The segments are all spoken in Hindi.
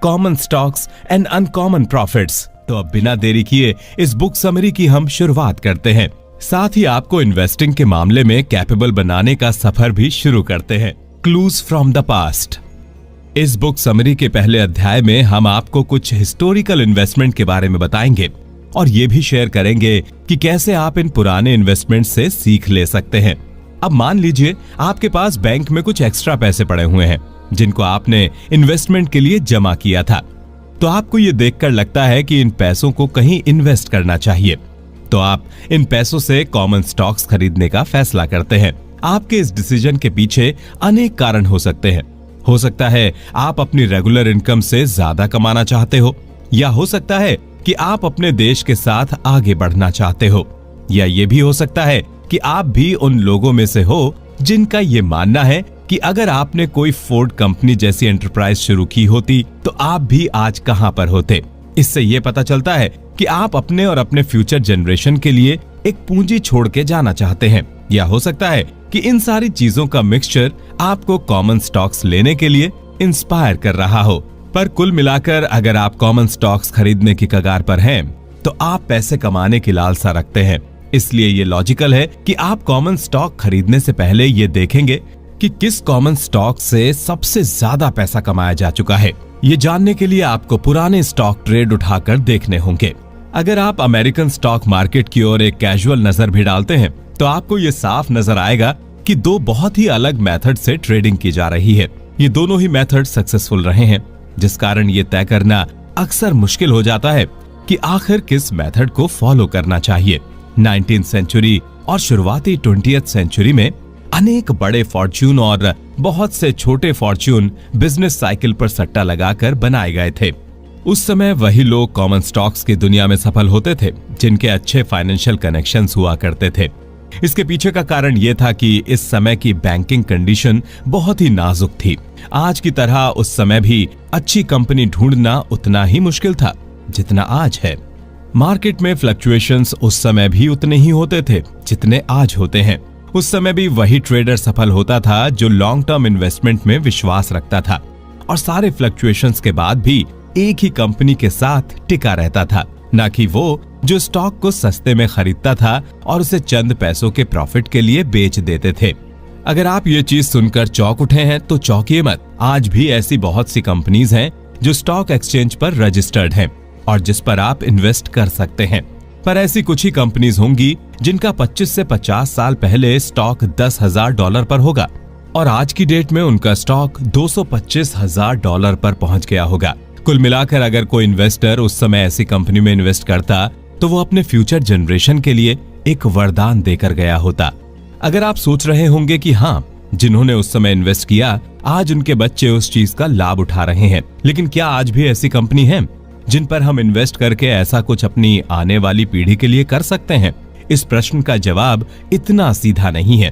Common stocks and uncommon profits. तो अब बिना देरी किए इस बुक समरी की हम शुरुआत करते हैं, साथ ही आपको इन्वेस्टिंग के मामले में कैपेबल बनाने का सफर भी शुरू करते हैं। Clues from the past. इस बुक समरी के पहले अध्याय में हम आपको कुछ हिस्टोरिकल इन्वेस्टमेंट के बारे में बताएंगे और ये भी शेयर करेंगे कि कैसे आप इन पुराने इन्वेस्टमेंट से सीख ले सकते हैं। अब मान लीजिए आपके पास बैंक में कुछ एक्स्ट्रा पैसे पड़े हुए हैं जिनको आपने इन्वेस्टमेंट के लिए जमा किया था। तो आपको ये देखकर लगता है कि इन पैसों को कहीं इन्वेस्ट करना चाहिए, तो आप इन पैसों से कॉमन स्टॉक्स खरीदने का फैसला करते हैं। आपके इस डिसीजन के पीछे अनेक कारण हो सकते हैं। हो सकता है आप अपनी रेगुलर इनकम से ज्यादा कमाना चाहते हो, या हो सकता है कि आप अपने देश के साथ आगे बढ़ना चाहते हो, या ये भी हो सकता है कि आप भी उन लोगों में से हो जिनका ये मानना है कि अगर आपने कोई फोर्ड कंपनी जैसी एंटरप्राइज शुरू की होती तो आप भी आज कहां पर होते। इससे ये पता चलता है कि आप अपने और अपने फ्यूचर जनरेशन के लिए एक पूंजी छोड़ के जाना चाहते हैं, या हो सकता है कि इन सारी चीजों का मिक्सचर आपको कॉमन स्टॉक्स लेने के लिए इंस्पायर कर रहा हो। पर कुल मिलाकर अगर आप कॉमन स्टॉक्स खरीदने की कगार पर हैं, तो आप पैसे कमाने की लालसा रखते हैं। इसलिए ये लॉजिकल है कि आप कॉमन स्टॉक खरीदने से पहले ये देखेंगे कि किस कॉमन स्टॉक से सबसे ज्यादा पैसा कमाया जा चुका है। ये जानने के लिए आपको पुराने स्टॉक ट्रेड उठाकर देखने होंगे। अगर आप अमेरिकन स्टॉक मार्केट की ओर एक कैजुअल नजर भी डालते हैं, तो आपको ये साफ नजर आएगा कि दो बहुत ही अलग मेथड से ट्रेडिंग की जा रही है। ये दोनों ही मेथड सक्सेसफुल रहे हैं, जिस कारण ये तय करना अक्सर मुश्किल हो जाता है कि आखिर किस मेथड को फॉलो करना चाहिए। 19th सेंचुरी और शुरुआती 20th सेंचुरी में अनेक बड़े फॉर्च्यून और बहुत से छोटे फॉर्च्यून बिजनेस साइकिल पर सट्टा लगाकर बनाए गए थे। उस समय वही लोग कॉमन स्टॉक्स की दुनिया में सफल होते थे जिनके अच्छे फाइनेंशियल कनेक्शंस हुआ करते थे। इसके पीछे का कारण यह था कि इस समय की बैंकिंग कंडीशन बहुत ही नाजुक थी। आज की तरह उस समय भी अच्छी कंपनी ढूंढना उतना ही मुश्किल था जितना आज है। मार्केट में फ्लक्चुएशंस उस समय भी उतने ही होते थे जितने आज होते हैं। उस समय भी वही ट्रेडर सफल होता था जो लॉन्ग टर्म इन्वेस्टमेंट में विश्वास रखता था और सारे फ्लक्चुएशंस के बाद भी एक ही कंपनी के साथ टिका रहता था, न कि वो जो स्टॉक को सस्ते में खरीदता था और उसे चंद पैसों के प्रॉफिट के लिए बेच देते थे। अगर आप ये चीज सुनकर चौंक उठे हैं तो चौंकिए मत। आज भी ऐसी बहुत सी कंपनीज हैं जो स्टॉक एक्सचेंज पर रजिस्टर्ड हैं और जिस पर आप इन्वेस्ट कर सकते हैं। पर ऐसी कुछ ही कंपनीज होंगी जिनका 25 से 50 साल पहले स्टॉक $10,000 पर होगा और आज की डेट में उनका स्टॉक $225,000 पर पहुंच गया होगा। कुल मिलाकर अगर कोई इन्वेस्टर उस समय ऐसी कंपनी में इन्वेस्ट करता तो वो अपने फ्यूचर जनरेशन के लिए एक वरदान देकर गया होता। अगर आप सोच रहे होंगे कि हाँ, जिन्होंने उस समय इन्वेस्ट किया आज उनके बच्चे उस चीज का लाभ उठा रहे हैं, लेकिन क्या आज भी ऐसी कंपनी है जिन पर हम इन्वेस्ट करके ऐसा कुछ अपनी आने वाली पीढ़ी के लिए कर सकते हैं? इस प्रश्न का जवाब इतना सीधा नहीं है।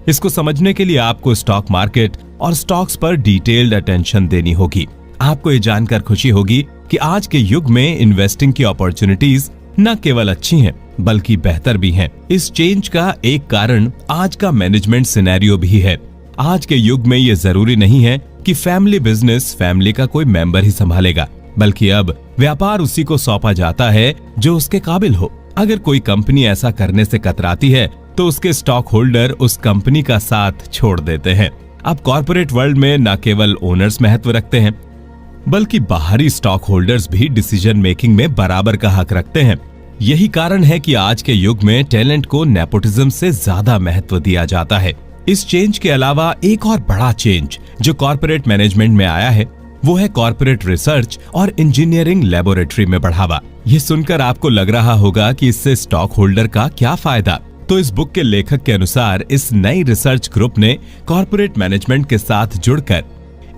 इसको समझने के लिए आपको स्टॉक मार्केट और स्टॉक्स पर डिटेल्ड अटेंशन देनी होगी। आपको ये जानकर खुशी होगी कि आज के युग में इन्वेस्टिंग की अपॉर्चुनिटीज न केवल अच्छी हैं बल्कि बेहतर भी हैं। इस चेंज का एक कारण आज का मैनेजमेंट सिनेरियो भी है। आज के युग में ये जरूरी नहीं है कि फैमिली बिजनेस फैमिली का कोई मेंबर ही संभालेगा, बल्कि अब व्यापार उसी को सौंपा जाता है जो उसके काबिल हो। अगर कोई कंपनी ऐसा करने से कतराती है तो उसके स्टॉक होल्डर उस कंपनी का साथ छोड़ देते हैं। अब कॉर्पोरेट वर्ल्ड में न केवल ओनर्स महत्व रखते हैं बल्कि बाहरी स्टॉक होल्डर्स भी डिसीजन मेकिंग में बराबर का हक रखते हैं। यही कारण है कि आज के युग में टैलेंट को नेपोटिज्म से ज्यादा महत्व दिया जाता है। इस चेंज के अलावा एक और बड़ा चेंज जो कॉर्पोरेट मैनेजमेंट में आया है वो है कॉर्पोरेट रिसर्च और इंजीनियरिंग लेबोरेटरी में बढ़ावा। ये सुनकर आपको लग रहा होगा कि इससे स्टॉक होल्डर का क्या फायदा। तो इस बुक के लेखक के अनुसार इस नई रिसर्च ग्रुप ने कॉर्पोरेट मैनेजमेंट के साथ जुड़कर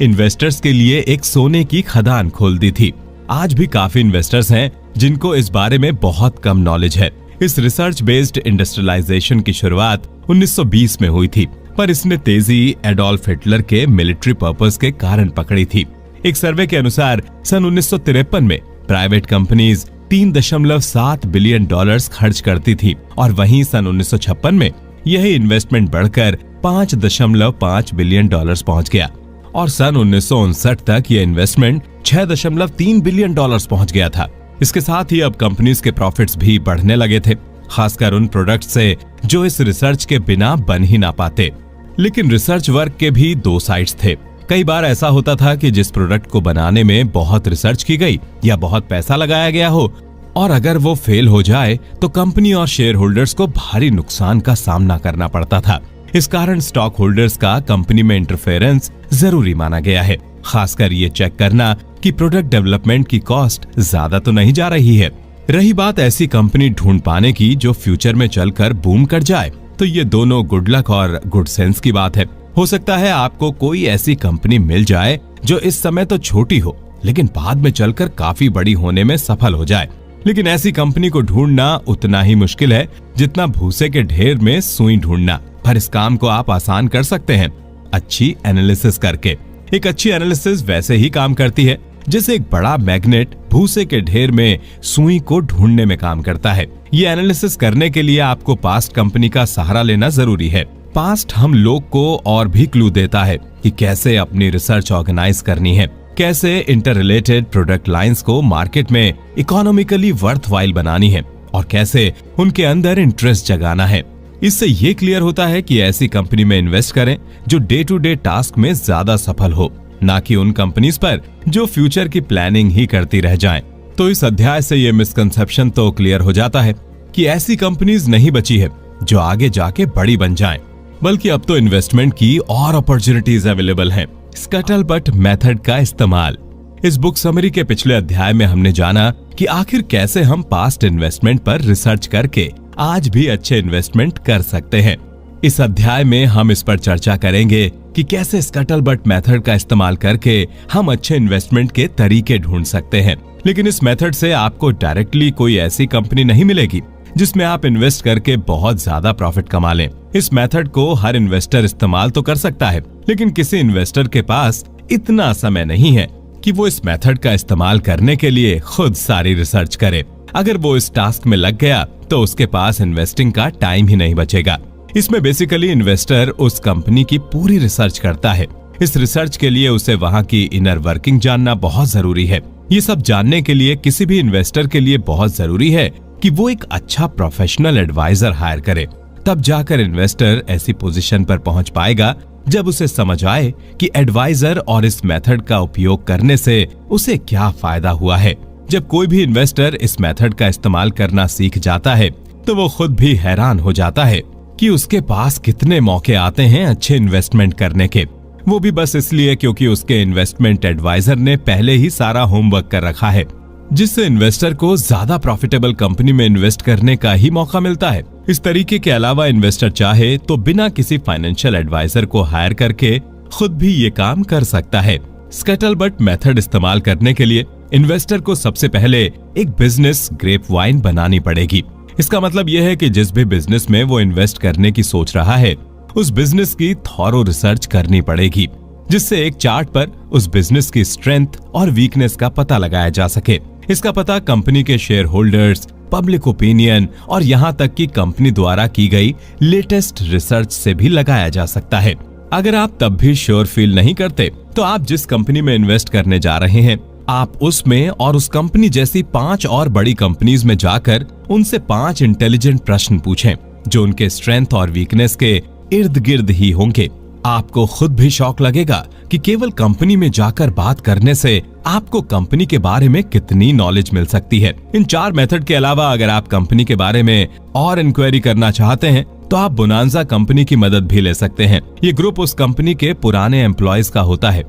इन्वेस्टर्स के लिए एक सोने की खदान खोल दी थी। आज भी काफी इन्वेस्टर्स हैं जिनको इस बारे में बहुत कम नॉलेज है। इस रिसर्च बेस्ड इंडस्ट्रियलाइजेशन की शुरुआत 1920 में हुई थी, पर इसने तेजी एडोल्फ हिटलर के मिलिट्री पर्पस के कारण पकड़ी थी। एक सर्वे के अनुसार सन 1953 में प्राइवेट कंपनीज $3.7 बिलियन खर्च करती थी और वहीं सन 1956 में यही इन्वेस्टमेंट बढ़कर $5.5 बिलियन पहुंच गया। और सन 1959 तक ये इन्वेस्टमेंट 6.3 बिलियन डॉलर्स पहुंच गया था। इसके साथ ही अब कंपनीज के प्रॉफिट्स भी बढ़ने लगे थे, खासकर उन प्रोडक्ट से जो इस रिसर्च के बिना बन ही ना पाते। लेकिन रिसर्च वर्क के भी दो साइड्स थे। कई बार ऐसा होता था कि जिस प्रोडक्ट को बनाने में बहुत रिसर्च की गई या बहुत पैसा लगाया गया हो, और अगर वो फेल हो जाए तो कंपनी और शेयर होल्डर्स को भारी नुकसान का सामना करना पड़ता था। इस कारण स्टॉक होल्डर्स का कंपनी में इंटरफेरेंस जरूरी माना गया है, खासकर ये चेक करना कि प्रोडक्ट डेवलपमेंट की कॉस्ट ज्यादा तो नहीं जा रही है। रही बात ऐसी कंपनी ढूंढ पाने की जो फ्यूचर में चलकर बूम कर जाए, तो ये दोनों गुड लक और गुड सेंस की बात है। हो सकता है आपको कोई ऐसी कंपनी मिल जाए जो इस समय तो छोटी हो लेकिन बाद में चलकर काफी बड़ी होने में सफल हो जाए। लेकिन ऐसी कंपनी को ढूंढना उतना ही मुश्किल है जितना भूसे के ढेर में सुई ढूंढना। पर इस काम को आप आसान कर सकते हैं अच्छी एनालिसिस करके। एक अच्छी एनालिसिस वैसे ही काम करती है जैसे एक बड़ा मैग्नेट भूसे के ढेर में सुई को ढूंढने में काम करता है। ये एनालिसिस करने के लिए आपको पास्ट कंपनी का सहारा लेना जरूरी है। पास्ट हम लोग को और भी क्लू देता है कि कैसे अपनी रिसर्च ऑर्गेनाइज करनी है, कैसे इंटर रिलेटेड प्रोडक्ट लाइंस को मार्केट में इकोनॉमिकली वर्थवाइल बनानी है और कैसे उनके अंदर इंटरेस्ट जगाना है। इससे ये क्लियर होता है कि ऐसी कंपनी में इन्वेस्ट करें जो डे टू डे टास्क में ज्यादा सफल हो, ना कि उन कंपनीज पर जो फ्यूचर की प्लानिंग ही करती रह जाएं। तो इस अध्याय से ये मिसकंसेप्शन तो क्लियर हो जाता है कि ऐसी कंपनीज नहीं बची है जो आगे जाके बड़ी बन जाएं, बल्कि अब तो इन्वेस्टमेंट की और अपॉर्चुनिटीज अवेलेबल हैं। स्कटलबट मेथड का इस्तेमाल। इस बुक समरी के पिछले अध्याय में हमने जाना कि आखिर कैसे हम पास्ट इन्वेस्टमेंट पर रिसर्च करके आज भी अच्छे इन्वेस्टमेंट कर सकते हैं। इस अध्याय में हम इस पर चर्चा करेंगे कि कैसे स्कटलबट मेथड का इस्तेमाल करके हम अच्छे इन्वेस्टमेंट के तरीके ढूंढ सकते हैं। लेकिन इस मेथड से आपको डायरेक्टली कोई ऐसी कंपनी नहीं मिलेगी जिसमें आप इन्वेस्ट करके बहुत ज्यादा प्रॉफिट कमा लें। इस मेथड को हर इन्वेस्टर इस्तेमाल तो कर सकता है, लेकिन किसी इन्वेस्टर के पास इतना समय नहीं है कि वो इस मेथड का इस्तेमाल करने के लिए खुद सारी रिसर्च करे। अगर वो इस टास्क में लग गया तो उसके पास इन्वेस्टिंग का टाइम ही नहीं बचेगा। इसमें बेसिकली इन्वेस्टर उस कंपनी की पूरी रिसर्च करता है। इस रिसर्च के लिए उसे वहां की इनर वर्किंग जानना बहुत जरूरी है। ये सब जानने के लिए किसी भी इन्वेस्टर के लिए बहुत जरूरी है कि वो एक अच्छा प्रोफेशनल एडवाइजर हायर करे। तब जाकर इन्वेस्टर ऐसी पोजीशन पर पहुंच पाएगा जब उसे समझ आए कि एडवाइजर और इस मेथड का उपयोग करने से उसे क्या फायदा हुआ है। जब कोई भी इन्वेस्टर इस मेथड का इस्तेमाल करना सीख जाता है तो वो खुद भी हैरान हो जाता है कि उसके पास कितने मौके आते हैं अच्छे इन्वेस्टमेंट करने के। वो भी बस इसलिए क्योंकि उसके इन्वेस्टमेंट एडवाइजर ने पहले ही सारा होमवर्क कर रखा है, जिससे इन्वेस्टर को ज्यादा प्रॉफिटेबल कंपनी में इन्वेस्ट करने का ही मौका मिलता है। इस तरीके के अलावा इन्वेस्टर चाहे तो बिना किसी फाइनेंशियल एडवाइजर को हायर करके खुद भी ये काम कर सकता है। स्कटलबट मेथड इस्तेमाल करने के लिए इन्वेस्टर को सबसे पहले एक बिजनेस ग्रेप वाइन बनानी पड़ेगी। इसका मतलब यह है कि जिस भी बिजनेस में वो इन्वेस्ट करने की सोच रहा है उस बिजनेस की थॉरो रिसर्च करनी पड़ेगी, जिससे एक चार्ट पर उस बिजनेस की स्ट्रेंथ और वीकनेस का पता लगाया जा सके। इसका पता कंपनी के शेयर होल्डर्स, पब्लिक ओपिनियन और यहाँ तक कि कंपनी द्वारा की गई लेटेस्ट रिसर्च से भी लगाया जा सकता है। अगर आप तब भी श्योर फील नहीं करते तो आप जिस कंपनी में इन्वेस्ट करने जा रहे हैं आप उसमें और उस कंपनी जैसी 5 और बड़ी कंपनीज में जाकर उनसे 5 इंटेलिजेंट प्रश्न पूछें जो उनके स्ट्रेंथ और वीकनेस के इर्द गिर्द ही होंगे। आपको खुद भी शौक लगेगा कि केवल कंपनी में जाकर बात करने से आपको कंपनी के बारे में कितनी नॉलेज मिल सकती है। इन 4 मेथड के अलावा अगर आप कंपनी के बारे में और इंक्वायरी करना चाहते हैं तो आप बोनांजा कंपनी की मदद भी ले सकते हैं। ये ग्रुप उस कंपनी के पुराने एम्प्लॉयज का होता है।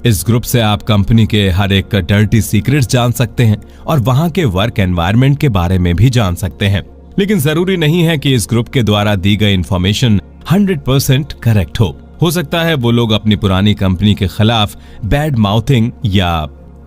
इस ग्रुप से आप कंपनी के हर एक डर्टी सीक्रेट्स जान सकते हैं और वहां के वर्क एनवायरनमेंट के बारे में भी जान सकते हैं। लेकिन जरूरी नहीं है कि इस ग्रुप के द्वारा दी गई इन्फॉर्मेशन 100% करेक्ट हो सकता है वो लोग अपनी पुरानी कंपनी के खिलाफ बैड माउथिंग या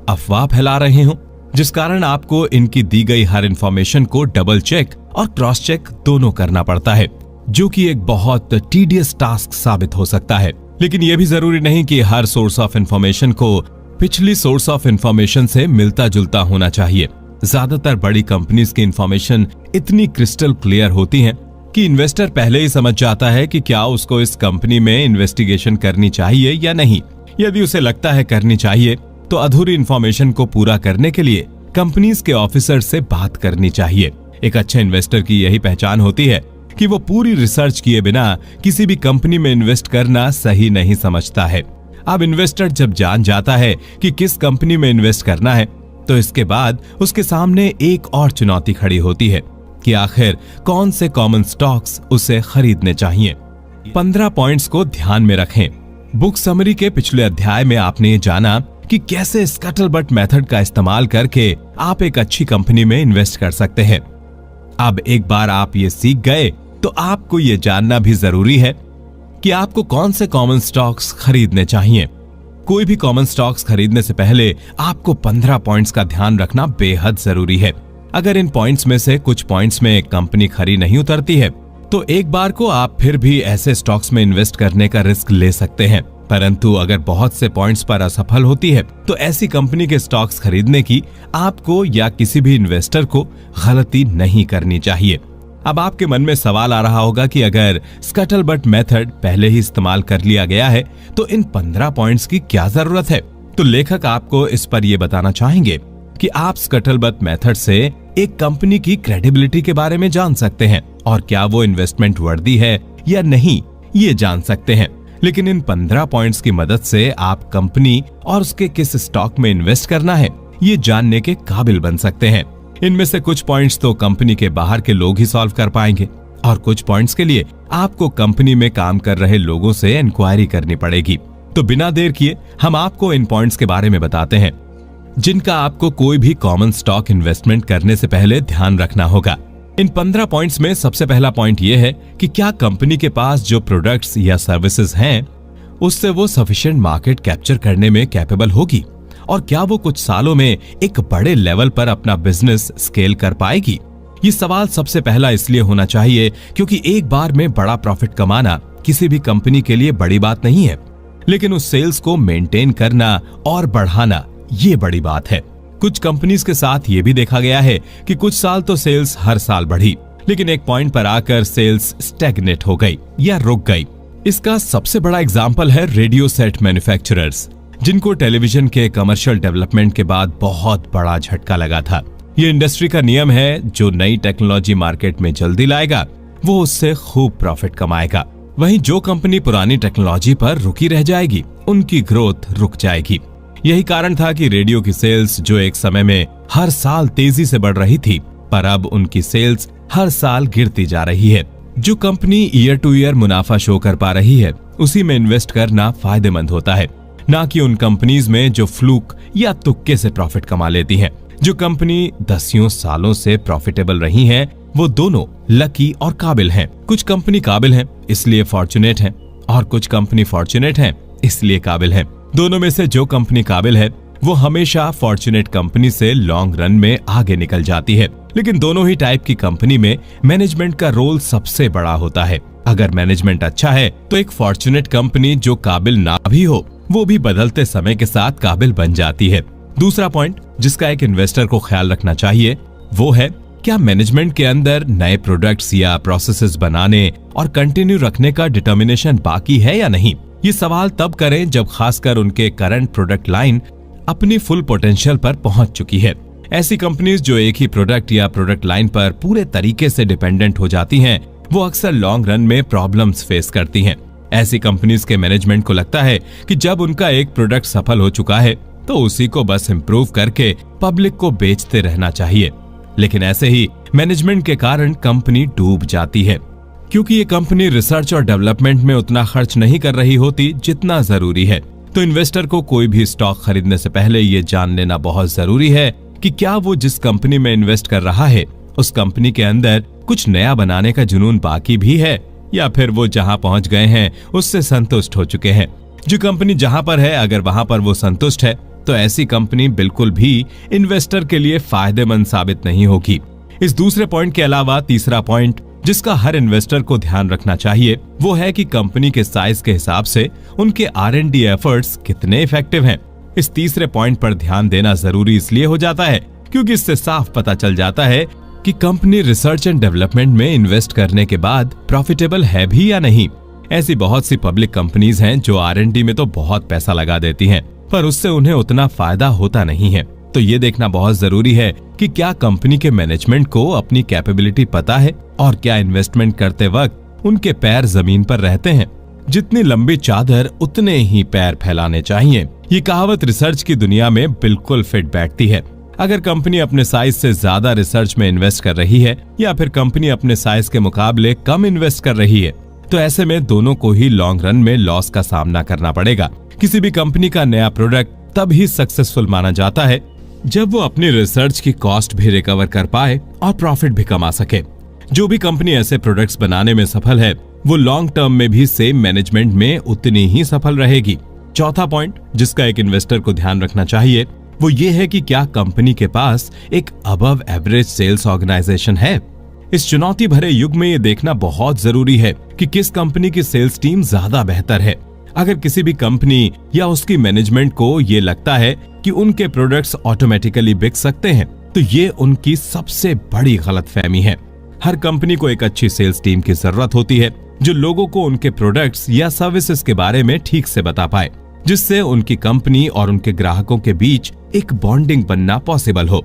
अफवाह फैला रहे हों, जिस कारण आपको इनकी दी गई हर इन्फॉर्मेशन को डबल चेक और क्रॉस चेक दोनों करना पड़ता है, जो कि एक बहुत टीडियस टास्क साबित हो सकता है। लेकिन यह भी जरूरी नहीं कि हर सोर्स ऑफ इन्फॉर्मेशन को पिछली सोर्स ऑफ इन्फॉर्मेशन से मिलता जुलता होना चाहिए। ज्यादातर बड़ी कंपनीज की इन्फॉर्मेशन इतनी क्रिस्टल क्लियर होती हैं कि इन्वेस्टर पहले ही समझ जाता है कि क्या उसको इस कंपनी में इन्वेस्टिगेशन करनी चाहिए या नहीं। यदि उसे लगता है करनी चाहिए तो अधूरी इंफॉर्मेशन को पूरा करने के लिए कंपनीज के ऑफिसर से बात करनी चाहिए। एक अच्छे इन्वेस्टर की यही पहचान होती है कि वो पूरी रिसर्च किए बिना किसी भी कंपनी में इन्वेस्ट करना सही नहीं समझता है। अब इन्वेस्टर जब जान जाता है कि किस कंपनी में इन्वेस्ट करना है, तो इसके बाद उसके सामने एक और चुनौती खड़ी होती है कि आखिर कौन से कॉमन स्टॉक्स उसे खरीदने चाहिए। 15 पॉइंट्स को ध्यान में रखें। बुक समरी के पिछले अध्याय में आपने ये जाना कि कैसे स्कटलबट मेथड का इस्तेमाल करके आप एक अच्छी कंपनी में इन्वेस्ट कर सकते हैं। अब एक बार आप ये सीख गए तो आपको ये जानना भी जरूरी है कि आपको कौन से कॉमन स्टॉक्स खरीदने चाहिए। कोई भी कॉमन स्टॉक्स खरीदने से पहले आपको 15 पॉइंट्स का ध्यान रखना बेहद जरूरी है। अगर इन पॉइंट्स में से कुछ पॉइंट्स में कंपनी खरी नहीं उतरती है तो एक बार को आप फिर भी ऐसे स्टॉक्स में इन्वेस्ट करने का रिस्क ले सकते हैं, परंतु अगर बहुत से पॉइंट्स पर असफल होती है तो ऐसी कंपनी के स्टॉक्स खरीदने की आपको या किसी भी इन्वेस्टर को गलती नहीं करनी चाहिए। अब आपके मन में सवाल आ रहा होगा कि अगर स्कटलबट मेथड पहले ही इस्तेमाल कर लिया गया है तो इन 15 पॉइंट्स की क्या जरूरत है। तो लेखक आपको इस पर यह बताना चाहेंगे कि आप स्कटलबट मेथड से एक कंपनी की क्रेडिबिलिटी के बारे में जान सकते हैं और क्या वो इन्वेस्टमेंट वर्दी है या नहीं ये जान सकते हैं। लेकिन इन 15 पॉइंट्स की मदद से आप कंपनी और उसके किस स्टॉक में इन्वेस्ट करना है ये जानने के काबिल बन सकते हैं। इनमें से कुछ पॉइंट्स तो कंपनी के बाहर के लोग ही सॉल्व कर पाएंगे और कुछ पॉइंट्स के लिए आपको कंपनी में काम कर रहे लोगों से इंक्वायरी करनी पड़ेगी। तो बिना देर किए हम आपको इन पॉइंट्स के बारे में बताते हैं जिनका आपको कोई भी कॉमन स्टॉक इन्वेस्टमेंट करने से पहले ध्यान रखना होगा। इन 15 पॉइंट्स में सबसे पहला पॉइंट यह है कि क्या कंपनी के पास जो प्रोडक्ट्स या सर्विसेज हैं उससे वो सफिशिएंट मार्केट कैप्चर करने में कैपेबल होगी और क्या वो कुछ सालों में एक बड़े लेवल पर अपना बिजनेस स्केल कर पाएगी। ये सवाल सबसे पहला इसलिए होना चाहिए क्योंकि एक बार में बड़ा प्रॉफिट कमाना किसी भी कंपनी के लिए बड़ी बात नहीं है, लेकिन उस सेल्स को मेंटेन करना और बढ़ाना ये बड़ी बात है। कुछ कंपनीज के साथ ये भी देखा गया है कि कुछ साल तो सेल्स हर साल बढ़ी, लेकिन एक पॉइंट पर आकर सेल्स स्टैग्नेट हो गई या रुक गई। इसका सबसे बड़ा एग्जाम्पल है रेडियो सेट मैन्युफैक्चरर्स, जिनको टेलीविजन के कमर्शियल डेवलपमेंट के बाद बहुत बड़ा झटका लगा था। ये इंडस्ट्री का नियम है, जो नई टेक्नोलॉजी मार्केट में जल्दी लाएगा वो उससे खूब प्रॉफिट कमाएगा। वहीं जो कंपनी पुरानी टेक्नोलॉजी पर रुकी रह जाएगी उनकी ग्रोथ रुक जाएगी। यही कारण था कि रेडियो की सेल्स जो एक समय में हर साल तेजी से बढ़ रही थी, पर अब उनकी सेल्स हर साल गिरती जा रही है। जो कंपनी ईयर टू ईयर मुनाफा शो कर पा रही है उसी में इन्वेस्ट करना फायदेमंद होता है, ना कि उन कंपनीज में जो फ्लूक या तुक्के से प्रॉफिट कमा लेती हैं। जो कंपनी दसियों सालों से प्रॉफिटेबल रही हैं, वो दोनों लकी और काबिल हैं। कुछ कंपनी काबिल हैं इसलिए फॉर्चुनेट हैं और कुछ कंपनी फॉर्चुनेट हैं इसलिए काबिल हैं। दोनों में से जो कंपनी काबिल है वो हमेशा फॉर्चुनेट कंपनी से लॉन्ग रन में आगे निकल जाती है। लेकिन दोनों ही टाइप की कंपनी में मैनेजमेंट का रोल सबसे बड़ा होता है। अगर मैनेजमेंट अच्छा है तो एक फॉर्चुनेट कंपनी जो काबिल ना भी हो वो भी बदलते समय के साथ काबिल बन जाती है। दूसरा पॉइंट जिसका एक इन्वेस्टर को ख्याल रखना चाहिए वो है, क्या मैनेजमेंट के अंदर नए प्रोडक्ट्स या प्रोसेसेस बनाने और कंटिन्यू रखने का डिटर्मिनेशन बाकी है या नहीं। ये सवाल तब करें जब खासकर उनके करंट प्रोडक्ट लाइन अपनी फुल पोटेंशियल पर पहुंच चुकी है। ऐसी कंपनीज जो एक ही प्रोडक्ट या प्रोडक्ट लाइन पर पूरे तरीके से डिपेंडेंट हो जाती हैं, वो अक्सर लॉन्ग रन में प्रॉब्लम्स फेस करती हैं। ऐसी कंपनीज के मैनेजमेंट को लगता है कि जब उनका एक प्रोडक्ट सफल हो चुका है तो उसी को बस इम्प्रूव करके पब्लिक को बेचते रहना चाहिए। लेकिन ऐसे ही मैनेजमेंट के कारण कंपनी डूब जाती है, क्योंकि ये कंपनी रिसर्च और डेवलपमेंट में उतना खर्च नहीं कर रही होती जितना जरूरी है। तो इन्वेस्टर को कोई भी स्टॉक खरीदने से पहले ये जान लेना बहुत जरूरी है कि क्या वो जिस कंपनी में इन्वेस्ट कर रहा है उस कंपनी के अंदर कुछ नया बनाने का जुनून बाकी भी है या फिर वो जहां पहुंच गए हैं उससे संतुष्ट हो चुके हैं। जो कंपनी जहां पर है अगर वहां पर वो संतुष्ट है तो ऐसी कंपनी बिल्कुल भी इन्वेस्टर के लिए फायदेमंद साबित नहीं होगी। इस दूसरे पॉइंट के अलावा तीसरा पॉइंट जिसका हर इन्वेस्टर को ध्यान रखना चाहिए वो है कि कंपनी के साइज के हिसाब से उनके R&D एफर्ट्स कितने इफेक्टिव हैं। इस तीसरे पॉइंट पर ध्यान देना जरूरी इसलिए हो जाता है क्योंकि इससे साफ पता चल जाता है कि कंपनी रिसर्च एंड डेवलपमेंट में इन्वेस्ट करने के बाद प्रॉफिटेबल है भी या नहीं। ऐसी बहुत सी पब्लिक कंपनीज हैं जो R&D में तो बहुत पैसा लगा देती हैं, पर उससे उन्हें उतना फायदा होता नहीं है। तो ये देखना बहुत जरूरी है कि क्या कंपनी के मैनेजमेंट को अपनी कैपेबिलिटी पता है और क्या इन्वेस्टमेंट करते वक्त उनके पैर जमीन पर रहते हैं। जितनी लंबी चादर उतने ही पैर फैलाने चाहिए। ये कहावत रिसर्च की दुनिया में बिल्कुल फिट बैठती है। अगर कंपनी अपने साइज से ज्यादा रिसर्च में इन्वेस्ट कर रही है या फिर कंपनी अपने साइज के मुकाबले कम इन्वेस्ट कर रही है, तो ऐसे में दोनों को ही लॉन्ग रन में लॉस का सामना करना पड़ेगा। किसी भी कंपनी का नया प्रोडक्ट तब ही सक्सेसफुल माना जाता है जब वो अपनी रिसर्च की कॉस्ट भी रिकवर कर पाए और प्रॉफिट भी कमा सके। जो भी कंपनी ऐसे प्रोडक्ट्स बनाने में सफल है, वो लॉन्ग टर्म में भी सेम मैनेजमेंट में उतनी ही सफल रहेगी। चौथा पॉइंट जिसका एक इन्वेस्टर को ध्यान रखना चाहिए वो ये है कि क्या कंपनी के पास एक अबव एवरेज सेल्स ऑर्गेनाइजेशन है। इस चुनौती भरे युग में ये देखना बहुत जरूरी है कि किस कंपनी की सेल्स टीम ज्यादा बेहतर है। अगर किसी भी कंपनी या उसकी मैनेजमेंट को ये लगता है कि उनके प्रोडक्ट्स ऑटोमेटिकली बिक सकते हैं, तो ये उनकी सबसे बड़ी गलतफहमी है। हर कंपनी को एक अच्छी सेल्स टीम की जरूरत होती है जो लोगों को उनके प्रोडक्ट्स या सर्विसेज के बारे में ठीक से बता पाए, जिससे उनकी कंपनी और उनके ग्राहकों के बीच एक बॉन्डिंग बनना पॉसिबल हो।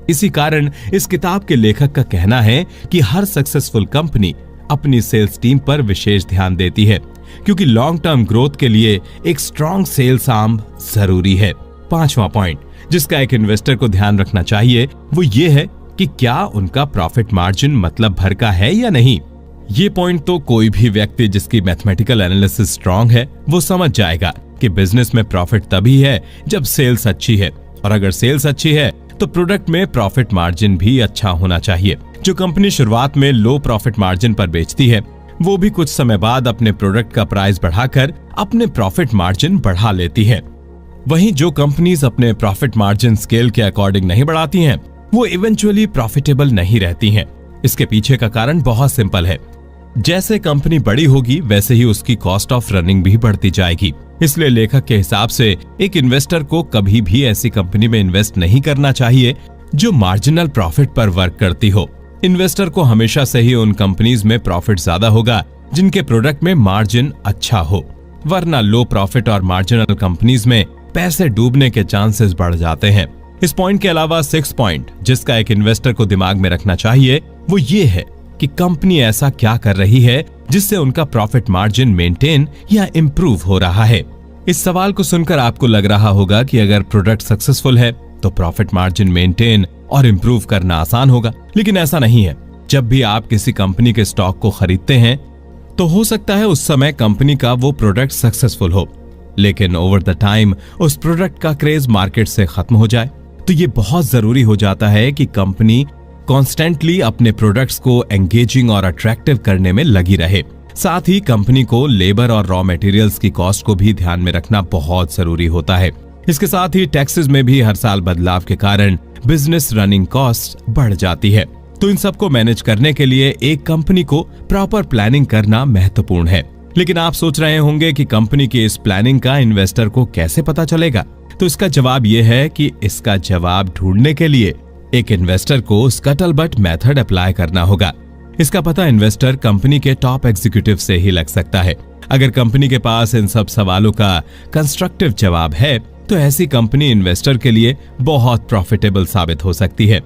इसी कारण इस किताब के लेखक का कहना है कि हर सक्सेसफुल कंपनी अपनी सेल्स टीम पर विशेष ध्यान देती है, क्योंकि लॉन्ग टर्म ग्रोथ के लिए एक स्ट्रॉन्ग सेल्स आर्म जरूरी है। पांचवा पॉइंट जिसका एक इन्वेस्टर को ध्यान रखना चाहिए वो ये है कि क्या उनका प्रॉफिट मार्जिन मतलब भर का है या नहीं। ये पॉइंट तो कोई भी व्यक्ति जिसकी मैथमेटिकल एनालिसिस स्ट्रॉन्ग है वो समझ जाएगा कि बिजनेस में प्रॉफिट तभी है जब सेल्स अच्छी है, और अगर सेल्स अच्छी है तो प्रोडक्ट में प्रॉफिट मार्जिन भी अच्छा होना चाहिए। जो कंपनी शुरुआत में लो प्रॉफिट मार्जिन पर बेचती है वो भी कुछ समय बाद अपने प्रोडक्ट का प्राइस बढ़ाकर अपने प्रॉफिट मार्जिन बढ़ा लेती है। वहीं जो कंपनीज अपने प्रॉफिट मार्जिन स्केल के अकॉर्डिंग नहीं बढ़ाती हैं, वो इवेंचुअली प्रॉफिटेबल नहीं रहती हैं। इसके पीछे का कारण बहुत सिंपल है। जैसे कंपनी बड़ी होगी वैसे ही उसकी कॉस्ट ऑफ रनिंग भी बढ़ती जाएगी। इसलिए लेखक के हिसाब से एक इन्वेस्टर को कभी भी ऐसी कंपनी में इन्वेस्ट नहीं करना चाहिए जो मार्जिनल प्रॉफिट पर वर्क करती हो। इन्वेस्टर को हमेशा से ही उन कंपनीज में प्रॉफिट ज्यादा होगा जिनके प्रोडक्ट में मार्जिन अच्छा हो, वरना लो प्रॉफिट और मार्जिनल कंपनीज में पैसे डूबने के चांसेस बढ़ जाते हैं। इस पॉइंट के अलावा 6 पॉइंट जिसका एक इन्वेस्टर को दिमाग में रखना चाहिए वो ये है कि कंपनी ऐसा क्या कर रही है जिससे उनका प्रॉफिट मार्जिन मेंटेन या इम्प्रूव हो रहा है। इस सवाल को सुनकर आपको लग रहा होगा कि अगर प्रोडक्ट सक्सेसफुल है तो प्रॉफिट मार्जिन मेंटेन और इम्प्रूव करना आसान होगा, लेकिन ऐसा नहीं है। जब भी आप किसी कंपनी के स्टॉक को खरीदते हैं तो हो सकता है उस समय कंपनी का वो प्रोडक्ट सक्सेसफुल हो, लेकिन ओवर द टाइम उस प्रोडक्ट का क्रेज मार्केट से खत्म हो जाए। तो ये बहुत जरूरी हो जाता है कि कंपनी कॉन्स्टेंटली अपने प्रोडक्ट्स को एंगेजिंग और अट्रैक्टिव करने में लगी रहे। साथ ही कंपनी को लेबर और रॉ मटेरियल्स की कॉस्ट को भी ध्यान में रखना बहुत जरूरी होता है। इसके साथ ही टैक्सेस में भी हर साल बदलाव के कारण बिजनेस रनिंग कॉस्ट बढ़ जाती है। तो इन सबको मैनेज करने के लिए एक कंपनी को प्रॉपर प्लानिंग करना महत्वपूर्ण है। लेकिन आप सोच रहे होंगे कि कंपनी की इस प्लानिंग का इन्वेस्टर को कैसे पता चलेगा? तो इसका जवाब यह है कि इसका जवाब ढूंढने के लिए एक इन्वेस्टर को स्कटलबट मेथड अप्लाई करना होगा। इसका पता इन्वेस्टर कंपनी के टॉप एग्जीक्यूटिव से ही लग सकता है। अगर कंपनी के पास इन सब सवालों का कंस्ट्रक्टिव जवाब है तो ऐसी कंपनी इन्वेस्टर के लिए बहुत प्रॉफिटेबल साबित हो सकती है।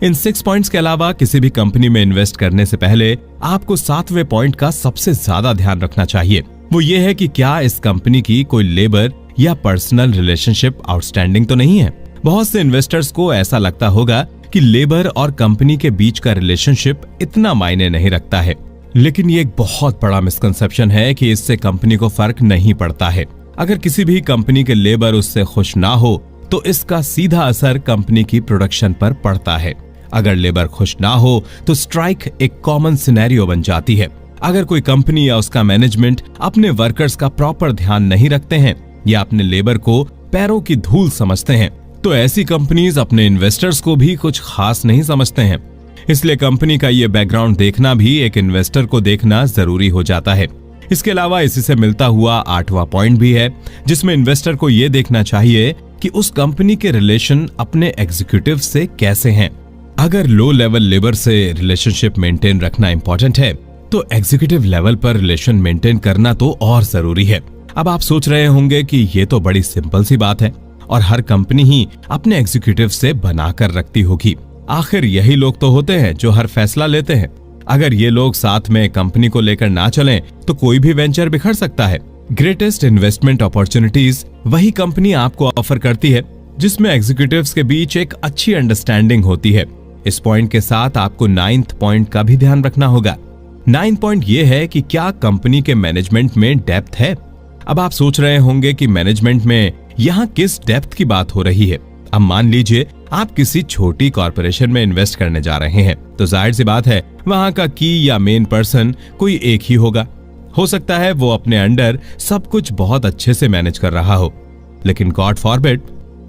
इन 6 पॉइंट्स के अलावा किसी भी कंपनी में इन्वेस्ट करने से पहले आपको 7वें पॉइंट का सबसे ज्यादा ध्यान रखना चाहिए। वो ये है कि क्या इस कंपनी की कोई लेबर या पर्सनल रिलेशनशिप आउटस्टैंडिंग तो नहीं है। बहुत से इन्वेस्टर्स को ऐसा लगता होगा कि लेबर और कंपनी के बीच का रिलेशनशिप इतना मायने नहीं रखता है, लेकिन ये एक बहुत बड़ा मिसकंसेप्शन है कि इससे कंपनी को फर्क नहीं पड़ता है। अगर किसी भी कंपनी के लेबर उससे खुश ना हो तो इसका सीधा असर कंपनी की प्रोडक्शन पर पड़ता है। अगर लेबर खुश ना हो तो स्ट्राइक एक कॉमन सिनेरियो बन जाती है। अगर कोई कंपनी या उसका मैनेजमेंट अपने वर्कर्स का प्रॉपर ध्यान नहीं रखते हैं या अपने लेबर को पैरों की धूल समझते हैं तो ऐसी कंपनीज अपने इन्वेस्टर्स को भी कुछ खास नहीं समझते हैं। इसलिए कंपनी का ये बैकग्राउंड देखना भी एक इन्वेस्टर को देखना जरूरी हो जाता है। इसके अलावा इसी से मिलता हुआ 8वां पॉइंट भी है जिसमें इन्वेस्टर को ये देखना चाहिए कि उस कंपनी के रिलेशन अपने एग्जीक्यूटिव से कैसे हैं। अगर लो लेवल लेबर से रिलेशनशिप मेंटेन रखना इंपॉर्टेंट है तो एग्जीक्यूटिव लेवल पर रिलेशन मेंटेन करना तो और जरूरी है। अब आप सोच रहे होंगे कि ये तो बड़ी सिंपल सी बात है और हर कंपनी ही अपने एग्जीक्यूटिव से बनाकर रखती होगी। आखिर यही लोग तो होते हैं जो हर फैसला लेते हैं। अगर ये लोग साथ में कंपनी को लेकर ना चलें तो कोई भी वेंचर बिखर सकता है। ग्रेटेस्ट इन्वेस्टमेंट अपॉर्चुनिटीज वही कंपनी आपको ऑफर करती है जिसमें एग्जीक्यूटिव्स के बीच एक अच्छी अंडरस्टैंडिंग होती है। इस पॉइंट के साथ आपको 9th पॉइंट का भी ध्यान रखना होगा। 9th पॉइंट ये है कि क्या कंपनी के मैनेजमेंट में डेप्थ है। अब आप सोच रहे होंगे कि मैनेजमेंट में यहाँ किस डेप्थ की बात हो रही है। अब मान लीजिए आप किसी छोटी कॉर्पोरेशन में इन्वेस्ट करने जा रहे हैं, तो जाहिर सी बात है वहां का की या मेन पर्सन कोई एक ही होगा। हो सकता है वो अपने अंडर सब कुछ बहुत अच्छे से मैनेज कर रहा हो, लेकिन गॉड फॉरबिड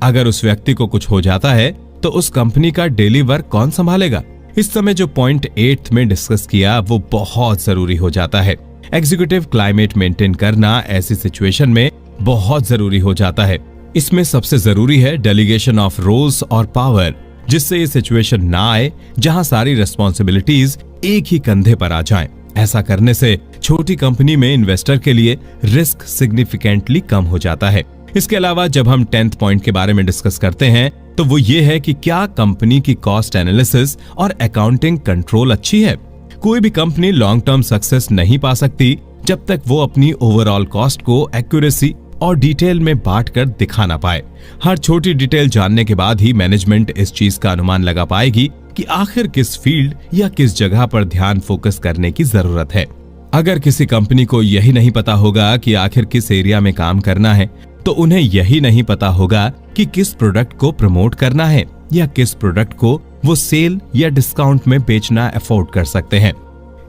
अगर उस व्यक्ति को कुछ हो जाता है तो उस कंपनी का डेली वर्क कौन संभालेगा। इस समय जो पॉइंट 8 में डिस्कस किया वो बहुत जरूरी हो जाता है। एग्जीक्यूटिव क्लाइमेट मेंटेन करना ऐसी सिचुएशन में बहुत जरूरी हो जाता है। इसमें सबसे जरूरी है डेलीगेशन ऑफ रोल्स और पावर, जिससे ये सिचुएशन ना आए जहां सारी रिस्पॉन्सिबिलिटीज एक ही कंधे पर आ जाएं। ऐसा करने से छोटी कंपनी में इन्वेस्टर के लिए रिस्क सिग्निफिकेंटली कम हो जाता है। इसके अलावा जब हम 10th पॉइंट के बारे में डिस्कस करते हैं तो वो ये है कि क्या कंपनी की कॉस्ट एनालिसिस और अकाउंटिंग कंट्रोल अच्छी है। कोई भी कंपनी लॉन्ग टर्म सक्सेस नहीं पा सकती जब तक वो अपनी ओवरऑल कॉस्ट को एक्यूरेसी और डिटेल में बांटकर दिखा ना पाए। हर छोटी डिटेल जानने के बाद ही मैनेजमेंट इस चीज का अनुमान लगा पाएगी कि आखिर किस फील्ड या किस जगह पर ध्यान फोकस करने की जरूरत है। अगर किसी कंपनी को यही नहीं पता होगा कि आखिर किस एरिया में काम करना है, तो उन्हें यही नहीं पता होगा कि किस प्रोडक्ट को प्रमोट करना है या किस प्रोडक्ट को वो सेल या डिस्काउंट में बेचना अफोर्ड कर सकते हैं।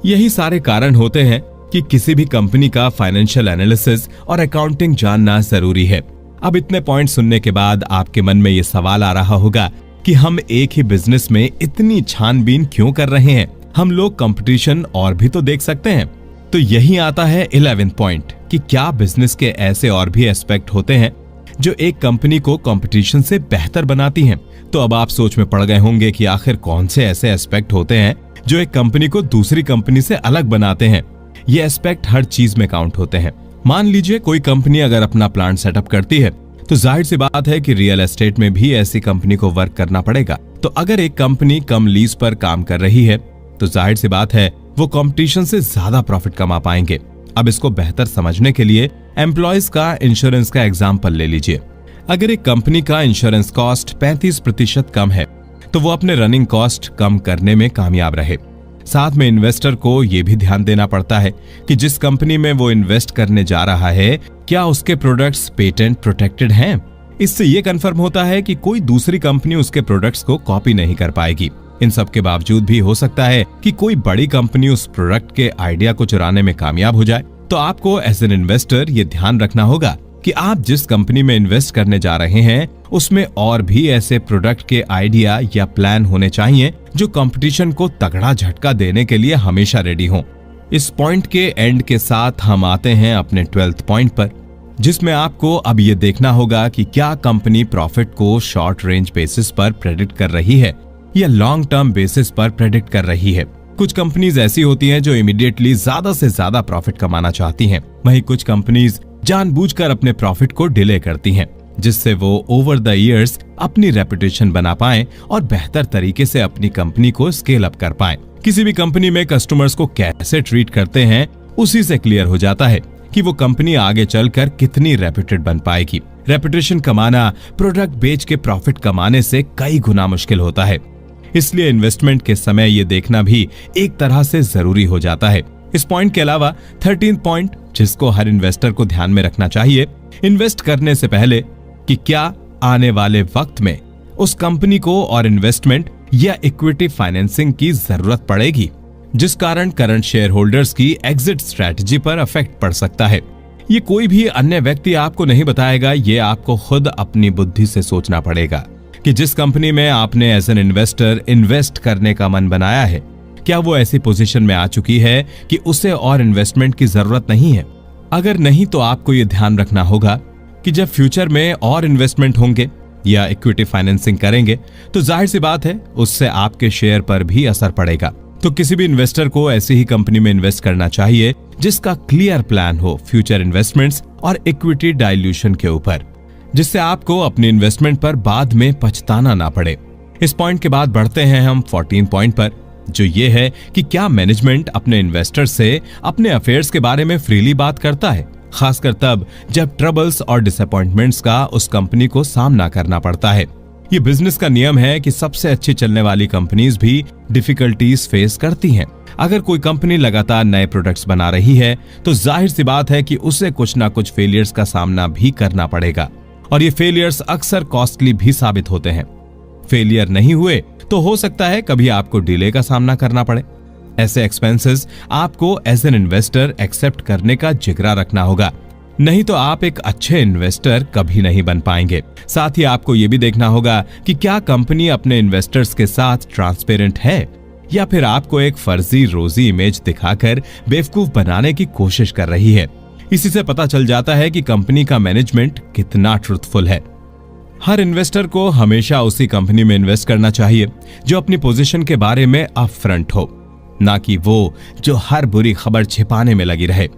यही सारे कारण होते हैं कि किसी भी कंपनी का फाइनेंशियल एनालिसिस और अकाउंटिंग जानना जरूरी है। अब इतने पॉइंट सुनने के बाद आपके मन में ये सवाल आ रहा होगा कि हम एक ही बिजनेस में इतनी छानबीन क्यों कर रहे हैं, हम लोग कंपटीशन और भी तो देख सकते हैं। तो यही आता है 11th पॉइंट कि क्या बिजनेस के ऐसे और भी एस्पेक्ट होते हैं जो एक कंपनी को कंपटीशन से बेहतर बनाती हैं। तो अब आप सोच में पड़ गए होंगे कि आखिर कौन से ऐसे एस्पेक्ट होते हैं जो एक कंपनी को दूसरी कंपनी से अलग बनाते हैं। ये एस्पेक्ट हर चीज में काउंट होते हैं। मान लीजिए कोई कंपनी अगर अपना प्लांट सेटअप करती है तो जाहिर सी बात है कि रियल एस्टेट में भी ऐसी कंपनी को वर्क करना पड़ेगा। तो अगर एक कंपनी कम लीज पर काम कर रही है तो जाहिर सी बात है वो कंपटीशन से ज्यादा प्रॉफिट कमा पाएंगे। अब इसको बेहतर समझने के लिए एम्प्लॉयज का इंश्योरेंस का एग्जाम्पल ले लीजिए। अगर एक कंपनी का इंश्योरेंस कॉस्ट 35% कम है तो वो अपने रनिंग कॉस्ट कम करने में कामयाब रहे। साथ में इन्वेस्टर को ये भी ध्यान देना पड़ता है कि जिस कंपनी में वो इन्वेस्ट करने जा रहा है क्या उसके प्रोडक्ट्स पेटेंट प्रोटेक्टेड हैं। इससे ये कंफर्म होता है कि कोई दूसरी कंपनी उसके प्रोडक्ट्स को कॉपी नहीं कर पाएगी। इन सब के बावजूद भी हो सकता है कि कोई बड़ी कंपनी उस प्रोडक्ट के आइडिया को चुराने में कामयाब हो जाए। तो आपको एज एन इन्वेस्टर ये ध्यान रखना होगा कि आप जिस कंपनी में इन्वेस्ट करने जा रहे हैं उसमें और भी ऐसे प्रोडक्ट के आइडिया या प्लान होने चाहिए जो कंपटीशन को तगड़ा झटका देने के लिए हमेशा रेडी हों। इस पॉइंट के एंड के साथ हम आते हैं अपने 12th पॉइंट पर, जिसमें आपको अब ये देखना होगा कि क्या कंपनी प्रॉफिट को शॉर्ट रेंज बेसिस पर प्रेडिक्ट कर रही है या लॉन्ग टर्म बेसिस पर प्रेडिक्ट कर रही है। कुछ कंपनीज ऐसी होती हैं जो इमीडिएटली ज्यादा से ज्यादा प्रॉफिट कमाना चाहती हैं, वहीं कुछ कंपनीज जानबूझकर अपने प्रॉफिट को डिले करती हैं, जिससे वो ओवर द इयर्स अपनी रेपुटेशन बना पाएं और बेहतर तरीके से अपनी कंपनी को स्केल अप कर पाएं। किसी भी कंपनी में कस्टमर्स को कैसे ट्रीट करते हैं उसी से क्लियर हो जाता है कि वो कंपनी आगे चलकर कितनी रेप्यूटेड बन पाएगी। रेपुटेशन कमाना प्रोडक्ट बेच के प्रॉफिट कमाने से कई गुना मुश्किल होता है, इसलिए इन्वेस्टमेंट के समय ये देखना भी एक तरह से जरूरी हो जाता है। इस पॉइंट के अलावा 13th पॉइंट जिसको हर इन्वेस्टर को ध्यान में रखना चाहिए इन्वेस्ट करने से पहले कि क्या आने वाले वक्त में उस कंपनी को और इन्वेस्टमेंट या इक्विटी फाइनेंसिंग की जरूरत पड़ेगी, जिस कारण करंट शेयर होल्डर्स की एग्जिट स्ट्रैटेजी पर इफेक्ट पड़ सकता है। ये कोई भी अन्य व्यक्ति आपको नहीं बताएगा, ये आपको खुद अपनी बुद्धि से सोचना पड़ेगा कि जिस कंपनी में आपने एज एन इन्वेस्टर इन्वेस्ट करने का मन बनाया है क्या वो ऐसी पोजीशन में आ चुकी है कि उसे और इन्वेस्टमेंट की जरूरत नहीं है। अगर नहीं तो आपको ये ध्यान रखना होगा कि जब फ्यूचर में और इन्वेस्टमेंट होंगे या इक्विटी फाइनेंसिंग करेंगे तो जाहिर सी बात है उससे आपके शेयर पर भी असर पड़ेगा। तो किसी भी इन्वेस्टर को ऐसी ही कंपनी में इन्वेस्ट करना चाहिए जिसका क्लियर प्लान हो फ्यूचर इन्वेस्टमेंट्स और इक्विटी डाइल्यूशन के ऊपर, जिससे आपको अपनी इन्वेस्टमेंट पर बाद में पछताना ना पड़े। इस पॉइंट के बाद बढ़ते हैं हम 14 पॉइंट पर, जो ये है कि क्या मैनेजमेंट अपने इन्वेस्टर से अपने अफेयर्स के बारे में फ्रीली बात करता है, खासकर तब जब ट्रबल्स और डिसअपॉइंटमेंट्स का उस कंपनी को सामना करना पड़ता है। ये बिजनेस का नियम है कि सबसे अच्छी चलने वाली कंपनीज भी डिफिकल्टीज फेस करती हैं। अगर कोई कंपनी लगातार नए प्रोडक्ट्स बना रही है तो जाहिर सी बात है कि उसे कुछ ना कुछ फेलियर्स का सामना भी करना पड़ेगा, और ये फेलियर्स अक्सर कॉस्टली भी साबित होते हैं। फेलियर नहीं हुए तो हो सकता है कभी आपको डिले का सामना करना पड़े। ऐसे एक्सपेंसेस आपको एज एन इन्वेस्टर एक्सेप्ट करने का जिगरा रखना होगा, नहीं तो आप एक अच्छे इन्वेस्टर कभी नहीं बन पाएंगे। साथ ही आपको ये भी देखना होगा कि क्या कंपनी अपने इन्वेस्टर्स के साथ ट्रांसपेरेंट है या फिर आपको एक फर्जी रोजी इमेज दिखाकर बेवकूफ बनाने की कोशिश कर रही है। इसी से पता चल जाता है कि कंपनी का मैनेजमेंट कितना ट्रूथफुल है। हर इन्वेस्टर को हमेशा उसी कंपनी में इन्वेस्ट करना चाहिए जो अपनी पोजीशन के बारे में अपफ्रंट हो, ना कि वो जो हर बुरी खबर छिपाने में लगी रहे।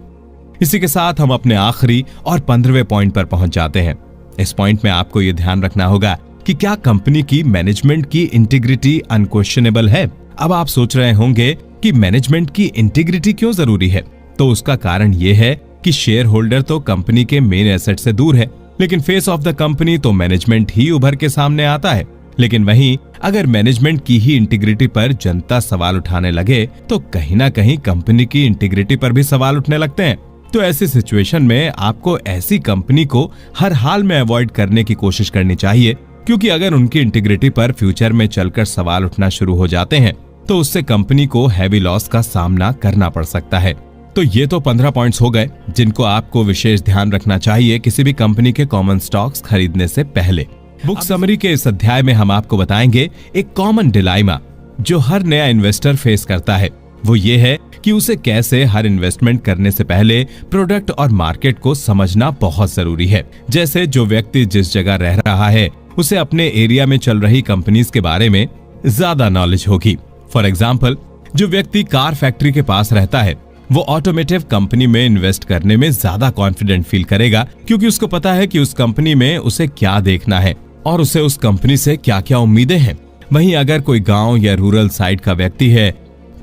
इसी के साथ हम अपने आखिरी और 15वें पॉइंट पर पहुंच जाते हैं। इस पॉइंट में आपको यह ध्यान रखना होगा कि क्या कंपनी की मैनेजमेंट की इंटीग्रिटी अनक्वेश्चनेबल है। अब आप सोच रहे होंगे कि मैनेजमेंट की इंटीग्रिटी क्यों जरूरी है, तो उसका कारण यह है कि शेयर होल्डर तो कंपनी के मेन एसेट से दूर है, लेकिन फेस ऑफ द कंपनी तो मैनेजमेंट ही उभर के सामने आता है। लेकिन वहीं अगर मैनेजमेंट की ही इंटीग्रिटी पर जनता सवाल उठाने लगे तो कहीं ना कहीं कंपनी की इंटीग्रिटी पर भी सवाल उठने लगते हैं। तो ऐसी सिचुएशन में आपको ऐसी कंपनी को हर हाल में अवॉइड करने की कोशिश करनी चाहिए, क्योंकि अगर उनकी इंटीग्रिटी पर फ्यूचर में चलकर सवाल उठना शुरू हो जाते हैं तो उससे कंपनी को हैवी लॉस का सामना करना पड़ सकता है। तो ये तो 15 पॉइंट्स हो गए जिनको आपको विशेष ध्यान रखना चाहिए किसी भी कंपनी के कॉमन स्टॉक्स खरीदने से पहले। बुक समरी के इस अध्याय में हम आपको बताएंगे एक कॉमन डिलाइमा जो हर नया इन्वेस्टर फेस करता है। वो ये है कि उसे कैसे हर इन्वेस्टमेंट करने से पहले प्रोडक्ट और मार्केट को समझना बहुत जरूरी है। जैसे जो व्यक्ति जिस जगह रह रहा है उसे अपने एरिया में चल रही कंपनीज के बारे में ज्यादा नॉलेज होगी। फॉर एग्जाम्पल, जो व्यक्ति कार फैक्ट्री के पास रहता है वो ऑटोमेटिव कंपनी में इन्वेस्ट करने में ज्यादा कॉन्फिडेंट फील करेगा, क्योंकि उसको पता है कि उस कंपनी में उसे क्या देखना है और उसे उस कंपनी से क्या क्या उम्मीदें हैं। वहीं अगर कोई गांव या रूरल साइड का व्यक्ति है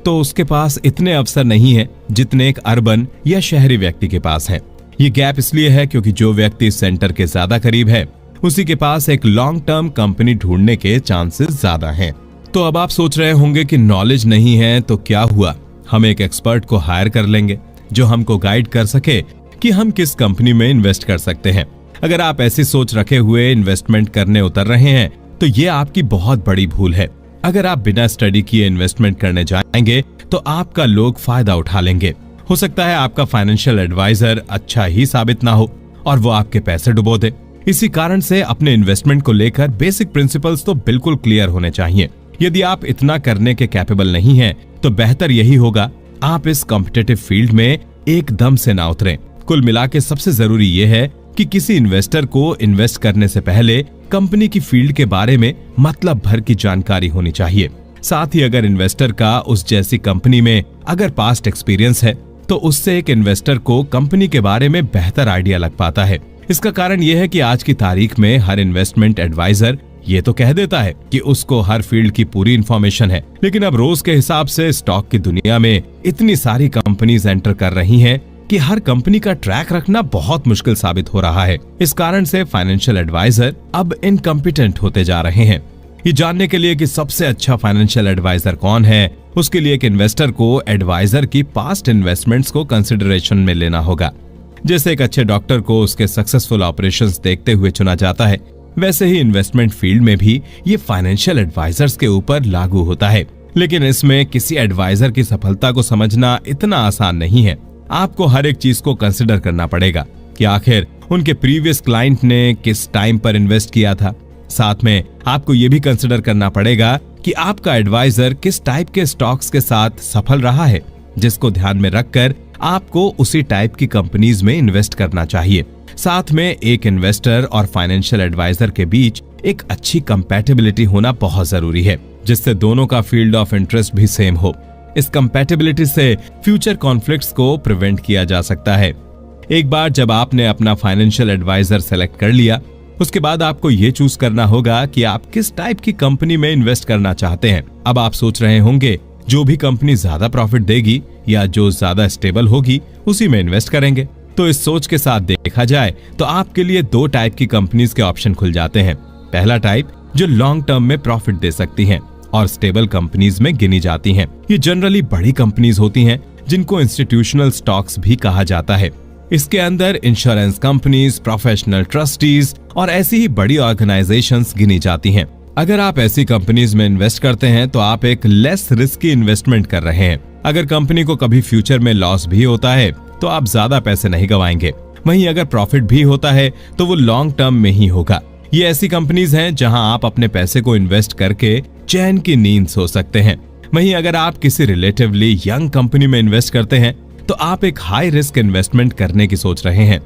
तो उसके पास इतने अवसर नहीं है जितने एक अर्बन या शहरी व्यक्ति के पास है। ये गैप इसलिए है क्योंकि जो व्यक्ति सेंटर के ज्यादा करीब है उसी के पास एक लॉन्ग टर्म कंपनी ढूंढने के चांसेस ज्यादा हैं। तो अब आप सोच रहे होंगे कि नॉलेज नहीं है तो क्या हुआ, हम एक एक्सपर्ट को हायर कर लेंगे जो हमको गाइड कर सके कि हम किस कंपनी में इन्वेस्ट कर सकते हैं। अगर आप ऐसी सोच रखे हुए इन्वेस्टमेंट करने उतर रहे हैं तो ये आपकी बहुत बड़ी भूल है। अगर आप बिना स्टडी किए इन्वेस्टमेंट करने जाएंगे तो आपका लोग फायदा उठा लेंगे। हो सकता है आपका फाइनेंशियल एडवाइजर अच्छा ही साबित ना हो और वो आपके पैसे डुबो दे। इसी कारण से अपने इन्वेस्टमेंट को लेकर बेसिक प्रिंसिपल्स तो बिल्कुल क्लियर होने चाहिए। यदि आप इतना करने के कैपेबल नहीं हैं, तो बेहतर यही होगा आप इस कॉम्पिटिटिव फील्ड में एकदम से ना उतरें। कुल मिला के सबसे जरूरी यह है कि किसी इन्वेस्टर को इन्वेस्ट करने से पहले कंपनी की फील्ड के बारे में मतलब भर की जानकारी होनी चाहिए। साथ ही अगर इन्वेस्टर का उस जैसी कंपनी में अगर पास्ट एक्सपीरियंस है तो उससे एक इन्वेस्टर को कंपनी के बारे में बेहतर आइडिया लग पाता है। इसका कारण यह है कि आज की तारीख में हर इन्वेस्टमेंट एडवाइजर ये तो कह देता है कि उसको हर फील्ड की पूरी इन्फॉर्मेशन है, लेकिन अब रोज के हिसाब से स्टॉक की दुनिया में इतनी सारी कंपनीज एंटर कर रही हैं कि हर कंपनी का ट्रैक रखना बहुत मुश्किल साबित हो रहा है। इस कारण से फाइनेंशियल एडवाइजर अब इनकम्पिटेंट होते जा रहे हैं। ये जानने के लिए कि सबसे अच्छा फाइनेंशियल एडवाइजर कौन है, उसके लिए एक इन्वेस्टर को एडवाइजर की पास्ट इन्वेस्टमेंट्स को कंसिडरेशन में लेना होगा। जैसे एक अच्छे डॉक्टर को उसके सक्सेसफुल ऑपरेशंस देखते हुए चुना जाता है, वैसे ही इन्वेस्टमेंट फील्ड में भी ये फाइनेंशियल एडवाइजर्स के ऊपर लागू होता है। लेकिन इसमें किसी एडवाइजर की सफलता को समझना इतना आसान नहीं है। आपको हर एक चीज को कंसिडर करना पड़ेगा कि आखिर उनके प्रीवियस क्लाइंट ने किस टाइम पर इन्वेस्ट किया था। साथ में आपको ये भी कंसिडर करना पड़ेगा कि आपका एडवाइजर किस टाइप के स्टॉक्स के साथ सफल रहा है, जिसको ध्यान में रखकर आपको उसी टाइप की कंपनीज में इन्वेस्ट करना चाहिए। साथ में एक इन्वेस्टर और फाइनेंशियल एडवाइजर के बीच एक अच्छी कंपैटिबिलिटी होना बहुत जरूरी है, जिससे दोनों का फील्ड ऑफ इंटरेस्ट भी सेम हो। इस कंपैटिबिलिटी से फ्यूचर कॉन्फ्लिक्ट्स को प्रिवेंट किया जा सकता है। एक बार जब आपने अपना फाइनेंशियल एडवाइजर सेलेक्ट कर लिया, उसके बाद आपको ये चूज करना होगा कि आप किस टाइप की कंपनी में इन्वेस्ट करना चाहते हैं। अब आप सोच रहे होंगे जो भी कंपनी ज्यादा प्रॉफिट देगी या जो ज्यादा स्टेबल होगी उसी में इन्वेस्ट करेंगे। तो इस सोच के साथ देखा जाए तो आपके लिए दो टाइप की कंपनीज के ऑप्शन खुल जाते हैं। पहला टाइप जो लॉन्ग टर्म में प्रॉफिट दे सकती हैं और स्टेबल कंपनीज में गिनी जाती हैं। ये जनरली बड़ी कंपनीज होती हैं जिनको इंस्टीट्यूशनल स्टॉक्स भी कहा जाता है। इसके अंदर इंश्योरेंस कंपनीज, प्रोफेशनल ट्रस्टीज और ऐसी ही बड़ी ऑर्गेनाइजेशंस गिनी जाती हैं। अगर आप ऐसी कंपनीज में इन्वेस्ट करते हैं तो आप एक लेस रिस्की इन्वेस्टमेंट कर रहे हैं। अगर कंपनी को कभी फ्यूचर में लॉस भी होता है तो आप ज्यादा पैसे नहीं गंवाएंगे। वहीं अगर प्रॉफिट भी होता है तो वो लॉन्ग टर्म में ही होगा। ये ऐसी कंपनीज हैं जहां आप अपने पैसे को इन्वेस्ट करके चैन की नींद सो सकते हैं। वहीं अगर आप किसी रिलेटिवली यंग कंपनी में इन्वेस्ट करते हैं तो आप एक हाई रिस्क इन्वेस्टमेंट करने की सोच रहे हैं।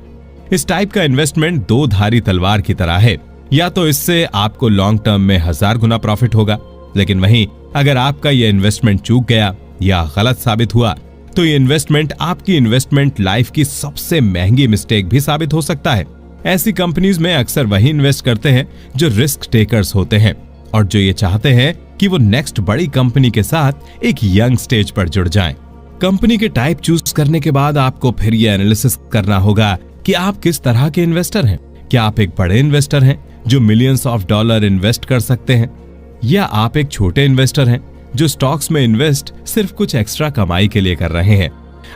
इस टाइप का इन्वेस्टमेंट दो धारी तलवार की तरह है। या तो इससे आपको लॉन्ग टर्म में 1000 गुना प्रॉफिट होगा, लेकिन वहीं अगर आपका ये इन्वेस्टमेंट चूक गया या गलत साबित हुआ तो ये इन्वेस्टमेंट आपकी इन्वेस्टमेंट लाइफ की सबसे महंगी मिस्टेक भी साबित हो सकता है। ऐसी कंपनीज में अक्सर वही इन्वेस्ट करते हैं जो रिस्क टेकर्स होते हैं और जो ये चाहते हैं कि वो नेक्स्ट बड़ी कंपनी के साथ एक यंग स्टेज पर जुड़ जाएं। कंपनी के टाइप चूज करने के बाद आपको फिर ये एनालिसिस करना होगा कि आप किस तरह के इन्वेस्टर हैं। क्या आप एक बड़े इन्वेस्टर हैं जो मिलियंस ऑफ डॉलर इन्वेस्ट कर सकते हैं, या आप एक छोटे इन्वेस्टर हैं जो स्टॉक्स में इन्वेस्ट सिर्फ कुछ एक्स्ट्रा कमाई के लिए कर रहे हैं।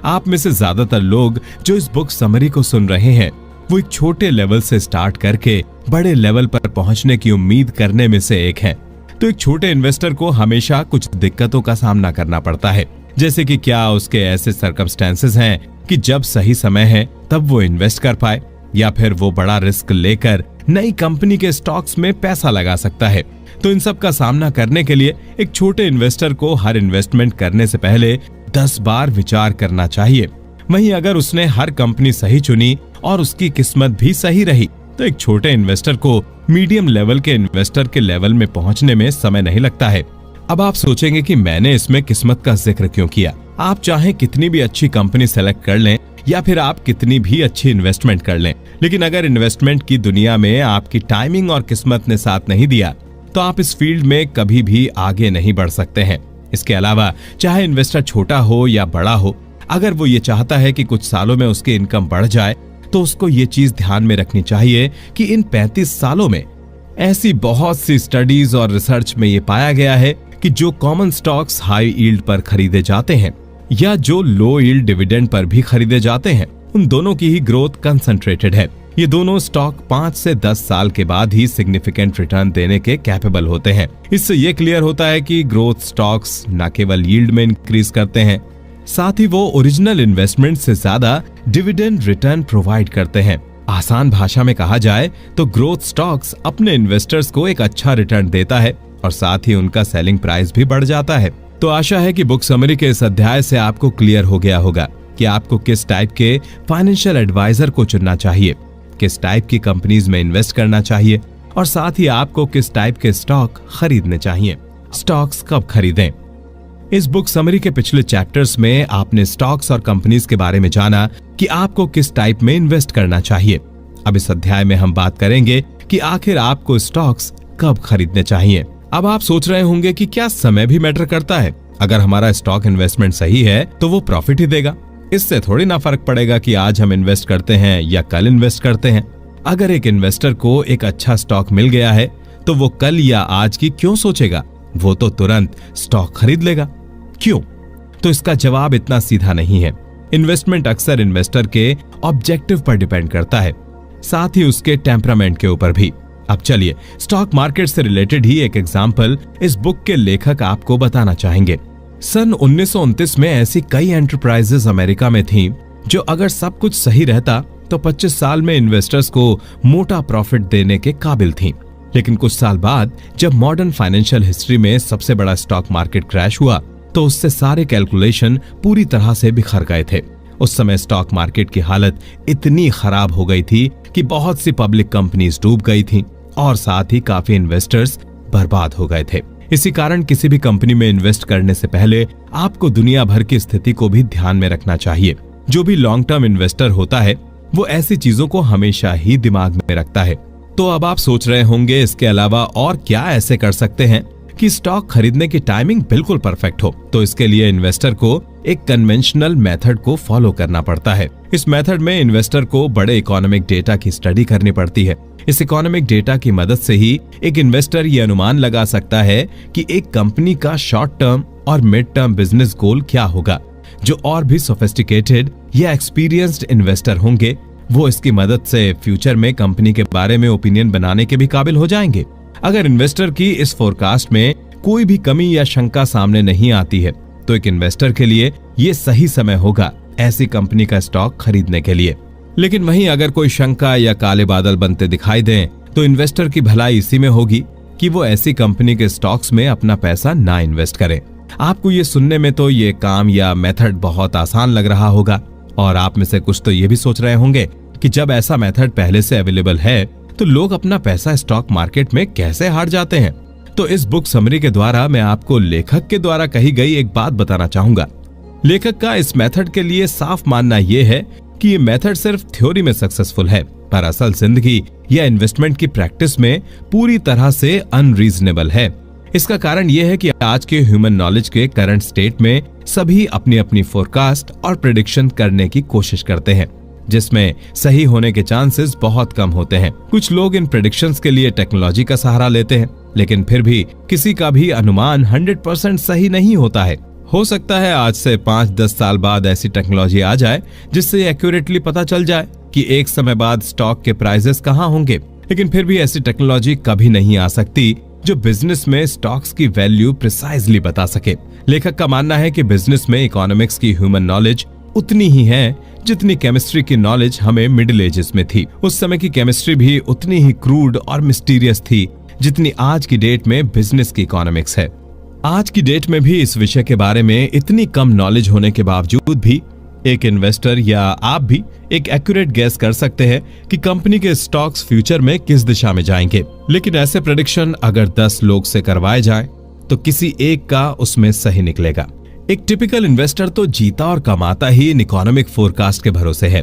आप में से ज्यादातर लोग जो इस बुक समरी को सुन रहे हैं वो एक छोटे लेवल से स्टार्ट करके बड़े लेवल पर पहुंचने की उम्मीद करने में से एक हैं। तो एक छोटे इन्वेस्टर को हमेशा कुछ दिक्कतों का सामना करना पड़ता है, जैसे कि क्या उसके ऐसे सर्कमस्टेंसेस हैं कि जब सही समय है तब वो इन्वेस्ट कर पाए, या फिर वो बड़ा रिस्क लेकर नई कंपनी के स्टॉक्स में पैसा लगा सकता है। तो इन सब का सामना करने के लिए एक छोटे इन्वेस्टर को हर इन्वेस्टमेंट करने से पहले 10 बार विचार करना चाहिए। वहीं अगर उसने हर कंपनी सही चुनी और उसकी किस्मत भी सही रही तो एक छोटे इन्वेस्टर को मीडियम लेवल के इन्वेस्टर के लेवल में पहुंचने में समय नहीं लगता है। अब आप सोचेंगे कि मैंने इसमें किस्मत का जिक्र क्यों किया। आप चाहे कितनी भी अच्छी कंपनी सेलेक्ट कर लें या फिर आप कितनी भी अच्छी इन्वेस्टमेंट कर लें, लेकिन अगर इन्वेस्टमेंट की दुनिया में आपकी टाइमिंग और किस्मत ने साथ नहीं दिया तो आप इस फील्ड में कभी भी आगे नहीं बढ़ सकते हैं। इसके अलावा चाहे इन्वेस्टर छोटा हो या बड़ा हो, अगर वो ये चाहता है कि कुछ सालों में उसकी इनकम बढ़ जाए तो उसको ये चीज ध्यान में रखनी चाहिए कि इन 35 सालों में ऐसी बहुत सी स्टडीज और रिसर्च में ये पाया गया है कि जो कॉमन स्टॉक्स हाई यील्ड पर खरीदे जाते हैं या जो लो यील्ड डिविडेंड पर भी खरीदे जाते हैं, उन दोनों की ही ग्रोथ कंसंट्रेटेड है। ये दोनों स्टॉक 5 से 10 साल के बाद ही सिग्निफिकेंट रिटर्न देने के कैपेबल होते हैं। इससे ये क्लियर होता है कि ग्रोथ स्टॉक्स न केवल यील्ड में इंक्रीज करते हैं, साथ ही वो ओरिजिनल इन्वेस्टमेंट से ज्यादा डिविडेंड रिटर्न प्रोवाइड करते हैं। आसान भाषा में कहा जाए तो ग्रोथ स्टॉक्स अपने इन्वेस्टर्स को एक अच्छा रिटर्न देता है और साथ ही उनका सेलिंग प्राइस भी बढ़ जाता है। तो आशा है कि बुक समरी के इस अध्याय से आपको क्लियर हो गया होगा कि आपको किस टाइप के फाइनेंशियल एडवाइजर को चुनना चाहिए, किस टाइप की कंपनीज में इन्वेस्ट करना चाहिए और साथ ही आपको किस टाइप के स्टॉक खरीदने चाहिए। स्टॉक्स कब खरीदें? इस बुक समरी के पिछले चैप्टर्स में आपने स्टॉक्स और कंपनीज के बारे में जाना कि आपको किस टाइप में इन्वेस्ट करना चाहिए। अब इस अध्याय में हम बात करेंगे कि आखिर आपको स्टॉक्स कब खरीदने चाहिए। अब आप सोच रहे होंगे कि क्या समय भी मैटर करता है? अगर हमारा स्टॉक इन्वेस्टमेंट सही है तो वो प्रॉफिट ही देगा। इससे थोड़ी ना फर्क पड़ेगा कि आज हम इन्वेस्ट करते हैं या कल इन्वेस्ट करते हैं। अगर एक इन्वेस्टर को एक अच्छा स्टॉक मिल गया है तो वो कल या आज की क्यों सोचेगा, वो तो तुरंत स्टॉक खरीद लेगा। क्यों? तो इसका जवाब इतना सीधा नहीं है। इन्वेस्टमेंट अक्सर इन्वेस्टर के ऑब्जेक्टिव पर डिपेंड करता है, साथ ही उसके टेम्परामेंट के ऊपर भी। अब चलिए स्टॉक मार्केट से रिलेटेड ही एक एग्जाम्पल इस बुक के लेखक आपको बताना चाहेंगे। सन 1929 में ऐसी कई एंटरप्राइजेस अमेरिका में थीं जो अगर सब कुछ सही रहता तो 25 साल में इन्वेस्टर्स को मोटा प्रॉफिट देने के काबिल थीं। लेकिन कुछ साल बाद जब मॉडर्न फाइनेंशियल हिस्ट्री में सबसे बड़ा स्टॉक मार्केट क्रैश हुआ तो उससे सारे कैलकुलेशन पूरी तरह से बिखर गए थे। उस समय स्टॉक मार्केट की हालत इतनी खराब हो गई थी कि बहुत सी पब्लिक कंपनीज डूब गई थीं और साथ ही काफी इन्वेस्टर्स बर्बाद हो गए थे। इसी कारण किसी भी कंपनी में इन्वेस्ट करने से पहले आपको दुनिया भर की स्थिति को भी ध्यान में रखना चाहिए। जो भी लॉन्ग टर्म इन्वेस्टर होता है वो ऐसी चीजों को हमेशा ही दिमाग में रखता है। तो अब आप सोच रहे होंगे इसके अलावा और क्या ऐसे कर सकते हैं कि स्टॉक खरीदने की टाइमिंग बिल्कुल परफेक्ट हो। तो इसके लिए इन्वेस्टर को एक कन्वेंशनल मेथड को फॉलो करना पड़ता है। इस मेथड में इन्वेस्टर को बड़े इकोनॉमिक डेटा की स्टडी करनी पड़ती है। इस इकोनॉमिक डेटा की मदद से ही एक इन्वेस्टर ये अनुमान लगा सकता है कि एक कंपनी का शॉर्ट टर्म और मिड टर्म बिजनेस गोल क्या होगा। जो और भी सोफिस्टिकेटेड या एक्सपीरियंस्ड इन्वेस्टर होंगे वो इसकी मदद से फ्यूचर में कंपनी के बारे में ओपिनियन बनाने के भी काबिल हो जाएंगे। अगर इन्वेस्टर की इस फोरकास्ट में कोई भी कमी या शंका सामने नहीं आती है तो एक इन्वेस्टर के लिए ये सही समय होगा ऐसी कंपनी का स्टॉक खरीदने के लिए। लेकिन वहीं अगर कोई शंका या काले बादल बनते दिखाई दें तो इन्वेस्टर की भलाई इसी में होगी कि वो ऐसी कंपनी के स्टॉक्स में अपना पैसा ना इन्वेस्ट करे। आपको ये सुनने में तो ये काम या मेथड बहुत आसान लग रहा होगा और आप में से कुछ तो ये भी सोच रहे होंगे कि जब ऐसा मेथड पहले से अवेलेबल है तो लोग अपना पैसा स्टॉक मार्केट में कैसे हार जाते हैं। तो इस बुक समरी के द्वारा मैं आपको लेखक के द्वारा कही गई एक बात बताना चाहूंगा। लेखक का इस मेथड के लिए साफ मानना यह है कि ये मेथड सिर्फ थ्योरी में सक्सेसफुल है पर असल जिंदगी या इन्वेस्टमेंट की प्रैक्टिस में पूरी तरह से अनरीजनेबल है। इसका कारण यह है कि आज के ह्यूमन नॉलेज के करंट स्टेट में सभी अपनी अपनी फोरकास्ट और प्रेडिक्शन करने की कोशिश करते हैं जिसमें सही होने के चांसेस बहुत कम होते हैं। कुछ लोग इन प्रेडिक्शंस के लिए टेक्नोलॉजी का सहारा लेते हैं लेकिन फिर भी किसी का भी अनुमान 100% सही नहीं होता है। हो सकता है आज से 5-10 साल बाद ऐसी टेक्नोलॉजी आ जाए जिससे एक्यूरेटली पता चल जाए कि एक समय बाद स्टॉक के प्राइसेस कहां होंगे, लेकिन फिर भी ऐसी टेक्नोलॉजी कभी नहीं आ सकती जो बिजनेस में स्टॉक्स की वैल्यू प्रिसाइजली बता सके। लेखक का मानना है कि बिजनेस में इकोनॉमिक्स की ह्यूमन नॉलेज उतनी ही है जितनी केमिस्ट्री की नॉलेज हमें मिडिल एजेस में थी। उस समय की केमिस्ट्री भी उतनी ही क्रूड और मिस्टीरियस थी जितनी आज की डेट में बिजनेस की इकोनॉमिक्स है। आज की डेट में भी इस विषय के बारे में इतनी कम नॉलेज होने के बावजूद भी एक इन्वेस्टर या आप भी एक एक्यूरेट गैस कर सकते हैं कि कंपनी के स्टॉक्स फ्यूचर में किस दिशा में जाएंगे। लेकिन ऐसे प्रेडिक्शन अगर 10 लोग से करवाए जाएं तो किसी एक का उसमें सही निकलेगा। एक टिपिकल इन्वेस्टर तो जीता और कमाता ही इन इकोनॉमिक फोरकास्ट के भरोसे है।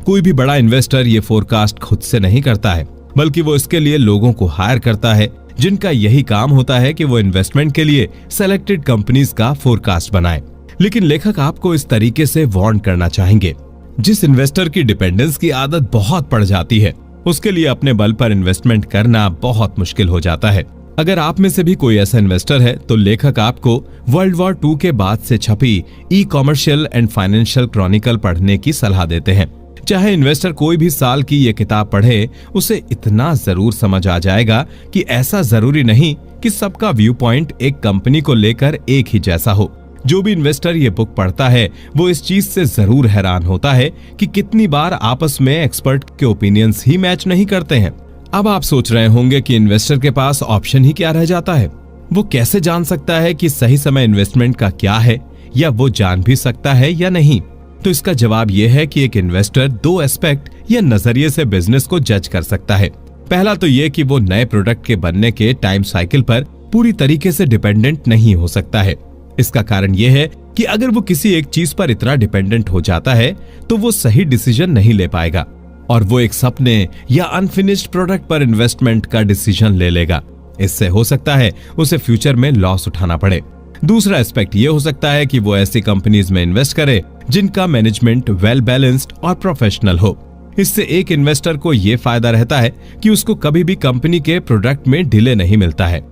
कोई भी बड़ा इन्वेस्टर ये फोरकास्ट खुद से नहीं करता है बल्कि वो इसके लिए लोगों को हायर करता है जिनका यही काम होता है कि वो इन्वेस्टमेंट के लिए सेलेक्टेड कंपनीज का फोरकास्ट बनाए। लेकिन लेखक आपको इस तरीके से वार्न करना चाहेंगे, जिस इन्वेस्टर की डिपेंडेंस की आदत बहुत पड़ जाती है उसके लिए अपने बल पर इन्वेस्टमेंट करना बहुत मुश्किल हो जाता है। अगर आप में से भी कोई ऐसा इन्वेस्टर है तो लेखक आपको वर्ल्ड वॉर 2 के बाद से छपी ई कॉमर्शियल एंड फाइनेंशियल क्रॉनिकल पढ़ने की सलाह देते हैं। चाहे इन्वेस्टर कोई भी साल की ये किताब पढ़े उसे इतना जरूर समझ आ जाएगा कि ऐसा जरूरी नहीं कि सबका व्यू पॉइंट एक कंपनी को लेकर एक ही जैसा हो। जो भी इन्वेस्टर ये बुक पढ़ता है वो इस चीज से जरूर हैरान होता है कि कितनी बार आपस में एक्सपर्ट के ओपिनियंस ही मैच नहीं करते हैं। अब आप सोच रहे होंगे कि इन्वेस्टर के पास ऑप्शन ही क्या रह जाता है। वो कैसे जान सकता है कि सही समय इन्वेस्टमेंट का क्या है, या वो जान भी सकता है या नहीं। तो इसका जवाब यह है कि एक इन्वेस्टर 2 एस्पेक्ट या नजरिए से बिजनेस को जज कर सकता है। पहला तो ये कि वो नए प्रोडक्ट के बनने के टाइम साइकिल पर पूरी तरीके से डिपेंडेंट नहीं हो सकता है। इसका कारण यह है कि अगर वो किसी एक चीज पर इतना डिपेंडेंट हो जाता है तो वो सही डिसीजन नहीं ले पाएगा और वो एक सपने या अनफिनिश्ड प्रोडक्ट पर इन्वेस्टमेंट का डिसीजन ले लेगा। इससे हो सकता है उसे फ्यूचर में लॉस उठाना पड़े। दूसरा एस्पेक्ट ये हो सकता है कि वो ऐसी कंपनीज में इन्वेस्ट करे जिनका मैनेजमेंट वेल बैलेंस्ड और प्रोफेशनल हो। इससे एक इन्वेस्टर को ये फायदा रहता है कि उसको कभी भी कंपनी के प्रोडक्ट में डिले नहीं मिलता है।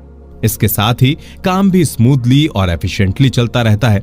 इसके साथ ही काम भी स्मूथली और एफिशिएंटली चलता रहता है।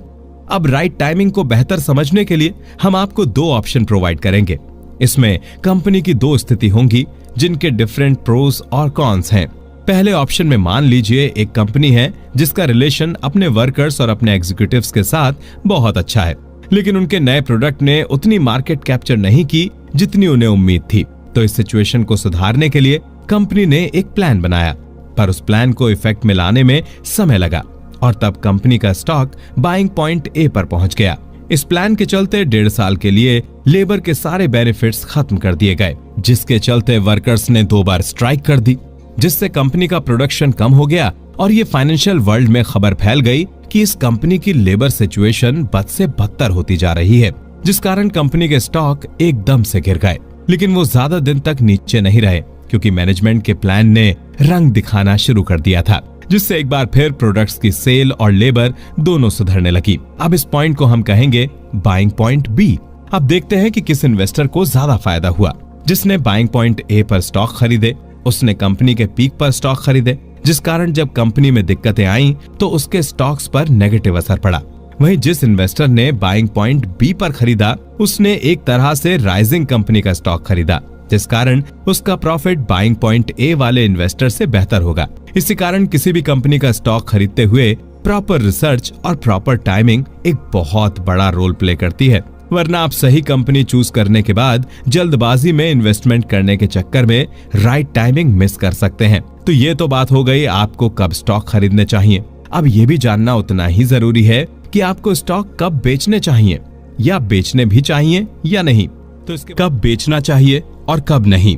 अब राइट टाइमिंग को बेहतर समझने के लिए हम आपको 2 ऑप्शन प्रोवाइड करेंगे। इसमें कंपनी की 2 स्थिति होंगी जिनके डिफरेंट प्रोस और कॉन्स हैं। पहले ऑप्शन में मान लीजिए एक कंपनी है जिसका रिलेशन अपने वर्कर्स और अपने एग्जीक्यूटिव्स के साथ बहुत अच्छा है, लेकिन उनके नए प्रोडक्ट ने उतनी मार्केट कैप्चर नहीं की जितनी उन्हें उम्मीद थी। तो इस सिचुएशन को सुधारने के लिए कंपनी ने एक प्लान बनाया, पर उस प्लान को इफेक्ट में लाने में समय लगा और तब कंपनी का स्टॉक बाइंग पॉइंट ए पर पहुंच गया। इस प्लान के चलते 1.5 साल के लिए लेबर के सारे बेनिफिट्स खत्म कर दिए गए, जिसके चलते वर्कर्स ने 2 बार स्ट्राइक कर दी। जिससे कंपनी का प्रोडक्शन कम हो गया और ये फाइनेंशियल वर्ल्ड में खबर फैल गई कि इस कंपनी की लेबर सिचुएशन बद से बदतर होती जा रही है, जिस कारण कंपनी के स्टॉक एकदम से गिर गए। लेकिन वो ज्यादा दिन तक नीचे नहीं रहे, क्योंकि मैनेजमेंट के प्लान ने रंग दिखाना शुरू कर दिया था, जिससे एक बार फिर प्रोडक्ट्स की सेल और लेबर दोनों सुधरने लगी। अब इस पॉइंट को हम कहेंगे बाइंग पॉइंट बी। अब देखते हैं कि किस इन्वेस्टर को ज्यादा फायदा हुआ। जिसने बाइंग पॉइंट ए पर स्टॉक खरीदे, उसने कंपनी के पीक पर स्टॉक खरीदे, जिस कारण जब कंपनी में दिक्कतें आईं तो उसके स्टॉक्स पर नेगेटिव असर पड़ा। वहीं जिस इन्वेस्टर ने बाइंग पॉइंट बी पर खरीदा, उसने एक तरह से राइजिंग कंपनी का स्टॉक खरीदा, जिस कारण उसका प्रॉफिट बाइंग पॉइंट ए वाले इन्वेस्टर से बेहतर होगा। इसी कारण किसी भी कंपनी का स्टॉक खरीदते हुए प्रॉपर रिसर्च और प्रॉपर टाइमिंग एक बहुत बड़ा रोल प्ले करती है, वरना आप सही कंपनी चूज करने के बाद जल्दबाजी में इन्वेस्टमेंट करने के चक्कर में राइट टाइमिंग मिस कर सकते हैं। तो ये तो बात हो गई आपको कब स्टॉक खरीदने चाहिए। अब ये भी जानना उतना ही जरूरी है कि आपको स्टॉक कब बेचने चाहिए, या बेचने भी चाहिए या नहीं। तो इसके कब बेचना चाहिए और कब नहीं।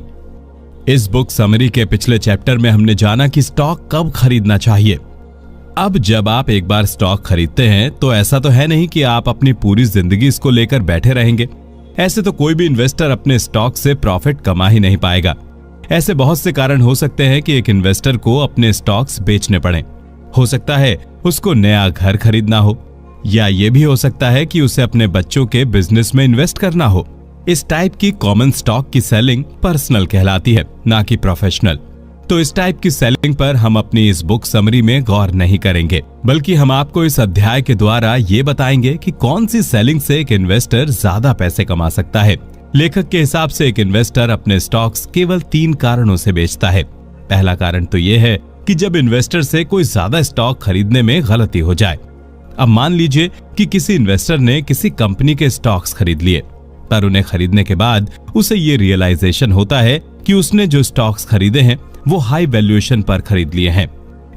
इस बुक समरी के पिछले चैप्टर में हमने जाना कि स्टॉक कब खरीदना चाहिए। अब जब आप एक बार स्टॉक खरीदते हैं तो ऐसा तो है नहीं कि आप अपनी पूरी जिंदगी इसको लेकर बैठे रहेंगे। ऐसे तो कोई भी इन्वेस्टर अपने स्टॉक से प्रॉफिट कमा ही नहीं पाएगा। ऐसे बहुत से कारण हो सकते हैं कि एक इन्वेस्टर को अपने स्टॉक्स बेचने पड़े। हो सकता है उसको नया घर खरीदना हो, या ये भी हो सकता है कि उसे अपने बच्चों के बिजनेस में इन्वेस्ट करना हो। इस टाइप की कॉमन स्टॉक की सेलिंग पर्सनल कहलाती है, ना कि प्रोफेशनल। तो इस टाइप की सेलिंग पर हम अपनी इस बुक समरी में गौर नहीं करेंगे, बल्कि हम आपको इस अध्याय के द्वारा ये बताएंगे कि कौन सी सेलिंग से एक इन्वेस्टर ज्यादा पैसे कमा सकता है। लेखक के हिसाब से एक इन्वेस्टर अपने स्टॉक्स केवल 3 कारणों से बेचता है। पहला कारण तो ये है कि जब इन्वेस्टर से कोई ज्यादा स्टॉक खरीदने में गलती हो जाए। अब मान लीजिए कि किसी इन्वेस्टर ने किसी कंपनी के स्टॉक्स खरीद लिए, पर उन्हें खरीदने के बाद उसे ये रियलाइजेशन होता है कि उसने जो स्टॉक्स खरीदे हैं वो हाई वैल्यूएशन पर खरीद लिए हैं।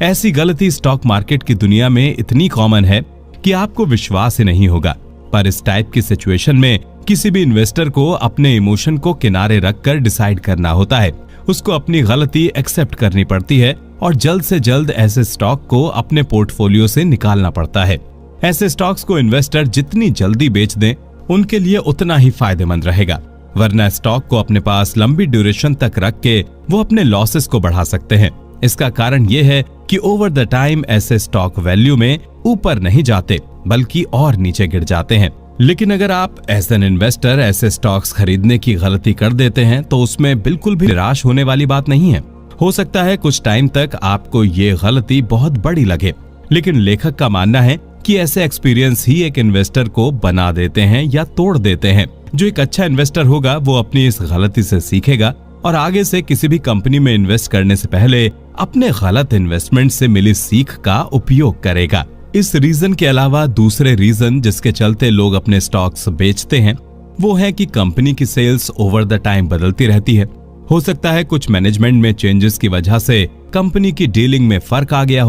ऐसी गलती स्टॉक मार्केट की दुनिया में इतनी कॉमन है कि आपको विश्वास ही नहीं होगा। पर इस टाइप की सिचुएशन में किसी भी इन्वेस्टर को अपने इमोशन को किनारे रखकर डिसाइड करना होता है। उसको अपनी गलती एक्सेप्ट करनी पड़ती है और जल्द से जल्द ऐसे स्टॉक को अपने पोर्टफोलियो से निकालना पड़ता है। ऐसे स्टॉक्स को इन्वेस्टर जितनी जल्दी बेच दें, उनके लिए उतना ही फायदेमंद रहेगा, वरना स्टॉक को अपने पास लंबी ड्यूरेशन तक रख के वो अपने लॉसेस को बढ़ा सकते हैं। इसका कारण ये है कि ओवर द टाइम ऐसे स्टॉक वैल्यू में ऊपर नहीं जाते, बल्कि और नीचे गिर जाते हैं। लेकिन अगर आप एज एन इन्वेस्टर ऐसे स्टॉक्स खरीदने की गलती कर देते हैं तो उसमें बिल्कुल भी निराश होने वाली बात नहीं है। हो सकता है कुछ टाइम तक आपको ये गलती बहुत बड़ी लगे, लेकिन लेखक का मानना है कि ऐसे एक्सपीरियंस ही एक इन्वेस्टर को बना देते हैं या तोड़ देते हैं। जो एक अच्छा इन्वेस्टर होगा वो अपनी इस गलती से सीखेगा और आगे से किसी भी कंपनी में इन्वेस्ट करने से पहले अपने गलत इन्वेस्टमेंट से मिली सीख का उपयोग करेगा। इस रीजन के अलावा दूसरे रीजन जिसके चलते लोग अपने स्टॉक्स बेचते हैं वो है कि कंपनी की सेल्स ओवर द टाइम बदलती रहती है। हो सकता है कुछ मैनेजमेंट में चेंजेस की वजह से कंपनी की डीलिंग में फर्क आ गया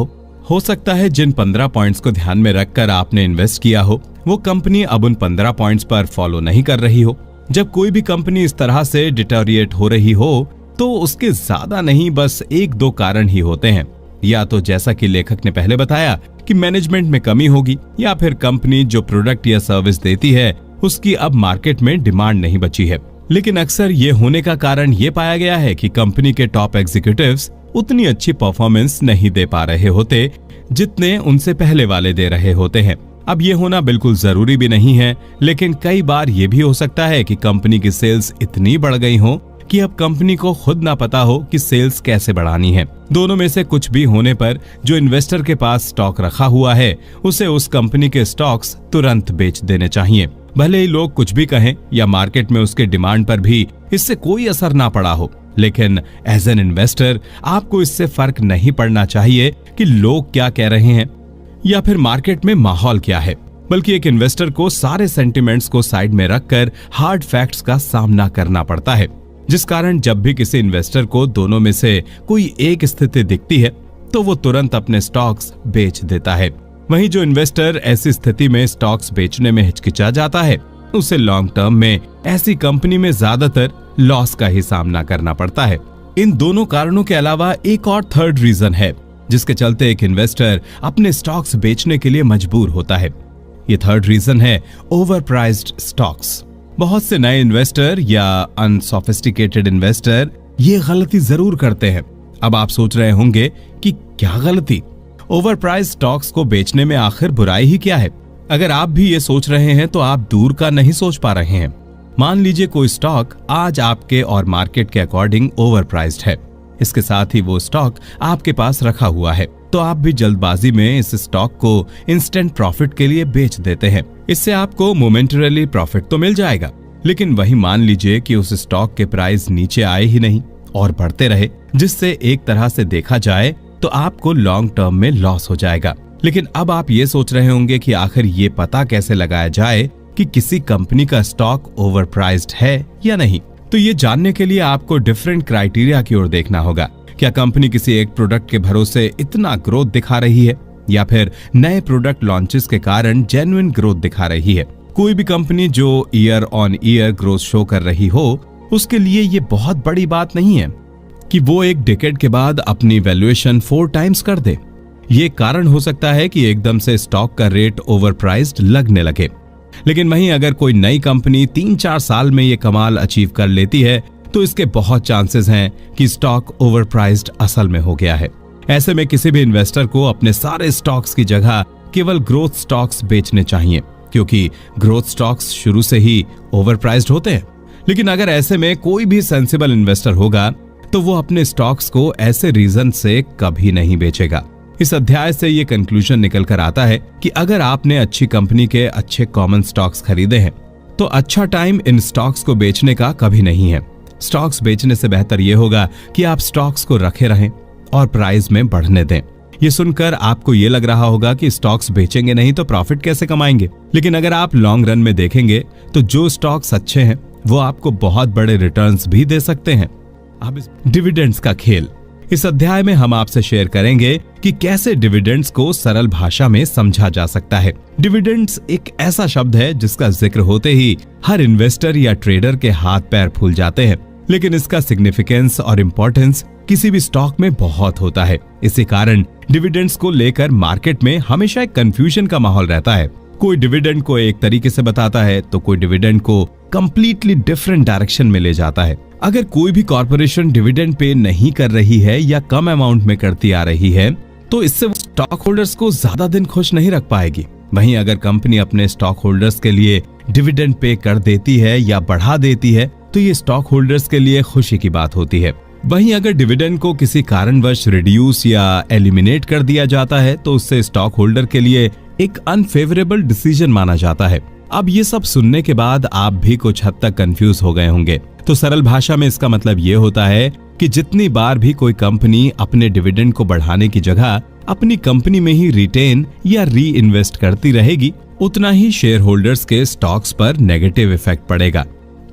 हो सकता है जिन 15 पॉइंट्स को ध्यान में रखकर आपने इन्वेस्ट किया हो वो कंपनी अब उन 15 पॉइंट्स पर फॉलो नहीं कर रही हो। जब कोई भी कंपनी इस तरह से डिटोरिएट हो रही हो तो उसके ज्यादा नहीं बस 1-2 कारण ही होते हैं। या तो जैसा कि लेखक ने पहले बताया कि मैनेजमेंट में कमी होगी, या फिर कंपनी जो प्रोडक्ट या सर्विस देती है उसकी अब मार्केट में डिमांड नहीं बची है। लेकिन अक्सर ये होने का कारण ये पाया गया है कि कंपनी के टॉप एग्जीक्यूटिव्स उतनी अच्छी परफॉर्मेंस नहीं दे पा रहे होते जितने उनसे पहले वाले दे रहे होते हैं। अब ये होना बिल्कुल जरूरी भी नहीं है, लेकिन कई बार ये भी हो सकता है कि कंपनी की सेल्स इतनी बढ़ गई हो कि अब कंपनी को खुद ना पता हो कि सेल्स कैसे बढ़ानी है। दोनों में से कुछ भी होने पर जो इन्वेस्टर के पास स्टॉक रखा हुआ है उसे उस कंपनी के स्टॉक्स तुरंत बेच देने चाहिए। भले ही लोग कुछ भी कहें या मार्केट में उसके डिमांड पर भी इससे कोई असर ना पड़ा हो, लेकिन एज एन इन्वेस्टर आपको इससे फर्क नहीं पड़ना चाहिए कि लोग क्या कह रहे हैं या फिर मार्केट में माहौल क्या है, बल्कि एक इन्वेस्टर को सारे सेंटिमेंट्स को साइड में रखकर हार्ड फैक्ट्स का सामना करना पड़ता है। जिस कारण जब भी किसी इन्वेस्टर को दोनों में से कोई एक स्थिति दिखती है तो वो तुरंत अपने स्टॉक्स बेच देता है। वहीं जो इन्वेस्टर ऐसी स्थिति में स्टॉक्स बेचने में हिचकिचा जाता है उसे लॉन्ग टर्म में ऐसी कंपनी में ज्यादातर लॉस का ही सामना करना पड़ता है। इन दोनों कारणों के अलावा एक और थर्ड रीजन है जिसके चलते एक इन्वेस्टर अपने स्टॉक्स बेचने के लिए मजबूर होता है। ये थर्ड रीजन है ओवरप्राइज्ड स्टॉक्स। बहुत से नए इन्वेस्टर या अनसोफिस्टिकेटेड इन्वेस्टर ये गलती जरूर करते हैं। अब आप सोच रहे होंगे कि क्या गलती, ओवरप्राइज्ड स्टॉक्स को बेचने में आखिर बुराई ही क्या है? अगर आप भी ये सोच रहे हैं तो आप दूर का नहीं सोच पा रहे हैं। मान लीजिए कोई स्टॉक आज आपके और मार्केट के अकॉर्डिंग ओवरप्राइज्ड है। इसके साथ ही वो स्टॉक आपके पास रखा हुआ है, तो आप भी जल्दबाजी में इस स्टॉक को इंस्टेंट प्रॉफिट के लिए बेच देते हैं। इससे आपको मोमेंटरली प्रॉफिट तो मिल जाएगा, लेकिन वही मान लीजिए कि उस स्टॉक के प्राइस नीचे आए ही नहीं और बढ़ते रहे, जिससे एक तरह से देखा जाए तो आपको लॉन्ग टर्म में लॉस हो जाएगा। लेकिन अब आप ये सोच रहे होंगे कि आखिर ये पता कैसे लगाया जाए कि किसी कंपनी का स्टॉक ओवरप्राइज्ड है या नहीं। तो ये जानने के लिए आपको डिफरेंट क्राइटेरिया की ओर देखना होगा। क्या कंपनी किसी एक प्रोडक्ट के भरोसे इतना ग्रोथ दिखा रही है, या फिर नए प्रोडक्ट लॉन्चेस के कारण जेन्युइन ग्रोथ दिखा रही है? कोई भी कंपनी जो year on year growth show कर रही हो, उसके लिए ये बहुत बड़ी बात नहीं है कि वो एक डिकेड के बाद अपनी वैल्यूएशन 4 टाइम्स कर दे। ये कारण हो सकता है कि एकदम से स्टॉक का रेट ओवरप्राइज्ड लगने लगे। लेकिन वहीं अगर कोई नई कंपनी 3-4 साल में ये कमाल अचीव कर लेती है, तो इसके बहुत चांसेस हैं कि स्टॉक ओवरप्राइज्ड असल में हो गया है। ऐसे में किसी भी इन्वेस्टर को अपने सारे स्टॉक्स की जगह केवल ग्रोथ स्टॉक्स बेचने चाहिए, क्योंकि ग्रोथ स्टॉक्स शुरू से ही ओवरप्राइज्ड होते हैं। लेकिन अगर ऐसे में कोई भी सेंसिबल इन्वेस्टर होगा तो वो अपने स्टॉक्स को ऐसे रीजन से कभी नहीं बेचेगा। इस अध्याय से ये कंक्लूजन निकल कर आता है कि अगर आपने अच्छी कंपनी के अच्छे कॉमन स्टॉक्स खरीदे हैं, तो अच्छा टाइम इन स्टॉक्स को बेचने का कभी नहीं है। स्टॉक्स बेचने से बेहतर ये होगा कि आप स्टॉक्स को रखे रहें और प्राइस में बढ़ने दें। ये सुनकर आपको ये लग रहा होगा कि स्टॉक्स बेचेंगे नहीं तो प्रॉफिट कैसे कमाएंगे, लेकिन अगर आप लॉन्ग रन में देखेंगे तो जो स्टॉक्स अच्छे हैं वो आपको बहुत बड़े रिटर्न्स भी दे सकते हैं। अब इस डिविडेंड्स का खेल, इस अध्याय में हम आपसे शेयर करेंगे कि कैसे डिविडेंड्स को सरल भाषा में समझा जा सकता है। डिविडेंड्स एक ऐसा शब्द है जिसका जिक्र होते ही हर इन्वेस्टर या ट्रेडर के हाथ पैर फूल जाते हैं, लेकिन इसका सिग्निफिकेंस और इम्पोर्टेंस किसी भी स्टॉक में बहुत होता है। इसी कारण डिविडेंड्स को लेकर मार्केट में हमेशा एक कंफ्यूजन का माहौल रहता है। कोई डिविडेंड को एक तरीके से बताता है तो कोई डिविडेंड को कंप्लीटली डिफरेंट डायरेक्शन में ले जाता है। अगर कोई भी कॉर्पोरेशन डिविडेंड पे नहीं कर रही है या कम अमाउंट में करती आ रही है, तो इससे स्टॉक होल्डर्स को ज्यादा दिन खुश नहीं रख पाएगी। वहीं अगर कंपनी अपने स्टॉक होल्डर्स के लिए डिविडेंड पे कर देती है या बढ़ा देती है, तो ये स्टॉक होल्डर्स के लिए खुशी की बात होती है। वहीं अगर डिविडेंड को किसी कारणवश रिड्यूस या एलिमिनेट कर दिया जाता है, तो उससे स्टॉक होल्डर के लिए एक अनफेवरेबल डिसीजन माना जाता है। अब ये सब सुनने के बाद आप भी कुछ हद तक कंफ्यूज हो गए होंगे। तो सरल भाषा में इसका मतलब ये होता है कि जितनी बार भी कोई कंपनी अपने डिविडेंड को बढ़ाने की जगह अपनी कंपनी में ही रिटेन या री इन्वेस्ट करती रहेगी, उतना ही शेयर होल्डर्स के स्टॉक्स पर नेगेटिव इफेक्ट पड़ेगा।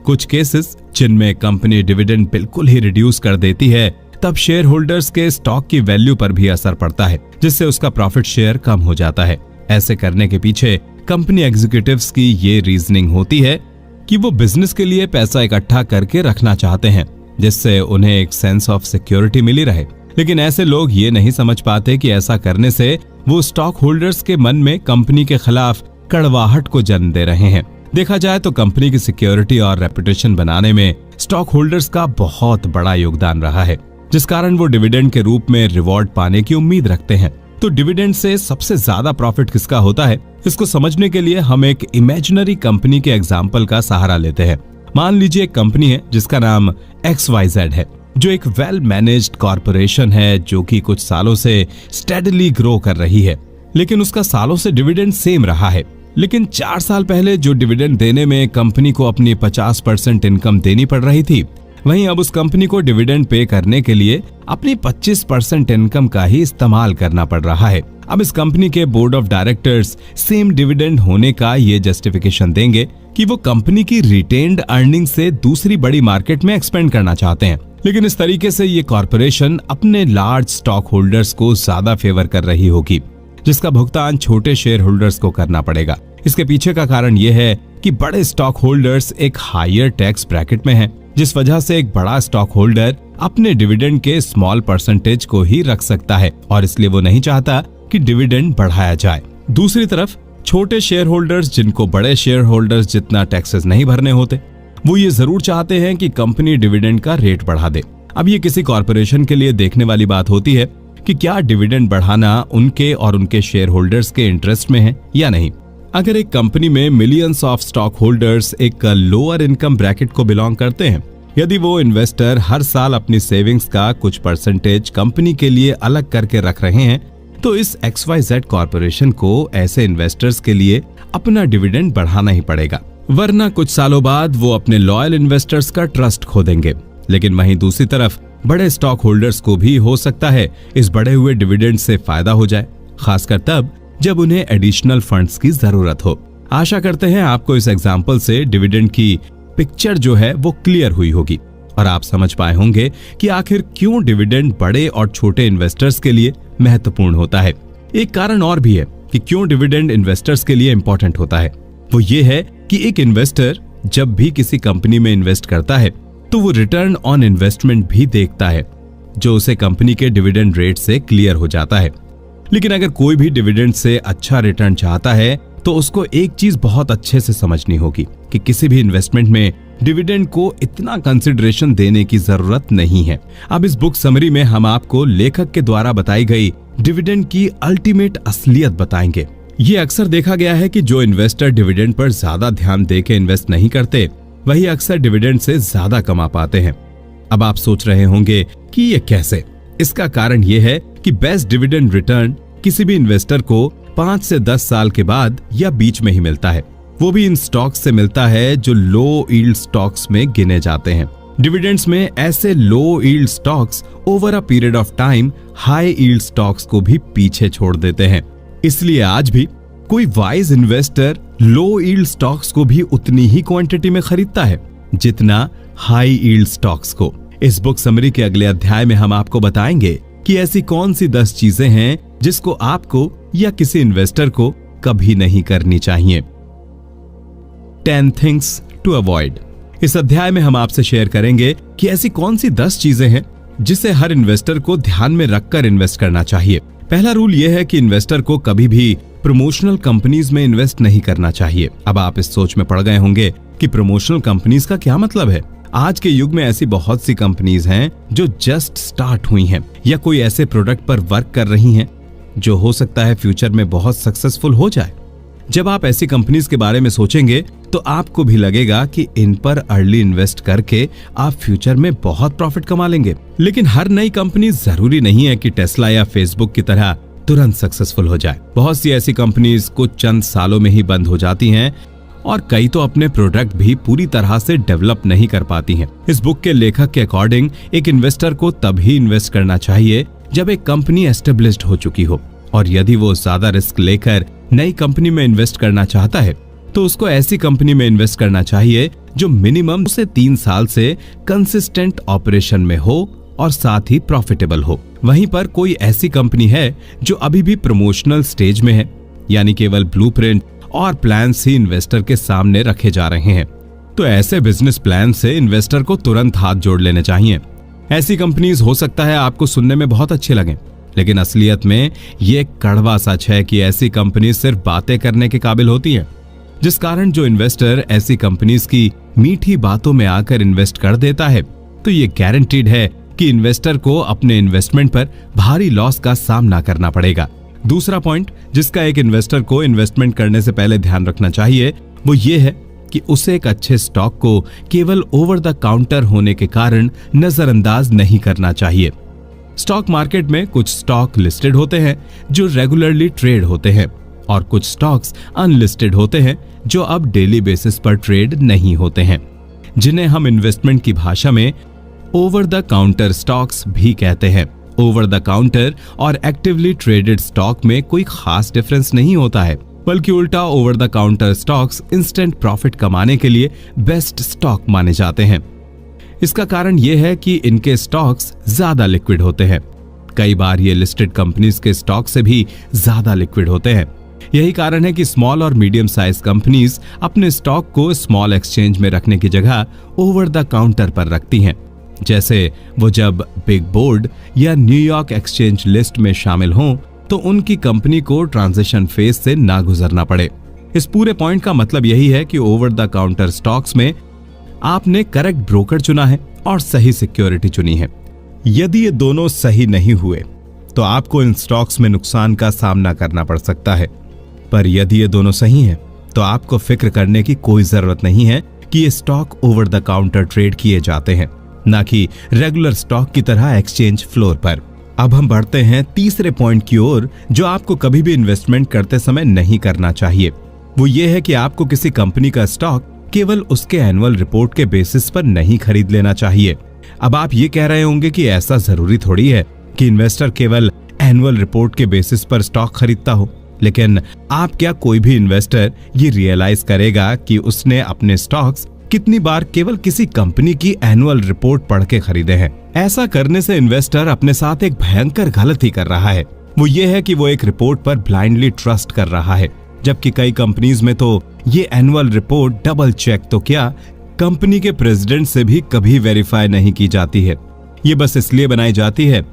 कुछ केसेस जिनमें कंपनी डिविडेंड बिल्कुल ही रिड्यूस कर देती है, तब शेयर होल्डर्स के स्टॉक की वैल्यू पर भी असर पड़ता है, जिससे उसका प्रॉफिट शेयर कम हो जाता है। ऐसे करने के पीछे कंपनी एग्जीक्यूटिव्स की ये रीजनिंग होती है कि वो बिजनेस के लिए पैसा इकट्ठा करके रखना चाहते हैं, जिससे उन्हें एक सेंस ऑफ सिक्योरिटी मिली रहे। लेकिन ऐसे लोग ये नहीं समझ पाते कि ऐसा करने से वो स्टॉक होल्डर्स के मन में कंपनी के खिलाफ कड़वाहट को जन्म दे रहे हैं। देखा जाए तो कंपनी की सिक्योरिटी और रेपुटेशन बनाने में स्टॉक होल्डर्स का बहुत बड़ा योगदान रहा है, जिस कारण वो डिविडेंड के रूप में रिवॉर्ड पाने की उम्मीद रखते हैं। तो डिविडेंड से सबसे ज्यादा प्रॉफिट किसका होता है, इसको समझने के लिए हम एक इमेजिनरी कंपनी के एग्जाम्पल का सहारा लेते हैं। मान लीजिए एक कंपनी है जिसका नाम XYZ है, जो एक वेल मैनेज्ड कॉर्पोरेशन है जो कि कुछ सालों से स्टेडली ग्रो कर रही है, लेकिन उसका सालों से डिविडेंड सेम रहा है। लेकिन 4 साल पहले जो डिविडेंड देने में कंपनी को अपनी 50% इनकम देनी पड़ रही थी, वहीं अब उस कंपनी को डिविडेंड पे करने के लिए अपनी 25% इनकम का ही इस्तेमाल करना पड़ रहा है। अब इस कंपनी के board of directors same dividend होने का ये जस्टिफिकेशन देंगे कि वो कंपनी की रिटेन्ड अर्निंग से दूसरी बड़ी मार्केट में एक्सपेंड करना चाहते हैं। लेकिन इस तरीके से ये कॉर्पोरेशन अपने लार्ज स्टॉक होल्डर्स को ज्यादा फेवर कर रही होगी, जिसका भुगतान छोटे शेयर होल्डर्स को करना पड़ेगा। इसके पीछे का कारण यह है कि बड़े स्टॉक होल्डर्स एक हायर टैक्स ब्रैकेट में हैं, जिस वजह से एक बड़ा स्टॉक होल्डर अपने डिविडेंड के स्मॉल परसेंटेज को ही रख सकता है और इसलिए वो नहीं चाहता कि डिविडेंड बढ़ाया जाए। दूसरी तरफ छोटे शेयर होल्डर्स, जिनको बड़े शेयर होल्डर्स जितना टैक्सेस नहीं भरने होते, वो ये जरूर चाहते हैं कि कंपनी डिविडेंड का रेट बढ़ा दे। अब ये किसी कॉर्पोरेशन के लिए देखने वाली बात होती है कि क्या डिविडेंड बढ़ाना उनके और उनके शेयर होल्डर्स के इंटरेस्ट में है या नहीं। अगर एक कंपनी में मिलियंस ऑफ स्टॉक होल्डर्स एक लोअर इनकम ब्रैकेट को बिलोंग करते हैं, यदि वो इन्वेस्टर हर साल अपनी सेविंग्स का कुछ परसेंटेज कंपनी के लिए अलग करके रख रहे हैं, तो इस XYZ कॉर्पोरेशन को ऐसे इन्वेस्टर्स के लिए अपना डिविडेंड बढ़ाना ही पड़ेगा, वरना कुछ सालों बाद वो अपने लॉयल इन्वेस्टर्स का ट्रस्ट खो देंगे। लेकिन वहीं दूसरी तरफ बड़े स्टॉक होल्डर्स को भी हो सकता है इस बढ़े हुए डिविडेंड से फायदा हो जाए, खासकर तब जब उन्हें एडिशनल फंड्स की जरूरत हो। आशा करते हैं आपको इस एग्जाम्पल से डिविडेंड की पिक्चर जो है वो क्लियर हुई होगी और आप समझ पाए होंगे कि आखिर क्यों डिविडेंड बड़े और छोटे इन्वेस्टर्स के लिए महत्वपूर्ण होता है। एक कारण और भी है कि क्यों डिविडेंड इन्वेस्टर्स के लिए इंपॉर्टेंट होता है। वो ये है कि एक इन्वेस्टर जब भी किसी कंपनी में इन्वेस्ट करता है तो वो रिटर्न ऑन इन्वेस्टमेंट भी देखता है, जो उसे कंपनी के डिविडेंड रेट से क्लियर हो जाता है। लेकिन अगर कोई भी डिविडेंड से अच्छा रिटर्न चाहता है तो उसको एक चीज बहुत अच्छे से समझनी होगी कि किसी भी इन्वेस्टमेंट में डिविडेंड को इतना कंसिडरेशन देने की जरूरत नहीं है। अब इस बुक समरी में हम आपको लेखक के द्वारा बताई गई डिविडेंड की अल्टीमेट असलियत बताएंगे। ये अक्सर देखा गया है कि जो इन्वेस्टर डिविडेंड पर ज्यादा ध्यान देके इन्वेस्ट नहीं करते, वही अक्सर डिविडेंड से ज्यादा कमा पाते हैं। अब आप सोच रहे होंगे कि ये कैसे? इसका कारण ये है कि बेस्ट डिविडेंड रिटर्न किसी भी इन्वेस्टर को 5 से 10 साल के बाद या बीच में ही मिलता है। वो भी इन स्टॉक्स से मिलता है जो लो यील्ड स्टॉक्स में गिने जाते हैं। डिविडेंड्स में ऐसे low yield stocks over a period of time high yield stocks को भी पीछे छोड़ देते हैं। इसलिए आज भी कोई वाइज इन्वेस्टर लो यील्ड स्टॉक्स को भी उतनी ही क्वांटिटी में खरीदता है जितना हाई यील्ड स्टॉक्स को। इस बुक समरी के अगले अध्याय में हम आपको बताएंगे कि ऐसी कौन सी 10 चीजें हैं जिसको आपको या किसी इन्वेस्टर को कभी नहीं करनी चाहिए। 10 things to avoid। इस अध्याय में हम आपसे शेयर करेंगे कि ऐसी कौन सी 10 चीजें हैं जिसे हर इन्वेस्टर को ध्यान में रखकर इन्वेस्ट करना चाहिए। पहला रूल यह है कि इन्वेस्टर को कभी भी प्रमोशनल कंपनीज में इन्वेस्ट नहीं करना चाहिए। अब आप इस सोच में पड़ गए होंगे कि प्रमोशनल कंपनीज का क्या मतलब है। आज के युग में ऐसी बहुत सी कंपनीज हैं जो जस्ट स्टार्ट हुई हैं या कोई ऐसे प्रोडक्ट पर वर्क कर रही हैं जो हो सकता है फ्यूचर में बहुत सक्सेसफुल हो जाए। जब आप ऐसी कंपनीज के बारे में सोचेंगे तो आपको भी लगेगा कि इन पर अर्ली इन्वेस्ट करके आप फ्यूचर में बहुत प्रॉफिट कमा लेंगे। लेकिन हर नई कंपनी जरूरी नहीं है कि टेस्ला या फेसबुक की तरह तुरंत सक्सेसफुल हो जाए। बहुत सी ऐसी कंपनीज कुछ चंद सालों में ही बंद हो जाती हैं और कई तो अपने प्रोडक्ट भी पूरी तरह से डेवलप नहीं कर पाती हैं। इस बुक के लेखक के अकॉर्डिंग एक इन्वेस्टर को तभी इन्वेस्ट करना चाहिए जब एक कंपनी एस्टेब्लिश्ड हो चुकी हो, और यदि वो ज्यादा रिस्क लेकर नई कंपनी में इन्वेस्ट करना चाहता है तो उसको ऐसी कंपनी में इन्वेस्ट करना चाहिए जो मिनिमम 2 से 3 साल से कंसिस्टेंट ऑपरेशन में हो और साथ ही प्रॉफिटेबल हो। वहीं पर कोई ऐसी कंपनी है जो अभी भी प्रमोशनल स्टेज में है, यानी केवल ब्लूप्रिंट और प्लान्स ही इन्वेस्टर के सामने रखे जा रहे हैं, तो ऐसे बिजनेस प्लान से इन्वेस्टर को तुरंत हाथ जोड़ लेने चाहिए। ऐसी कंपनीज हो सकता है आपको सुनने में बहुत अच्छे लगें, लेकिन असलियत में ये कड़वा सच है कि ऐसी कंपनीज सिर्फ बातें करने के काबिल होती हैं, जिस कारण जो इन्वेस्टर ऐसी कंपनीज की मीठी बातों में आकर इन्वेस्ट कर देता है तो ये गारंटीड है कि इन्वेस्टर को अपने इन्वेस्टमेंट पर भारी लॉस का सामना करना पड़ेगा। दूसरा पॉइंट जिसका एक इन्वेस्टर को इन्वेस्टमेंट करने से पहले ध्यान रखना चाहिए वो ये है कि उसे एक अच्छे स्टॉक को केवल ओवर द काउंटर होने के कारण नजरअंदाज नहीं करना चाहिए। स्टॉक मार्केट में कुछ स्टॉक लिस्टेड होते हैं जो रेगुलरली ट्रेड होते हैं और कुछ स्टॉक्स अनलिस्टेड होते हैं जो अब डेली बेसिस पर ट्रेड नहीं होते हैं, जिन्हें हम इन्वेस्टमेंट की भाषा में ओवर द काउंटर स्टॉक्स भी कहते हैं। ओवर द काउंटर और एक्टिवली ट्रेडेड स्टॉक में कोई खास डिफरेंस नहीं होता है, बल्कि उल्टा over the counter stocks instant profit कमाने के लिए बेस्ट स्टॉक माने जाते हैं। इसका कारण यह है कि इनके स्टॉक्स ज्यादा लिक्विड होते हैं। कई बार ये लिस्टेड कंपनीज के स्टॉक से भी ज्यादा लिक्विड होते हैं। यही कारण है कि स्मॉल और मीडियम साइज कंपनीज अपने स्टॉक को स्मॉल एक्सचेंज में रखने की जगह ओवर द काउंटर पर रखती हैं, जैसे वो जब बिग बोर्ड या न्यूयॉर्क एक्सचेंज लिस्ट में शामिल हों तो उनकी कंपनी को ट्रांजिशन फेज से ना गुजरना पड़े। इस पूरे पॉइंट का मतलब यही है कि ओवर द काउंटर स्टॉक्स में आपने करेक्ट ब्रोकर चुना है और सही सिक्योरिटी चुनी है। यदि ये दोनों सही नहीं हुए तो आपको इन स्टॉक्स में नुकसान का सामना करना पड़ सकता है, पर यदि ये दोनों सही हैं तो आपको फिक्र करने की कोई जरूरत नहीं है कि ये stock over the counter trade किए जाते हैं, ना कि रेगुलर स्टॉक की तरह एक्सचेंज फ्लोर पर। अब हम बढ़ते हैं तीसरे पॉइंट की ओर, जो आपको कभी भी इन्वेस्टमेंट करते समय नहीं करना चाहिए। वो ये है कि आपको किसी कंपनी का स्टॉक केवल उसके एनुअल रिपोर्ट के बेसिस पर नहीं खरीद लेना चाहिए। अब आप ये कह रहे होंगे कि ऐसा जरूरी थोड़ी है कि इन्वेस्टर केवल एनुअल रिपोर्ट के बेसिस पर स्टॉक खरीदता हो, लेकिन आप क्या कोई भी इन्वेस्टर ये रियलाइज करेगा कि उसने अपने स्टॉक्स कितनी बार केवल किसी कंपनी की एनुअल रिपोर्ट पढ़ के खरीदे हैं? ऐसा करने से इन्वेस्टर अपने साथ एक भयंकर गलती कर रहा है। वो ये है कि वो एक रिपोर्ट पर ब्लाइंडली ट्रस्ट कर रहा है, जबकि कई कंपनीज में तो ये एनुअल रिपोर्ट डबल चेक तो क्या, कंपनी के प्रेसिडेंट से भी कभी वेरीफाई नहीं की जाती है। ये बस इसलिए बनाई जाती है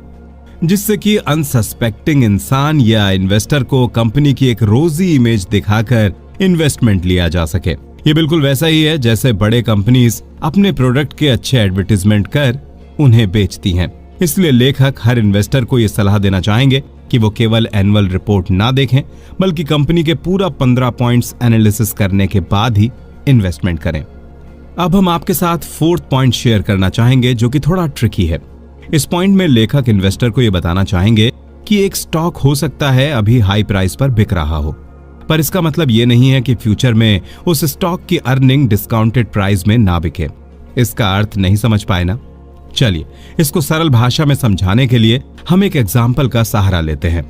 जिससे कि अनसस्पेक्टिंग इंसान या इन्वेस्टर को कंपनी की एक रोजी इमेज दिखाकर इन्वेस्टमेंट लिया जा सके। ये बिल्कुल वैसा ही है जैसे बड़े कंपनीज अपने प्रोडक्ट के अच्छे एडवर्टीजमेंट कर उन्हें बेचती हैं। इसलिए लेखक हर इन्वेस्टर को ये सलाह देना चाहेंगे कि वो केवल एनुअल रिपोर्ट ना देखें, बल्कि कंपनी के पूरा 15 पॉइंट्स एनालिसिस करने के बाद ही इन्वेस्टमेंट करें। अब हम आपके साथ फोर्थ पॉइंट शेयर करना चाहेंगे, जो कि थोड़ा ट्रिकी है। इस पॉइंट में लेखक इन्वेस्टर को ये बताना चाहेंगे कि एक स्टॉक हो सकता है अभी हाई प्राइस पर बिक रहा हो, पर इसका मतलब ये नहीं है कि फ्यूचर में उस स्टॉक की अर्निंग डिस्काउंटेड प्राइस में ना बिके। इसका अर्थ नहीं समझ पाए ना? चलिए इसको सरल भाषा में समझाने के लिए हम एक एग्जाम्पल का सहारा लेते हैं।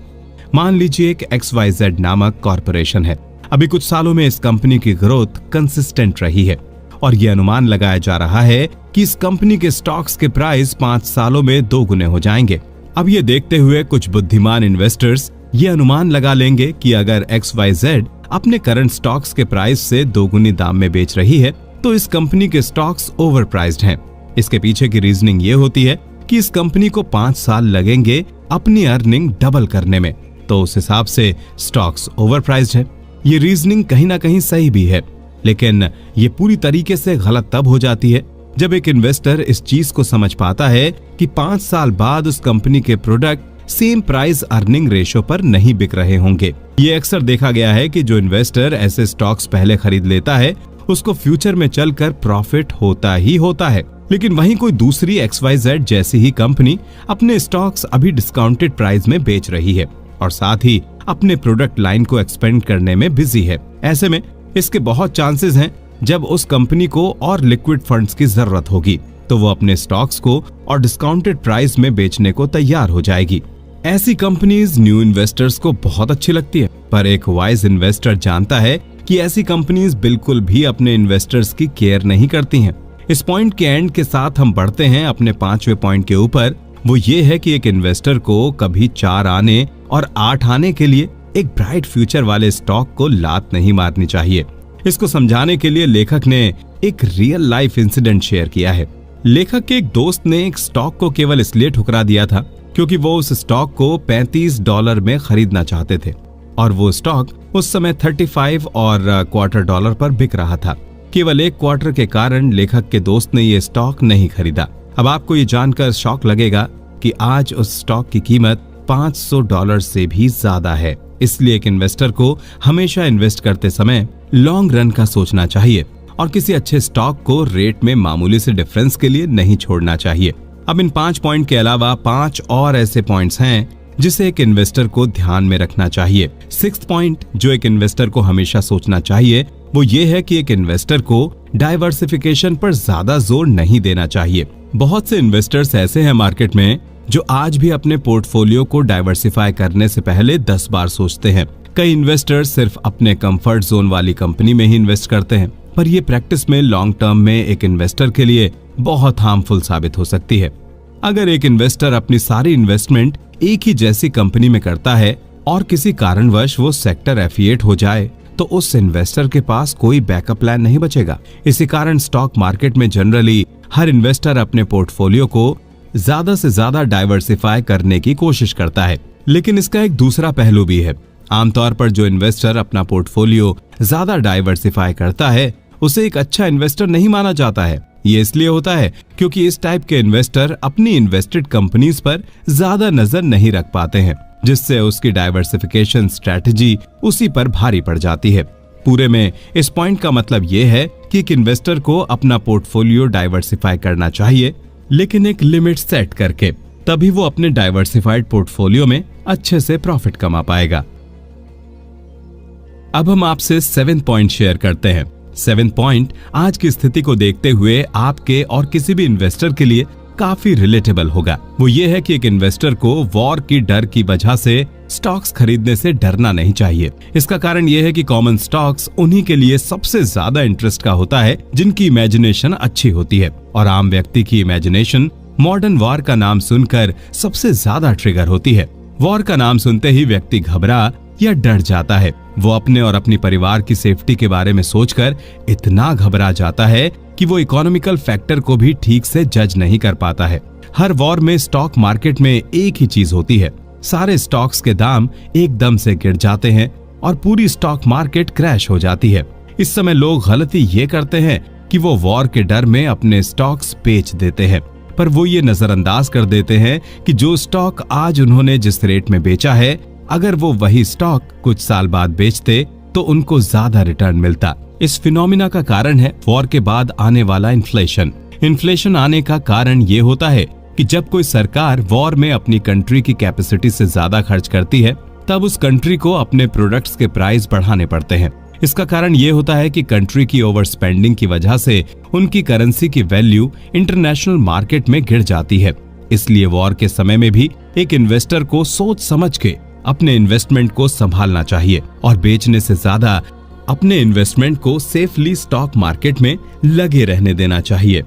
मान लीजिए एक XYZ नामक कॉर्पोरेशन है। अभी कुछ सालों में इस कंपनी की ग्रोथ कंसिस्टेंट रही है और यह अनुमान लगाया जा रहा है कि इस कंपनी के स्टॉक्स के प्राइस 5 सालों में 2 गुने हो जाएंगे। अब ये देखते हुए कुछ बुद्धिमान इन्वेस्टर्स ये अनुमान लगा लेंगे कि अगर XYZ अपने करंट स्टॉक्स के प्राइस से 2 गुनी दाम में बेच रही है तो इस कंपनी के स्टॉक्स ओवर प्राइस्ड हैं। इसके पीछे की रीजनिंग ये होती है कि इस कंपनी को 5 साल लगेंगे अपनी अर्निंग डबल करने में, तो उस हिसाब से स्टॉक्स ओवर प्राइस्ड है। ये रीजनिंग कहीं ना कहीं सही भी है, लेकिन ये पूरी तरीके से गलत तब हो जाती है जब एक इन्वेस्टर इस चीज को समझ पाता है कि 5 साल बाद उस कंपनी के product same price earning ratio पर नहीं बिक रहे होंगे। ये अक्सर देखा गया है कि जो इन्वेस्टर ऐसे स्टॉक्स पहले खरीद लेता है उसको फ्यूचर में चलकर प्रॉफिट होता ही होता है, लेकिन वहीं कोई दूसरी XYZ जैसी ही कंपनी अपने स्टॉक्स अभी डिस्काउंटेड प्राइस में बेच रही है और साथ ही अपने प्रोडक्ट लाइन को एक्सपेंड करने में बिजी है। ऐसे में इसके बहुत चांसेस हैं जब उस कंपनी को और लिक्विड फंड्स की जरूरत होगी तो वो अपने स्टॉक्स को और डिस्काउंटेड प्राइस में बेचने को तैयार हो जाएगी। ऐसी कंपनीज न्यू इन्वेस्टर्स को बहुत अच्छी लगती है, पर एक वाइज इन्वेस्टर जानता है कि ऐसी कंपनीज बिल्कुल भी अपने इन्वेस्टर्स की केयर नहीं करती हैं। इस पॉइंट के एंड के साथ हम बढ़ते हैं अपने 5वें पॉइंट के ऊपर। वो ये है कि एक इन्वेस्टर को कभी 4 आने और 8 आने के लिए एक ब्राइट फ्यूचर वाले स्टॉक को लात नहीं मारनी चाहिए। इसको समझाने के लिए लेखक ने एक रियल लाइफ इंसिडेंट शेयर किया है। लेखक के एक दोस्त ने एक स्टॉक को केवल इसलिए ठुकरा दिया था क्योंकि वो उस स्टॉक को $35 में खरीदना चाहते थे और वो स्टॉक उस समय 35 और $25 पर बिक रहा था। केवल 1 क्वार्टर के कारण लेखक के दोस्त ने ये स्टॉक नहीं खरीदा। अब आपको ये जानकर शॉक लगेगा कि आज उस स्टॉक की कीमत $500 से भी ज्यादा है। इसलिए एक इन्वेस्टर को हमेशा इन्वेस्ट करते समय लॉन्ग रन का सोचना चाहिए और किसी अच्छे स्टॉक को रेट में मामूली से डिफरेंस के लिए नहीं छोड़ना चाहिए। अब इन 5 पॉइंट के अलावा 5 और ऐसे पॉइंट्स हैं जिसे एक इन्वेस्टर को ध्यान में रखना चाहिए। 6th पॉइंट जो एक इन्वेस्टर को हमेशा सोचना चाहिए वो ये है कि एक इन्वेस्टर को डाइवर्सिफिकेशन पर ज्यादा जोर नहीं देना चाहिए। बहुत से इन्वेस्टर्स ऐसे हैं मार्केट में जो आज भी अपने पोर्टफोलियो को डाइवर्सिफाई करने से पहले 10 बार सोचते हैं। कई इन्वेस्टर्स सिर्फ अपने कंफर्ट जोन वाली कंपनी में ही इन्वेस्ट करते हैं, पर यह प्रैक्टिस में लॉन्ग टर्म में एक इन्वेस्टर के लिए बहुत हार्मफुल साबित हो सकती है। अगर एक इन्वेस्टर अपनी सारी इन्वेस्टमेंट एक ही जैसी कंपनी में करता है और किसी कारणवश वो सेक्टर एफिलिएट हो जाए तो उस इन्वेस्टर के पास कोई बैकअप प्लान नहीं बचेगा। इसी कारण स्टॉक मार्केट में जनरली हर इन्वेस्टर अपने पोर्टफोलियो को ज्यादा से ज्यादा डाइवर्सिफाई करने की कोशिश करता है, लेकिन इसका एक दूसरा पहलू भी है। आमतौर पर जो इन्वेस्टर अपना पोर्टफोलियो ज्यादा डाइवर्सिफाई करता है उसे एक अच्छा इन्वेस्टर नहीं माना जाता है। ये इसलिए होता है क्योंकि इस टाइप के इन्वेस्टर अपनी इन्वेस्टेड कंपनीज पर ज्यादा नजर नहीं रख पाते हैं, जिससे उसकी डाइवर्सिफिकेशन स्ट्रेटजी उसी पर भारी पड़ जाती है। पूरे में इस पॉइंट का मतलब ये है कि एक इन्वेस्टर को अपना पोर्टफोलियो डाइवर्सिफाई करना चाहिए, लेकिन एक लिमिट सेट करके, तभी वो अपने डाइवर्सिफाइड पोर्टफोलियो में अच्छे से प्रॉफिट कमा पाएगा। अब हम आपसे 7 पॉइंट शेयर करते हैं। 7 पॉइंट आज की स्थिति को देखते हुए आपके और किसी भी इन्वेस्टर के लिए काफी रिलेटेबल होगा। वो ये है कि एक इन्वेस्टर को वॉर की डर की वजह से स्टॉक्स खरीदने से डरना नहीं चाहिए। इसका कारण ये है कि कॉमन स्टॉक्स उन्हीं के लिए सबसे ज्यादा इंटरेस्ट का होता है जिनकी इमेजिनेशन अच्छी होती है, और आम व्यक्ति की इमेजिनेशन मॉडर्न वॉर का नाम सुनकर सबसे ज्यादा ट्रिगर होती है। वॉर का नाम सुनते ही व्यक्ति घबरा या डर जाता है। वो अपने और अपनी परिवार की सेफ्टी के बारे में सोचकर इतना घबरा जाता है कि वो इकोनॉमिकल फैक्टर को भी ठीक से जज नहीं कर पाता है। हर वॉर में स्टॉक मार्केट में एक ही चीज होती है, सारे स्टॉक्स के दाम एकदम से गिर जाते हैं और पूरी स्टॉक मार्केट क्रैश हो जाती है। इस समय लोग गलती ये करते हैं कि वो वॉर के डर में अपने स्टॉक्स बेच देते हैं, पर वो ये नजरअंदाज कर देते हैं कि जो स्टॉक आज उन्होंने जिस रेट में बेचा है, अगर वो वही स्टॉक कुछ साल बाद बेचते तो उनको ज्यादा रिटर्न मिलता। इस फिनोमिना का कारण है वॉर के बाद आने वाला इन्फ्लेशन। इन्फ्लेशन आने का कारण ये होता है कि जब कोई सरकार वॉर में अपनी कंट्री की कैपेसिटी से ज्यादा खर्च करती है, तब उस कंट्री को अपने प्रोडक्ट्स के प्राइस बढ़ाने पड़ते हैं। इसका कारण ये होता है कि कंट्री की ओवर स्पेंडिंग की वजह से उनकी करेंसी की वैल्यू इंटरनेशनल मार्केट में गिर जाती है। इसलिए वॉर के समय में भी एक इन्वेस्टर को सोच समझ के अपने इन्वेस्टमेंट को संभालना चाहिए और बेचने से ज्यादा अपने इन्वेस्टमेंट को सेफली स्टॉक मार्केट में लगे रहने देना चाहिए।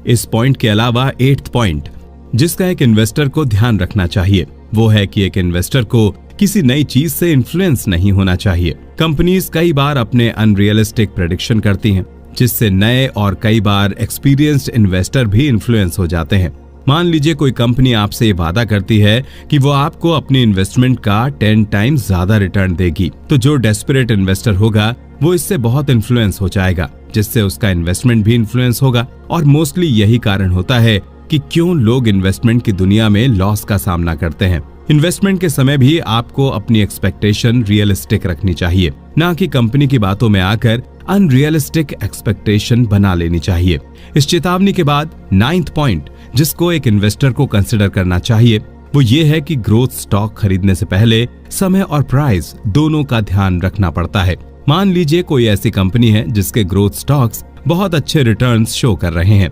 इस पॉइंट के अलावा 8th पॉइंट जिसका एक इन्वेस्टर को ध्यान रखना चाहिए, वो है कि एक इन्वेस्टर को किसी नई चीज से इन्फ्लुएंस नहीं होना चाहिए। कंपनीज कई बार अपने अनरियलिस्टिक प्रेडिक्शन करती हैं, जिससे नए और कई बार एक्सपीरियंस्ड इन्वेस्टर भी इन्फ्लुएंस हो जाते हैं। मान लीजिए कोई कंपनी आपसे ये वादा करती है कि वो आपको अपनी इन्वेस्टमेंट का 10 टाइम्स ज्यादा रिटर्न देगी, तो जो डेस्परेट इन्वेस्टर होगा वो इससे बहुत इन्फ्लुएंस हो जाएगा, जिससे उसका इन्वेस्टमेंट भी इन्फ्लुएंस होगा। और मोस्टली यही कारण होता है कि क्यों लोग इन्वेस्टमेंट की दुनिया में लॉस का सामना करते हैं। इन्वेस्टमेंट के समय भी आपको अपनी एक्सपेक्टेशन रियलिस्टिक रखनी चाहिए, ना कि कंपनी की बातों में आकर अनरियलिस्टिक एक्सपेक्टेशन बना लेनी चाहिए। इस चेतावनी के बाद 9th पॉइंट जिसको एक इन्वेस्टर को कंसिडर करना चाहिए, वो ये है कि ग्रोथ स्टॉक खरीदने से पहले समय और प्राइस दोनों का ध्यान रखना पड़ता है। मान लीजिए कोई ऐसी कंपनी है जिसके ग्रोथ स्टॉक्स बहुत अच्छे रिटर्न्स शो कर रहे हैं,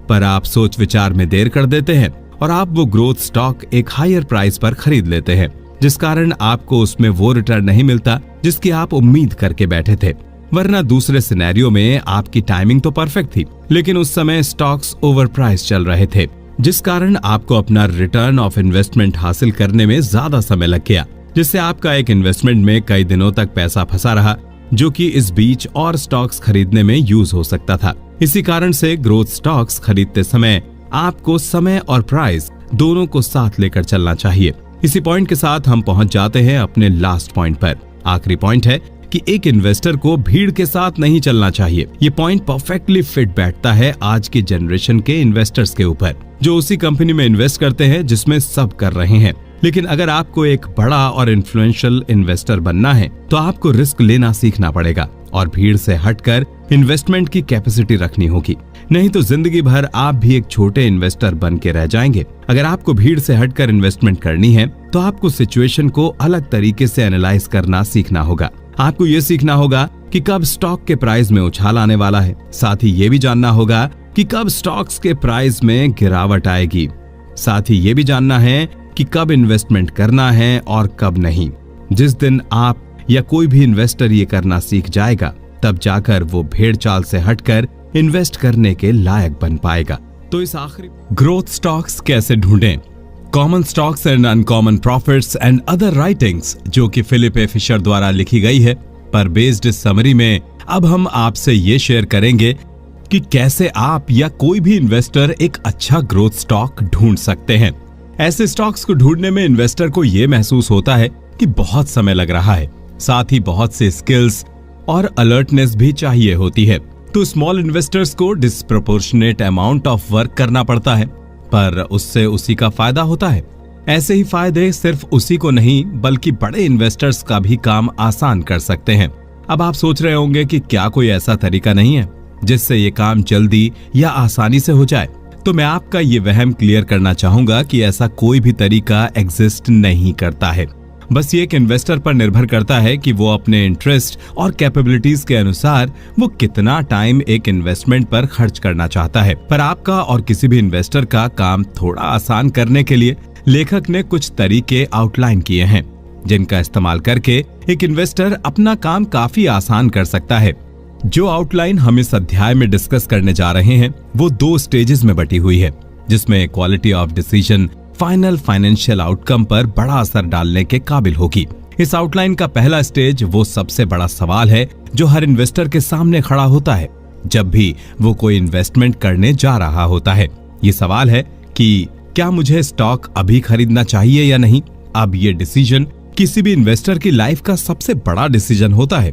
पर आप सोच विचार में देर कर देते हैं और आप वो ग्रोथ स्टॉक एक हायर प्राइस पर खरीद लेते हैं, जिस कारण आपको उसमें वो रिटर्न नहीं मिलता जिसकी आप उम्मीद करके बैठे थे। वरना दूसरे सिनेरियो में आपकी टाइमिंग तो परफेक्ट थी, लेकिन उस समय स्टॉक्स ओवर प्राइस चल रहे थे, जिस कारण आपको अपना रिटर्न ऑफ इन्वेस्टमेंट हासिल करने में ज्यादा समय लग गया, जिससे आपका एक इन्वेस्टमेंट में कई दिनों तक पैसा फंसा रहा, जो कि इस बीच और स्टॉक्स खरीदने में यूज हो सकता था। इसी कारण से ग्रोथ स्टॉक्स खरीदते समय आपको समय और प्राइस दोनों को साथ लेकर चलना चाहिए। इसी पॉइंट के साथ हम पहुंच जाते हैं अपने लास्ट पॉइंट पर। आखिरी पॉइंट है कि एक इन्वेस्टर को भीड़ के साथ नहीं चलना चाहिए। ये पॉइंट परफेक्टली फिट बैठता है आज की जनरेशन के इन्वेस्टर्स के ऊपर, जो उसी कंपनी में इन्वेस्ट करते हैं जिसमें सब कर रहे हैं। लेकिन अगर आपको एक बड़ा और इन्फ्लुएंशियल इन्वेस्टर बनना है, तो आपको रिस्क लेना सीखना पड़ेगा और भीड़ से हटकर इन्वेस्टमेंट की कैपेसिटी रखनी होगी। नहीं तो जिंदगी भर आप भी एक छोटे इन्वेस्टर बन के रह जाएंगे। अगर आपको भीड़ से हटकर इन्वेस्टमेंट करनी है, तो आपको सिचुएशन को अलग तरीके से एनालाइज करना सीखना होगा। आपको ये सीखना होगा कि कब स्टॉक के प्राइस में उछाल आने वाला है। साथ ही ये भी जानना होगा कि कब स्टॉक्स के प्राइस में गिरावट आएगी। साथ ही ये भी जानना है कि कब इन्वेस्टमेंट करना है और कब नहीं। जिस दिन आप या कोई भी इन्वेस्टर ये करना सीख जाएगा, तब जाकर वो भेड़ चाल से हटकर इन्वेस्ट करने के लायक बन पाएगा। तो इस आखिरी ग्रोथ स्टॉक्स कैसे ढूंढें, common stocks and uncommon profits and other writings, जो कि फिलिप ए फिशर द्वारा लिखी गई है, पर बेस्ड इस समरी में अब हम आपसे ये शेयर करेंगे कि कैसे आप या कोई भी इन्वेस्टर एक अच्छा ग्रोथ स्टॉक ढूंढ सकते हैं। ऐसे स्टॉक्स को ढूंढने में इन्वेस्टर को यह महसूस होता है कि बहुत समय लग रहा है, साथ ही बहुत से स्किल्स और अलर्टनेस भी चाहिए होती है। तो स्मॉल इन्वेस्टर्स को डिस्प्रोपोर्शनेट अमाउंट ऑफ वर्क करना पड़ता है, पर उससे उसी का फायदा होता है। ऐसे ही फायदे सिर्फ उसी को नहीं बल्कि बड़े इन्वेस्टर्स का भी काम आसान कर सकते हैं। अब आप सोच रहे होंगे कि क्या कोई ऐसा तरीका नहीं है जिससे ये काम जल्दी या आसानी से हो जाए। तो मैं आपका ये वहम क्लियर करना चाहूंगा कि ऐसा कोई भी तरीका एग्जिस्ट नहीं करता है। बस ये एक इन्वेस्टर पर निर्भर करता है कि वो अपने इंटरेस्ट और कैपेबिलिटीज के अनुसार वो कितना टाइम एक इन्वेस्टमेंट पर खर्च करना चाहता है। पर आपका और किसी भी इन्वेस्टर का काम थोड़ा आसान करने के लिए लेखक ने कुछ तरीके आउटलाइन किए हैं, जिनका इस्तेमाल करके एक इन्वेस्टर अपना काम काफी आसान कर सकता है। जो आउटलाइन हम इस अध्याय में डिस्कस करने जा रहे हैं वो 2 स्टेजेस में बटी हुई है, जिसमें quality of decision final financial outcome पर बड़ा असर डालने के काबिल होगी। इस आउटलाइन का पहला स्टेज वो सबसे बड़ा सवाल है जो हर इन्वेस्टर के सामने खड़ा होता है जब भी वो कोई इन्वेस्टमेंट करने जा रहा होता है। ये सवाल है कि क्या मुझे स्टॉक अभी खरीदना चाहिए या नहीं। अब ये डिसीजन किसी भी इन्वेस्टर की लाइफ का सबसे बड़ा डिसीजन होता है,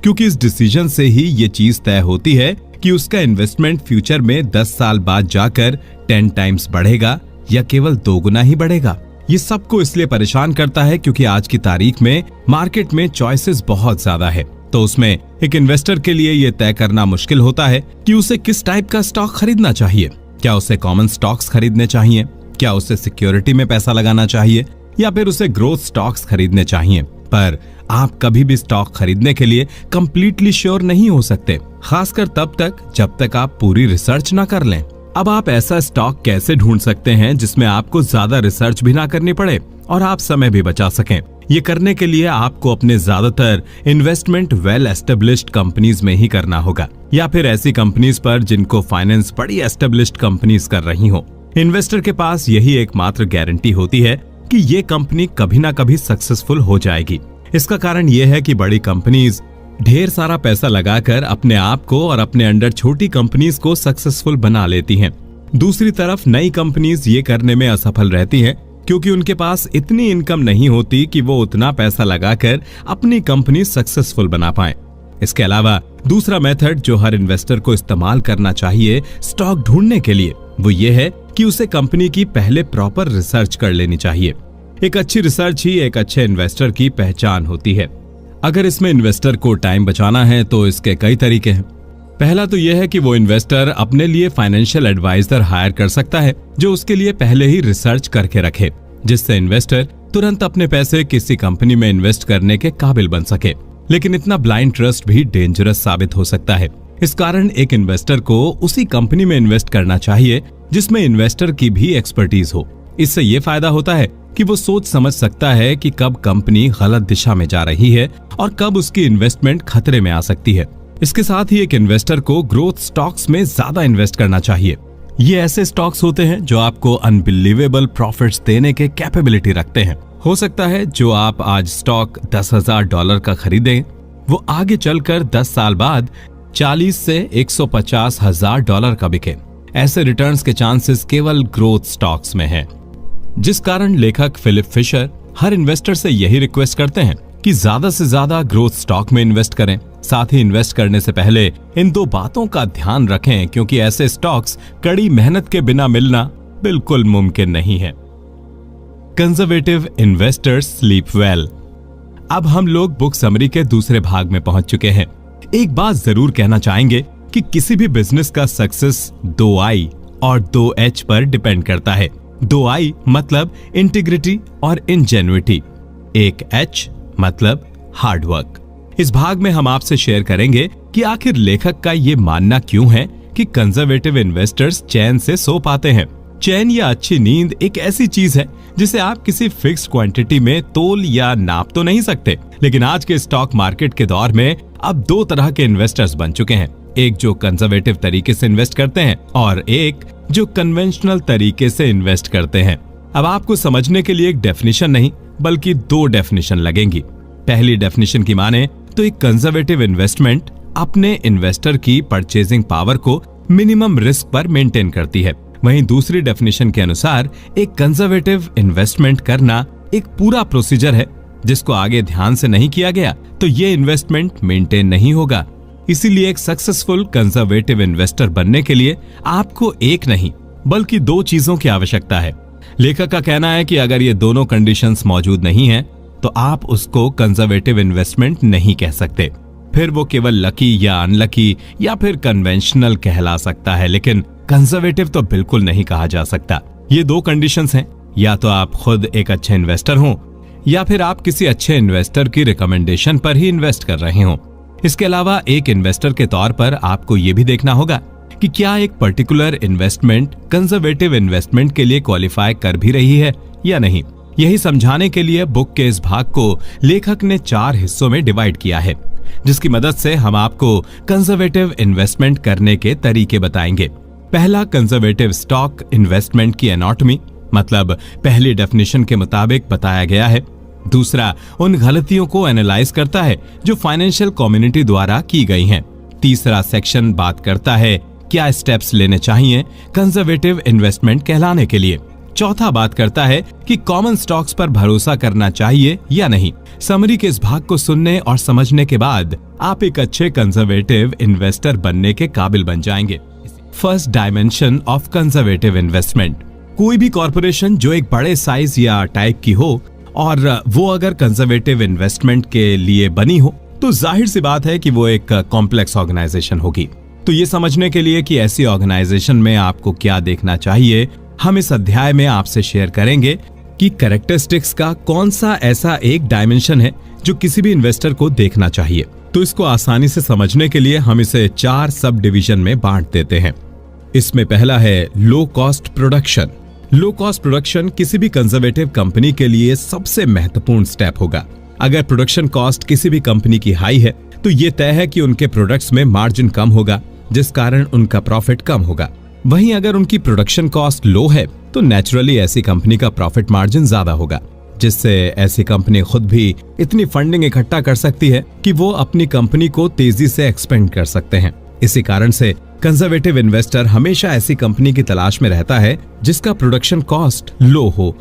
क्योंकि इस डिसीजन से ही ये चीज तय होती है कि उसका इन्वेस्टमेंट फ्यूचर में 10 साल बाद जाकर 10 टाइम्स बढ़ेगा या केवल 2 गुना ही बढ़ेगा। ये सबको इसलिए परेशान करता है क्योंकि आज की तारीख में मार्केट में चॉइसेस बहुत ज्यादा है। तो उसमें एक इन्वेस्टर के लिए ये तय करना मुश्किल होता है कि उसे किस टाइप का स्टॉक खरीदना चाहिए। क्या उसे कॉमन स्टॉक्स खरीदने चाहिए, क्या उसे सिक्योरिटी में पैसा लगाना चाहिए, या फिर उसे ग्रोथ स्टॉक्स खरीदने चाहिए। पर आप कभी भी स्टॉक खरीदने के लिए कंप्लीटली श्योर नहीं हो सकते, खासकर तब तक जब तक आप पूरी रिसर्च ना कर लें। अब आप ऐसा स्टॉक कैसे ढूंढ सकते हैं जिसमें आपको ज्यादा रिसर्च भी ना करनी पड़े और आप समय भी बचा सकें। ये करने के लिए आपको अपने ज्यादातर इन्वेस्टमेंट वेल एस्टेब्लिश्ड कंपनीज में ही करना होगा, या फिर ऐसी कंपनीज पर जिनको फाइनेंस बड़ी एस्टेब्लिश्ड कंपनीज कर रही हो। इन्वेस्टर के पास यही एकमात्र गारंटी होती है कि ये कंपनी कभी ना कभी सक्सेसफुल हो जाएगी। इसका कारण ये है कि बड़ी कंपनीज ढेर सारा पैसा लगाकर अपने आप को और अपने अंडर छोटी कंपनीज को सक्सेसफुल बना लेती हैं। दूसरी तरफ नई कंपनीज ये करने में असफल रहती हैं क्योंकि उनके पास इतनी इनकम नहीं होती कि वो उतना पैसा लगाकर अपनी कंपनी सक्सेसफुल बना पाए। इसके अलावा दूसरा मेथड जो हर इन्वेस्टर को इस्तेमाल करना चाहिए स्टॉक ढूंढने के लिए वो ये है कि उसे कंपनी की पहले प्रॉपर रिसर्च कर लेनी चाहिए। एक अच्छी रिसर्च ही एक अच्छे इन्वेस्टर की पहचान होती है। अगर इसमें इन्वेस्टर को टाइम बचाना है तो इसके कई तरीके हैं। पहला तो यह है कि वो इन्वेस्टर अपने लिए फाइनेंशियल एडवाइजर हायर कर सकता है जो उसके लिए पहले ही रिसर्च करके रखे, जिससे इन्वेस्टर तुरंत अपने पैसे किसी कंपनी में इन्वेस्ट करने के काबिल बन सके। लेकिन इतना ब्लाइंड ट्रस्ट भी डेंजरस साबित हो सकता है। इस कारण एक इन्वेस्टर को उसी कंपनी में इन्वेस्ट करना चाहिए जिसमें इन्वेस्टर की भी एक्सपर्टीज हो। इससे ये फायदा होता है कि वो सोच समझ सकता है कि कब कंपनी गलत दिशा में जा रही है और कब उसकी इन्वेस्टमेंट खतरे में आ सकती है। इसके साथ ही एक इन्वेस्टर को ग्रोथ स्टॉक्स में ज्यादा इन्वेस्ट करना चाहिए। ये ऐसे स्टॉक्स होते हैं जो आपको अनबिलीवेबल प्रॉफिट्स देने के कैपेबिलिटी रखते हैं। हो सकता है जो आप आज स्टॉक $10,000 का खरीदें वो आगे चलकर 10 साल बाद 40 से $150,000 का बिके। ऐसे रिटर्न्स के चांसेस केवल ग्रोथ स्टॉक्स में हैं। जिस कारण लेखक फिलिप फिशर हर इन्वेस्टर से यही रिक्वेस्ट करते हैं कि ज्यादा से ज्यादा ग्रोथ स्टॉक में इन्वेस्ट करें। साथ ही इन्वेस्ट करने से पहले इन 2 बातों का ध्यान रखें क्योंकि ऐसे स्टॉक्स कड़ी मेहनत के बिना मिलना बिल्कुल मुमकिन नहीं है। Conservative investors sleep well. अब हम लोग बुक समरी के दूसरे भाग में पहुंच चुके हैं। एक बात जरूर कहना चाहेंगे कि किसी भी बिजनेस का सक्सेस 2 I और 2 H पर डिपेंड करता है। 2 I मतलब इंटीग्रिटी और इंजेन्युइटी, एक H मतलब हार्डवर्क। इस भाग में हम आपसे शेयर करेंगे कि आखिर लेखक का ये मानना क्यों है कि कंजर्वेटिव इन्वेस्टर्स चैन से सो पाते हैं। चैन या अच्छी नींद एक ऐसी चीज है जिसे आप किसी फिक्स्ड क्वांटिटी में तोल या नाप तो नहीं सकते। लेकिन आज के स्टॉक मार्केट के दौर में अब 2 तरह के इन्वेस्टर्स बन चुके हैं, एक जो कंजर्वेटिव तरीके से इन्वेस्ट करते हैं और एक जो कन्वेंशनल तरीके से इन्वेस्ट करते हैं। अब आपको समझने के लिए एक डेफिनेशन नहीं बल्कि 2 डेफिनेशन लगेंगी। पहली डेफिनेशन की माने तो एक कंजर्वेटिव इन्वेस्टमेंट अपने इन्वेस्टर की परचेजिंग पावर को मिनिमम रिस्क पर मेंटेन करती है। वहीं दूसरी डेफिनेशन के अनुसार एक कंजर्वेटिव इन्वेस्टमेंट करना एक पूरा प्रोसीजर है जिसको आगे ध्यान से नहीं किया गया तो ये इन्वेस्टमेंट मेंटेन नहीं होगा। इसीलिए एक सक्सेसफुल कंजर्वेटिव इन्वेस्टर बनने के लिए आपको एक नहीं बल्कि 2 चीजों की आवश्यकता है। लेखक का कहना है कि अगर ये दोनों कंडीशंस मौजूद नहीं हैं, तो आप उसको कंजर्वेटिव इन्वेस्टमेंट नहीं कह सकते। फिर वो केवल लकी या अनलकी या फिर कन्वेंशनल कहला सकता है, लेकिन कंजर्वेटिव तो बिल्कुल नहीं कहा जा सकता। ये 2 कंडीशंस हैं, या तो आप खुद एक अच्छे इन्वेस्टर हों या फिर आप किसी अच्छे इन्वेस्टर की रिकमेंडेशन पर ही इन्वेस्ट कर रहे हों। इसके अलावा एक इन्वेस्टर के तौर पर आपको ये भी देखना होगा कि क्या एक पर्टिकुलर इन्वेस्टमेंट कंजर्वेटिव इन्वेस्टमेंट के लिए क्वालिफाई कर भी रही है या नहीं। यही समझाने के लिए बुक के इस भाग को लेखक ने 4 हिस्सों में डिवाइड किया है, जिसकी मदद से हम आपको कंजर्वेटिव इन्वेस्टमेंट करने के तरीके बताएंगे। पहला, कंजर्वेटिव स्टॉक इन्वेस्टमेंट की एनाटॉमी, मतलब पहली डेफिनेशन के मुताबिक बताया गया है। दूसरा, उन गलतियों को एनालाइज करता है जो फाइनेंशियल कम्युनिटी द्वारा की गई हैं। तीसरा सेक्शन बात करता है क्या स्टेप्स लेने चाहिए कंजर्वेटिव इन्वेस्टमेंट कहलाने के लिए। चौथा बात करता है कि कॉमन स्टॉक्स पर भरोसा करना चाहिए या नहीं। समरी के इस भाग को सुनने और समझने के बाद आप एक अच्छे कंजर्वेटिव इन्वेस्टर बनने के काबिल बन जाएंगे। First dimension of conservative investment. कोई भी कॉर्पोरेशन जो एक बड़े साइज या टाइप की हो और वो अगर कंजर्वेटिव इन्वेस्टमेंट के लिए बनी हो तो जाहिर सी बात है कि वो एक कॉम्प्लेक्स ऑर्गेनाइजेशन होगी। तो ये समझने के लिए कि ऐसी ऑर्गेनाइजेशन में आपको क्या देखना चाहिए, हम इस अध्याय में आपसे शेयर करेंगे कि कैरेक्टरिस्टिक्स का कौन सा ऐसा एक डायमेंशन है जो किसी भी इन्वेस्टर को देखना चाहिए। तो इसको आसानी से समझने के लिए हम इसे 4 सब डिवीजन में बांट देते हैं। इसमें पहला है low cost production. Low cost production किसी भी कंजर्वेटिव कंपनी के लिए सबसे महत्वपूर्ण स्टेप होगा। अगर प्रोडक्शन कॉस्ट किसी भी कंपनी की हाई है तो ये तय है कि उनके प्रोडक्ट्स में मार्जिन कम होगा, जिस कारण उनका प्रॉफिट कम होगा। वहीं अगर उनकी प्रोडक्शन कॉस्ट लो है तो नेचुरली ऐसी कंपनी का प्रॉफिट मार्जिन ज्यादा होगा, जिससे ऐसी कंपनी खुद भी इतनी फंडिंग इकट्ठा कर सकती है कि वो अपनी कंपनी को तेजी से एक्सपेंड कर सकते हैं। इसी कारण से कंजर्वेटिव इन्वेस्टर हमेशा ऐसी कंपनी की तलाश में रहता है जिसका प्रोडक्शन कॉस्ट लो हो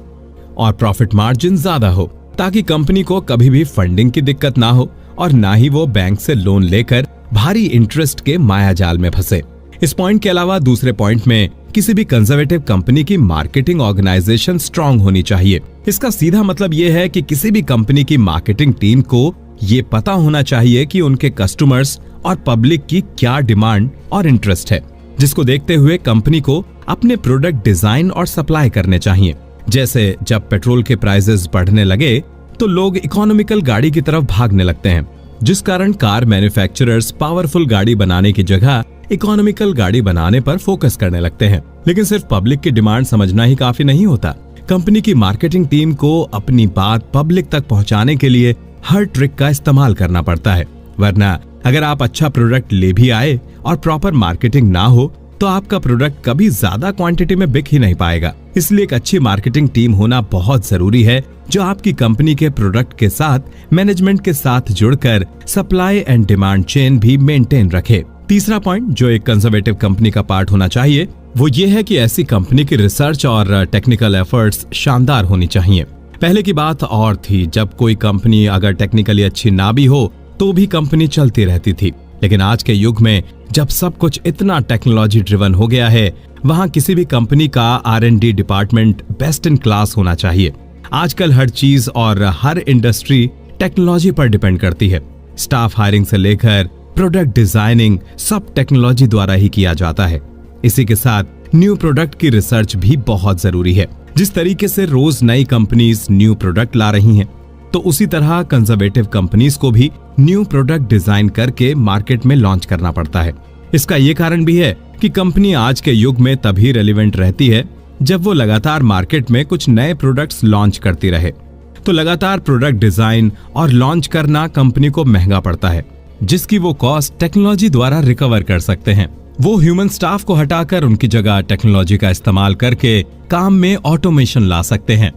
और प्रॉफिट मार्जिन ज्यादा हो, ताकि कंपनी को कभी भी फंडिंग की दिक्कत ना हो और ना ही वो बैंक से लोन लेकर भारी इंटरेस्ट के मायाजाल में फंसे। इस पॉइंट के अलावा दूसरे पॉइंट में किसी भी कंजर्वेटिव कंपनी की मार्केटिंग ऑर्गेनाइजेशन स्ट्रांग होनी चाहिए। इसका सीधा मतलब ये है कि किसी भी कंपनी की मार्केटिंग टीम को ये पता होना चाहिए कि उनके कस्टमर्स और पब्लिक की क्या डिमांड और इंटरेस्ट है, जिसको देखते हुए कंपनी को अपने प्रोडक्ट डिजाइन और सप्लाई करने चाहिए। जैसे जब पेट्रोल के प्राइसेस बढ़ने लगे तो लोग इकोनॉमिकल गाड़ी की तरफ भागने लगते हैं, जिस कारण कार मैन्युफैक्चरर्स पावरफुल गाड़ी बनाने की जगह इकोनॉमिकल गाड़ी बनाने पर फोकस करने लगते हैं। लेकिन सिर्फ पब्लिक की डिमांड समझना ही काफी नहीं होता। कंपनी की मार्केटिंग टीम को अपनी बात पब्लिक तक पहुंचाने के लिए हर ट्रिक का इस्तेमाल करना पड़ता है, वरना अगर आप अच्छा प्रोडक्ट ले भी आए और प्रॉपर मार्केटिंग ना हो तो आपका प्रोडक्ट कभी ज्यादा क्वांटिटी में बिक ही नहीं पाएगा। इसलिए एक अच्छी मार्केटिंग टीम होना बहुत जरूरी है जो आपकी कंपनी के प्रोडक्ट के साथ मैनेजमेंट के साथ जुड़कर सप्लाई एंड डिमांड चेन भी मेंटेन रखे। तीसरा पॉइंट जो एक कंजर्वेटिव कंपनी का पार्ट होना चाहिए वो ये है कि ऐसी कंपनी की रिसर्च और टेक्निकल एफर्ट्स शानदार होनी चाहिए। पहले की बात और थी, जब कोई कंपनी अगर टेक्निकली अच्छी ना भी हो तो भी कंपनी चलती रहती थी। लेकिन आज के युग में जब सब कुछ इतना टेक्नोलॉजी ड्रिवन हो गया है, वहां किसी भी कंपनी का R&D department best in class होना चाहिए। आजकल हर चीज और हर इंडस्ट्री टेक्नोलॉजी पर डिपेंड करती है। स्टाफ हायरिंग से लेकर प्रोडक्ट डिजाइनिंग सब टेक्नोलॉजी द्वारा ही किया जाता है। इसी के साथ न्यू प्रोडक्ट की रिसर्च भी बहुत जरूरी है। जिस तरीके से रोज नई कंपनीज न्यू प्रोडक्ट ला रही हैं, तो उसी तरह कंजर्वेटिव कंपनीज को भी न्यू प्रोडक्ट डिजाइन करके मार्केट में लॉन्च करना पड़ता है। इसका ये कारण भी है कि कंपनी आज के युग में तभी रेलेवेंट रहती है जब वो लगातार मार्केट में कुछ नए प्रोडक्ट्स लॉन्च करती रहे। तो लगातार प्रोडक्ट डिजाइन और लॉन्च करना कंपनी को महंगा पड़ता है, जिसकी वो कॉस्ट टेक्नोलॉजी द्वारा रिकवर कर सकते हैं। वो ह्यूमन स्टाफ को हटाकर उनकी जगह टेक्नोलॉजी का इस्तेमाल करके काम में ऑटोमेशन ला सकते हैं।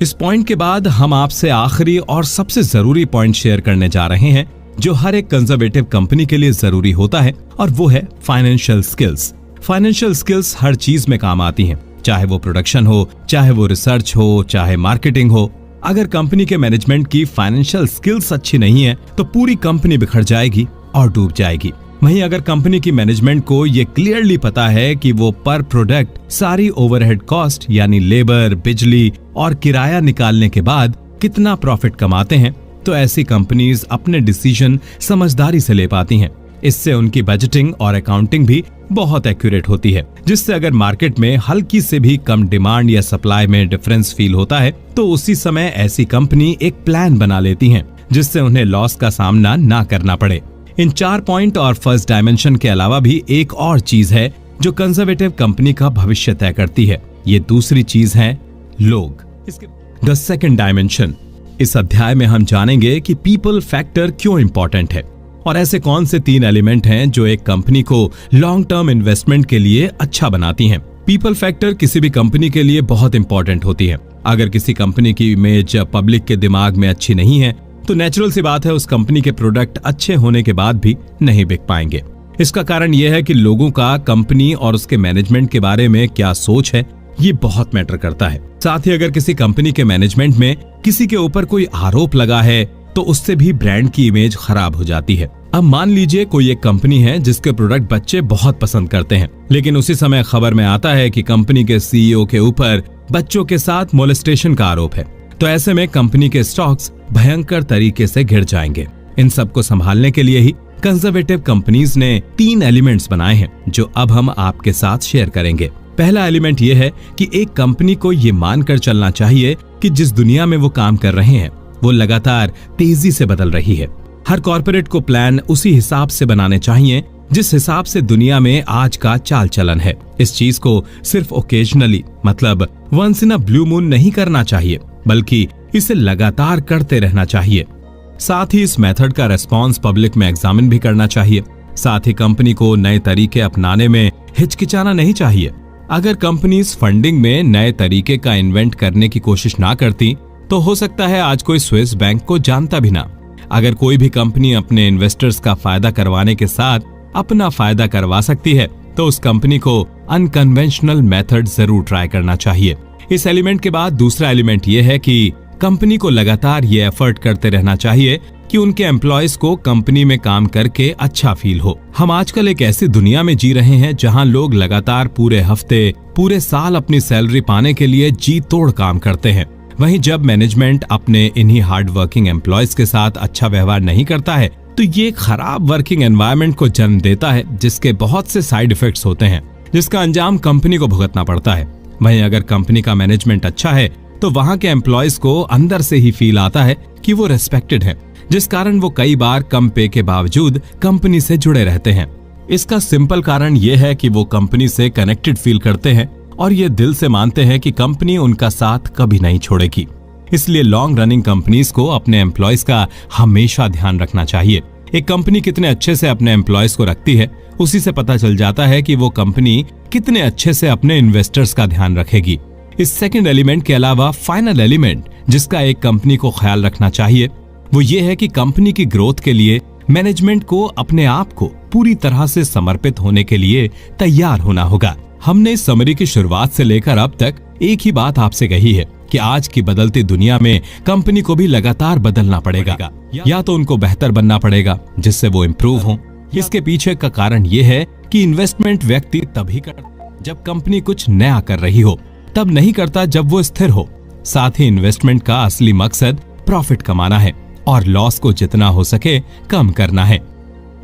इस पॉइंट के बाद हम आपसे आखिरी और सबसे जरूरी पॉइंट शेयर करने जा रहे हैं जो हर एक कंजर्वेटिव कंपनी के लिए जरूरी होता है, और वो है फाइनेंशियल स्किल्स। फाइनेंशियल स्किल्स हर चीज में काम आती हैं, चाहे वो प्रोडक्शन हो, चाहे वो रिसर्च हो, चाहे मार्केटिंग हो। अगर कंपनी के मैनेजमेंट की फाइनेंशियल स्किल्स अच्छी नहीं है तो पूरी कंपनी बिखर जाएगी और डूब जाएगी। वहीं अगर कंपनी की मैनेजमेंट को ये क्लियरली पता है कि वो पर प्रोडक्ट सारी ओवरहेड कॉस्ट यानी लेबर, बिजली और किराया निकालने के बाद कितना प्रॉफिट कमाते हैं, तो ऐसी कंपनीज अपने डिसीजन समझदारी से ले पाती हैं। इससे उनकी बजटिंग और अकाउंटिंग भी बहुत एक्यूरेट होती है, जिससे अगर मार्केट में हल्की से भी कम डिमांड या सप्लाई में डिफरेंस फील होता है तो उसी समय ऐसी कंपनी एक प्लान बना लेती हैं, जिससे उन्हें लॉस का सामना ना करना पड़े। इन 4 पॉइंट और फर्स्ट डायमेंशन के अलावा भी एक और चीज है जो कंजर्वेटिव कंपनी का भविष्य तय करती है। ये दूसरी चीज है लोग। The second dimension. इस अध्याय में हम जानेंगे कि पीपल फैक्टर क्यों इंपॉर्टेंट है और ऐसे कौन से 3 एलिमेंट हैं जो एक कंपनी को लॉन्ग टर्म इन्वेस्टमेंट के लिए अच्छा बनाती हैं। पीपल फैक्टर किसी भी कंपनी के लिए बहुत इंपॉर्टेंट होती है। अगर किसी कंपनी की इमेज पब्लिक के दिमाग में अच्छी नहीं है तो नेचुरल सी बात है उस कंपनी के प्रोडक्ट अच्छे होने के बाद भी नहीं बिक पाएंगे। इसका कारण यह है कि लोगों का कंपनी और उसके मैनेजमेंट के बारे में क्या सोच है, ये बहुत मैटर करता है। साथ ही अगर किसी कंपनी के मैनेजमेंट में किसी के ऊपर कोई आरोप लगा है तो उससे भी ब्रांड की इमेज खराब हो जाती है। अब मान लीजिए कोई एक कंपनी है जिसके प्रोडक्ट बच्चे बहुत पसंद करते हैं, लेकिन उसी समय खबर में आता है कि कंपनी के सीईओ के ऊपर बच्चों के साथ मोलेस्टेशन का आरोप है। तो ऐसे में कंपनी के स्टॉक्स भयंकर तरीके से गिर जाएंगे। इन सबको संभालने के लिए ही कंजर्वेटिव कंपनीज ने 3 एलिमेंट्स बनाए हैं जो अब हम आपके साथ शेयर करेंगे। पहला एलिमेंट यह है कि एक कंपनी को ये मानकर चलना चाहिए कि जिस दुनिया में वो काम कर रहे हैं वो लगातार तेजी से बदल रही है। हर कॉर्पोरेट को प्लान उसी हिसाब से बनाने चाहिए जिस हिसाब से दुनिया में आज का चाल चलन है। इस चीज को सिर्फ ओकेजनली मतलब once in a blue moon नहीं करना चाहिए, बल्कि इसे लगातार करते रहना चाहिए। साथ ही इस मेथड का रेस्पॉन्स पब्लिक में एग्जामिन भी करना चाहिए। साथ ही कंपनी को नए तरीके अपनाने में हिचकिचाना नहीं चाहिए। अगर कंपनीज फंडिंग में नए तरीके का इन्वेंट करने की कोशिश ना करती तो हो सकता है आज कोई स्विस बैंक को जानता भी ना। अगर कोई भी कंपनी अपने इन्वेस्टर्स का फायदा करवाने के साथ अपना फायदा करवा सकती है तो उस कंपनी को अनकन्वेंशनल मेथड जरूर ट्राई करना चाहिए। इस एलिमेंट के बाद दूसरा एलिमेंट ये है कि कंपनी को लगातार ये एफर्ट करते रहना चाहिए कि उनके एम्प्लॉयज को कंपनी में काम करके अच्छा फील हो। हम आजकल एक ऐसी दुनिया में जी रहे हैं जहां लोग लगातार पूरे हफ्ते, पूरे साल अपनी सैलरी पाने के लिए जी तोड़ काम करते हैं। वहीं जब मैनेजमेंट अपने इन्हीं हार्ड वर्किंग एम्प्लॉयज के साथ अच्छा व्यवहार नहीं करता है तो ये खराब वर्किंग एनवायरनमेंट को जन्म देता है, जिसके बहुत से साइड इफेक्ट्स होते हैं, जिसका अंजाम कंपनी को भुगतना पड़ता है। वहीं अगर कंपनी का मैनेजमेंट अच्छा है तो वहां के एम्प्लॉयज को अंदर से ही फील आता है कि वो रेस्पेक्टेड है, जिस कारण वो कई बार कम पे के बावजूद कंपनी से जुड़े रहते हैं। इसका सिंपल कारण ये है कि वो कंपनी से कनेक्टेड फील करते हैं और ये दिल से मानते हैं कि कंपनी उनका साथ कभी नहीं छोड़ेगी। इसलिए लॉन्ग रनिंग कंपनीज को अपने एम्प्लॉयज का हमेशा ध्यान रखना चाहिए। एक कंपनी कितने अच्छे से अपने एम्प्लॉयज को रखती है उसी से पता चल जाता है कि वो कंपनी कितने अच्छे से अपने इन्वेस्टर्स का ध्यान रखेगी। इस सेकंड एलिमेंट के अलावा फाइनल एलिमेंट जिसका एक कंपनी को ख्याल रखना चाहिए वो ये है कि कंपनी की ग्रोथ के लिए मैनेजमेंट को अपने आप को पूरी तरह से समर्पित होने के लिए तैयार होना होगा। हमने इस समरी की शुरुआत से लेकर अब तक एक ही बात आपसे कही है कि आज की बदलती दुनिया में कंपनी को भी लगातार बदलना पड़ेगा, या तो उनको बेहतर बनना पड़ेगा जिससे वो इम्प्रूव हो। इसके पीछे का कारण ये है कि इन्वेस्टमेंट व्यक्ति तभी करता जब कंपनी कुछ नया कर रही हो, तब नहीं करता जब वो स्थिर हो। साथ ही इन्वेस्टमेंट का असली मकसद प्रॉफिट कमाना है और लॉस को जितना हो सके कम करना है।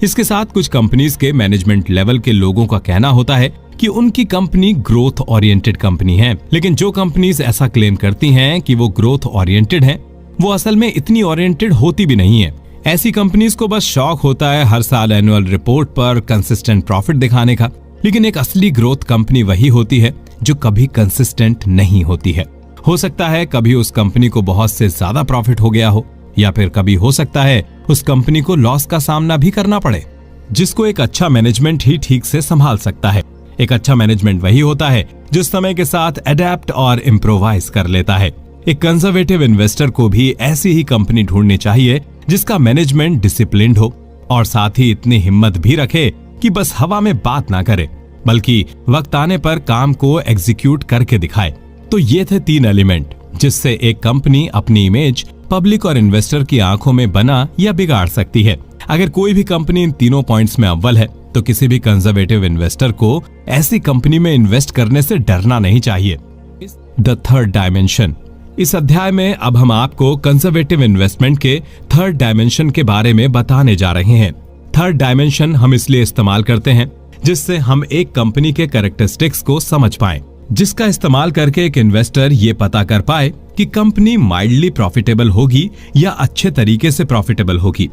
इसके साथ कुछ कंपनीज के मैनेजमेंट लेवल के लोगों का कहना होता है कि उनकी कंपनी ग्रोथ ओरिएंटेड कंपनी है, लेकिन जो कंपनीज ऐसा क्लेम करती हैं कि वो ग्रोथ ओरिएंटेड हैं, वो असल में इतनी ओरिएंटेड होती भी नहीं है। ऐसी कंपनीज को बस शौक होता है हर साल एनुअल रिपोर्ट पर कंसिस्टेंट प्रॉफिट दिखाने का, लेकिन एक असली ग्रोथ कंपनी वही होती है जो कभी कंसिस्टेंट नहीं होती है। हो सकता है कभी उस कंपनी को बहुत से ज्यादा प्रॉफिट हो गया हो, या फिर कभी हो सकता है उस कंपनी को लॉस का सामना भी करना पड़े, जिसको एक अच्छा मैनेजमेंट ही ठीक से संभाल सकता है। एक अच्छा मैनेजमेंट वही होता है जो समय के साथ अडेप्ट और इम्प्रोवाइज कर लेता है। एक कंजर्वेटिव इन्वेस्टर को भी ऐसी ही कंपनी ढूंढनी चाहिए जिसका मैनेजमेंट डिसिप्लिन्ड हो और साथ ही इतनी हिम्मत भी रखे कि बस हवा में बात ना करे। बल्कि वक्त आने पर काम को एग्जीक्यूट करके दिखाए। तो ये थे 3 एलिमेंट जिससे एक कंपनी अपनी इमेज पब्लिक और इन्वेस्टर की आंखों में बना या बिगाड़ सकती है। अगर कोई भी कंपनी इन तीनों पॉइंट्स में अव्वल है तो किसी भी कंजर्वेटिव इन्वेस्टर को ऐसी कंपनी में इन्वेस्ट करने से डरना नहीं चाहिए। The third dimension. इस अध्याय में अब हम आपको कंजर्वेटिव इन्वेस्टमेंट के थर्ड डायमेंशन के बारे में बताने जा रहे हैं। थर्ड डायमेंशन हम इसलिए इस्तेमाल करते हैं जिससे हम एक कंपनी के कैरेक्टरिस्टिक्स को समझ पाएं, जिसका इस्तेमाल करके एक इन्वेस्टर ये पता कर पाए कि कंपनी माइल्डली प्रॉफिटेबल होगी या अच्छे तरीके से प्रॉफिटेबल होगी।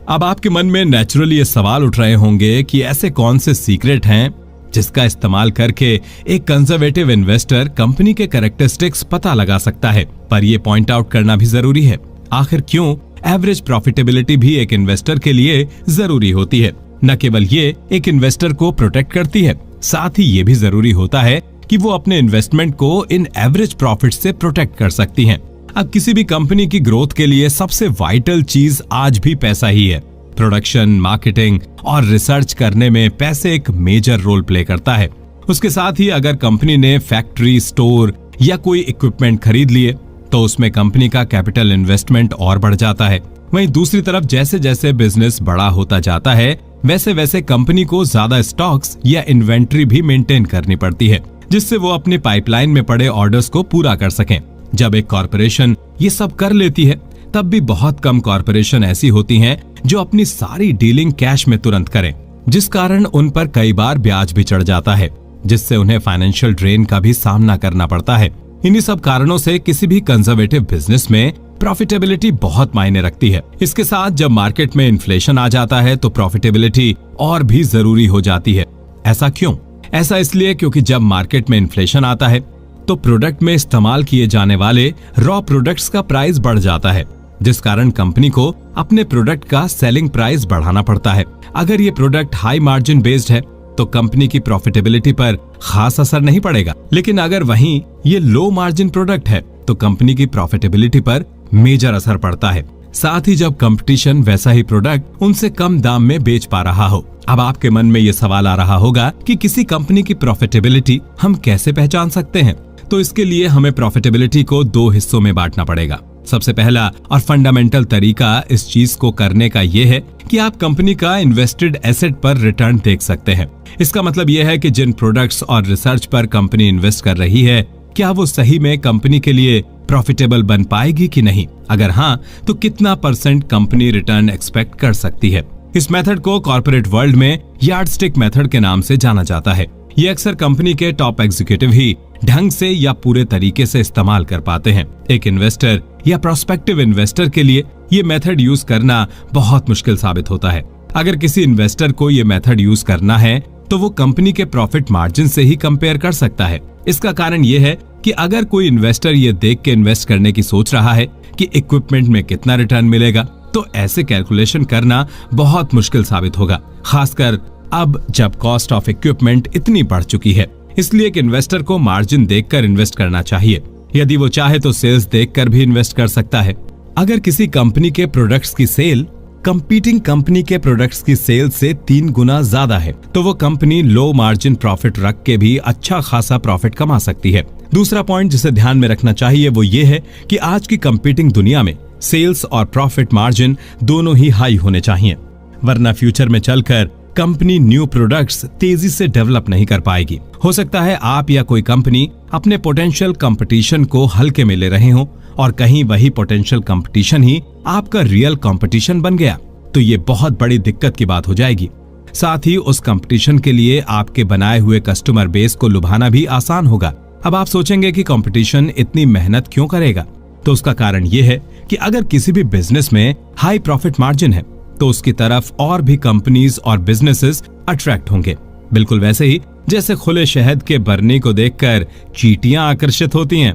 अब आपके मन में नेचुरली ये सवाल उठ रहे होंगे कि ऐसे कौन से सीक्रेट हैं जिसका इस्तेमाल करके एक कंजर्वेटिव इन्वेस्टर कंपनी के कैरेक्टरिस्टिक्स पता लगा सकता है। पर यह पॉइंट आउट करना भी जरूरी है, आखिर क्यों एवरेज प्रॉफिटेबिलिटी भी एक इन्वेस्टर के लिए जरूरी होती है। न केवल ये एक इन्वेस्टर को प्रोटेक्ट करती है, साथ ही ये भी जरूरी होता है कि वो अपने इन्वेस्टमेंट को इन एवरेज प्रॉफिट से प्रोटेक्ट कर सकती हैं। अब किसी भी कंपनी की ग्रोथ के लिए सबसे वाइटल चीज आज भी पैसा ही है। प्रोडक्शन, मार्केटिंग और रिसर्च करने में पैसे एक मेजर रोल प्ले करता है। उसके साथ ही अगर कंपनी ने फैक्ट्री, स्टोर या कोई इक्विपमेंट खरीद लिए तो उसमें कंपनी का कैपिटल इन्वेस्टमेंट और बढ़ जाता है। वहीं दूसरी तरफ जैसे जैसे बिजनेस बड़ा होता जाता है वैसे वैसे कंपनी को ज्यादा स्टॉक्स या इन्वेंट्री भी मेंटेन करनी पड़ती है, जिससे वो अपनी पाइपलाइन में पड़े ऑर्डर्स को पूरा कर सकें। जब एक कॉरपोरेशन ये सब कर लेती है तब भी बहुत कम कॉरपोरेशन ऐसी होती हैं जो अपनी सारी डीलिंग कैश में तुरंत करें, जिस कारण उन पर कई बार ब्याज भी चढ़ जाता है, जिससे उन्हें फाइनेंशियल ड्रेन का भी सामना करना पड़ता है। इन्हीं सब कारणों से किसी भी कंजर्वेटिव बिजनेस में प्रॉफिटेबिलिटी बहुत मायने रखती है। इसके साथ जब मार्केट में इन्फ्लेशन आ जाता है तो प्रॉफिटेबिलिटी और भी जरूरी हो जाती है। ऐसा क्यों? ऐसा इसलिए क्योंकि जब मार्केट में इन्फ्लेशन आता है तो प्रोडक्ट में इस्तेमाल किए जाने वाले रॉ प्रोडक्ट्स का प्राइस बढ़ जाता है, जिस कारण कंपनी को अपने प्रोडक्ट का सेलिंग प्राइस बढ़ाना पड़ता है। अगर ये प्रोडक्ट हाई मार्जिन बेस्ड है तो कंपनी की प्रॉफिटेबिलिटी पर खास असर नहीं पड़ेगा, लेकिन अगर वहीं ये लो मार्जिन प्रोडक्ट है तो कंपनी की प्रॉफिटेबिलिटी पर मेजर असर पड़ता है। साथ ही जब कंपटीशन वैसा ही प्रोडक्ट उनसे कम दाम में बेच पा रहा हो। अब आपके मन में ये सवाल आ रहा होगा कि किसी कंपनी की प्रॉफिटेबिलिटी हम कैसे पहचान सकते हैं? तो इसके लिए हमें प्रॉफिटेबिलिटी को 2 हिस्सों में बांटना पड़ेगा। सबसे पहला और फंडामेंटल तरीका इस चीज को करने का ये है कि आप कंपनी का इन्वेस्टेड एसेट पर रिटर्न देख सकते हैं। इसका मतलब यह है कि जिन प्रोडक्ट्स और रिसर्च पर कंपनी इन्वेस्ट कर रही है, क्या वो सही में कंपनी के लिए प्रॉफिटेबल बन पाएगी कि नहीं? अगर हाँ, तो कितना % कंपनी रिटर्न एक्सपेक्ट कर सकती है? इस मेथड को कॉर्पोरेट वर्ल्ड में यार्डस्टिक मेथड के नाम से जाना जाता है। ये अक्सर कंपनी के टॉप एग्जीक्यूटिव ही ढंग से या पूरे तरीके से इस्तेमाल कर पाते हैं। एक इन्वेस्टर या प्रोस्पेक्टिव इन्वेस्टर के लिए ये मेथड यूज करना बहुत मुश्किल साबित होता है। अगर किसी इन्वेस्टर को ये मेथड यूज करना है तो वो कंपनी के प्रॉफिट मार्जिन से ही कंपेयर कर सकता है। इसका कारण ये है कि अगर कोई इन्वेस्टर ये देख के इन्वेस्ट करने की सोच रहा है कि इक्विपमेंट में कितना रिटर्न मिलेगा, तो ऐसे कैलकुलेशन करना बहुत मुश्किल साबित होगा, खासकर अब जब कॉस्ट ऑफ इक्विपमेंट इतनी बढ़ चुकी है। इसलिए एक इन्वेस्टर को मार्जिन देखकर इन्वेस्ट करना चाहिए। यदि वो चाहे तो सेल्स देखकर भी इन्वेस्ट कर सकता है। अगर किसी कंपनी के प्रोडक्ट्स की सेल कंपीटिंग कंपनी के प्रोडक्ट्स की सेल से 3 गुना ज्यादा है तो वो कंपनी लो मार्जिन प्रॉफिट रख के भी अच्छा खासा प्रॉफिट कमा सकती है। दूसरा पॉइंट जिसे ध्यान में रखना चाहिए वो ये है कि आज की कंपीटिंग दुनिया में सेल्स और प्रॉफिट मार्जिन दोनों ही हाई होने चाहिए, वरना फ्यूचर में चलकर कंपनी न्यू प्रोडक्ट्स तेजी से डेवलप नहीं कर पाएगी। हो सकता है आप या कोई कंपनी अपने पोटेंशियल कंपटीशन को हल्के में ले रहे हो और कहीं वही पोटेंशियल कंपटीशन ही आपका रियल कंपटीशन बन गया, तो ये बहुत बड़ी दिक्कत की बात हो जाएगी। साथ ही उस कंपटीशन के लिए आपके बनाए हुए कस्टमर बेस को लुभाना भी आसान होगा। अब आप सोचेंगे कि कंपटीशन इतनी मेहनत क्यों करेगा, तो उसका कारण ये है कि अगर किसी भी बिजनेस में हाई प्रॉफिट मार्जिन है तो उसकी तरफ और भी कंपनीज और बिजनेसेस अट्रैक्ट होंगे। बिल्कुल वैसे ही जैसे खुले शहद के बरनी को देखकर चींटियां आकर्षित होती हैं।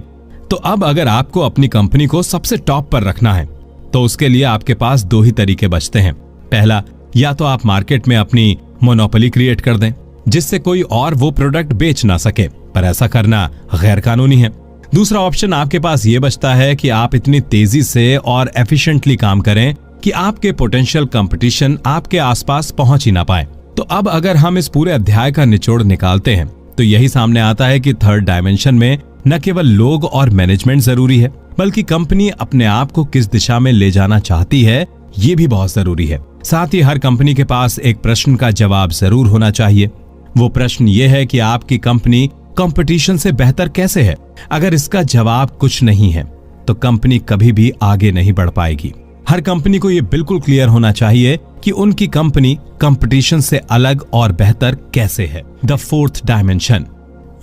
तो अब अगर आपको अपनी कंपनी को सबसे टॉप पर रखना है तो उसके लिए आपके पास 2 ही तरीके बचते हैं। पहला, या तो आप मार्केट में अपनी मोनोपोली क्रिएट कर दें जिससे कोई और वो प्रोडक्ट बेच ना सके, पर ऐसा करना गैर कानूनी है। दूसरा ऑप्शन आपके पास ये बचता है कि आप इतनी तेजी से और एफिशिएंटली काम करें कि आपके पोटेंशियल कंपटीशन आपके आसपास पहुंच ही ना पाए। तो अब अगर हम इस पूरे अध्याय का निचोड़ निकालते हैं तो यही सामने आता है कि थर्ड डायमेंशन में न केवल लोग और मैनेजमेंट जरूरी है, बल्कि कंपनी अपने आप को किस दिशा में ले जाना चाहती है ये भी बहुत जरूरी है। साथ ही हर कंपनी के पास एक प्रश्न का जवाब जरूर होना चाहिए। वो प्रश्न ये है कि आपकी कंपनी कंपटीशन से बेहतर कैसे है। अगर इसका जवाब कुछ नहीं है तो कंपनी कभी भी आगे नहीं बढ़ पाएगी। हर कंपनी को ये बिल्कुल क्लियर होना चाहिए कि उनकी कंपनी कंपटीशन से अलग और बेहतर कैसे है। The fourth dimension.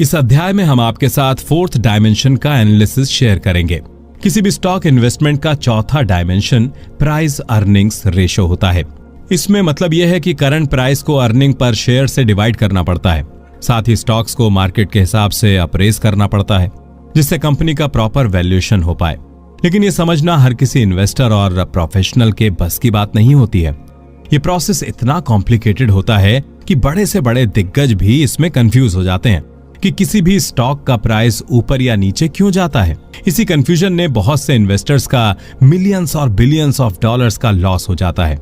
इस अध्याय में हम आपके साथ फोर्थ डायमेंशन का एनालिसिस शेयर करेंगे। किसी भी स्टॉक इन्वेस्टमेंट का चौथा डायमेंशन प्राइस अर्निंग्स रेशो होता है। इसमें मतलब यह है कि करंट प्राइस को अर्निंग पर शेयर से डिवाइड करना पड़ता है। साथ ही स्टॉक्स को मार्केट के हिसाब से अप्रेज करना पड़ता है जिससे कंपनी का प्रॉपर वैल्यूएशन हो पाए। लेकिन ये समझना हर किसी इन्वेस्टर और प्रोफेशनल के बस की बात नहीं होती है। ये प्रोसेस इतना कॉम्प्लिकेटेड होता है कि बड़े से बड़े दिग्गज भी इसमें कंफ्यूज हो जाते हैं कि किसी भी स्टॉक का प्राइस ऊपर या नीचे क्यों जाता है। इसी कंफ्यूजन ने बहुत से इन्वेस्टर्स का मिलियंस और बिलियंस ऑफ डॉलर्स का लॉस हो जाता है।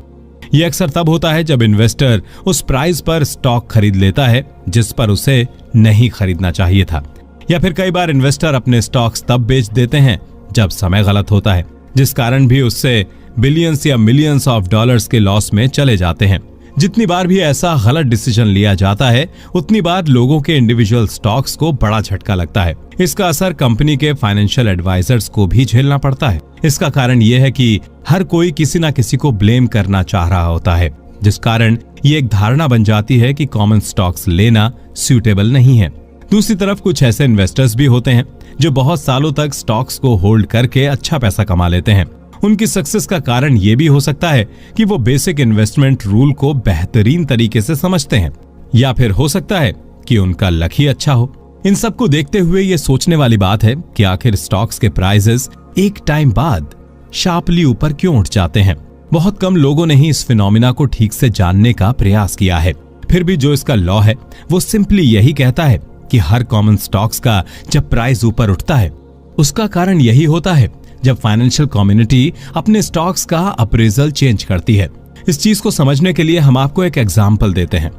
ये अक्सर तब होता है जब इन्वेस्टर उस प्राइस पर स्टॉक खरीद लेता है जिस पर उसे नहीं खरीदना चाहिए था, या फिर कई बार इन्वेस्टर अपने स्टॉक्स तब बेच देते हैं जब समय गलत होता है, जिस कारण भी उससे बिलियंस या मिलियंस ऑफ डॉलर्स के लॉस में चले जाते हैं। जितनी बार भी ऐसा गलत डिसीजन लिया जाता है उतनी बार लोगों के इंडिविजुअल स्टॉक्स को बड़ा झटका लगता है। इसका असर कंपनी के फाइनेंशियल एडवाइजर्स को भी झेलना पड़ता है। इसका कारण यह है कि हर कोई किसी न किसी को ब्लेम करना चाह रहा होता है, जिस कारण ये एक धारणा बन जाती है कि कॉमन स्टॉक्स लेना सूटेबल नहीं है। दूसरी तरफ कुछ ऐसे इन्वेस्टर्स भी होते हैं जो बहुत सालों तक स्टॉक्स को होल्ड करके अच्छा पैसा कमा लेते हैं। उनकी सक्सेस का कारण ये भी हो सकता है कि वो बेसिक इन्वेस्टमेंट रूल को बेहतरीन तरीके से समझते हैं, या फिर हो सकता है कि उनका लक ही अच्छा हो। इन सब को देखते हुए ये सोचने वाली बात है कि आखिर स्टॉक्स के प्राइसेस एक टाइम बाद शार्पली ऊपर क्यों उठ जाते हैं। बहुत कम लोगों ने ही इस फिनोमिना को ठीक से जानने का प्रयास किया है। फिर भी जो इसका लॉ है वो सिंपली यही कहता है कि हर कॉमन स्टॉक्स का जब प्राइस ऊपर उठता है उसका कारण यही होता है जब फाइनेंशियल कम्युनिटी अपने स्टॉक्स का अप्रेजल चेंज करती है। इस चीज को समझने के लिए हम आपको एक एग्जांपल देते हैं।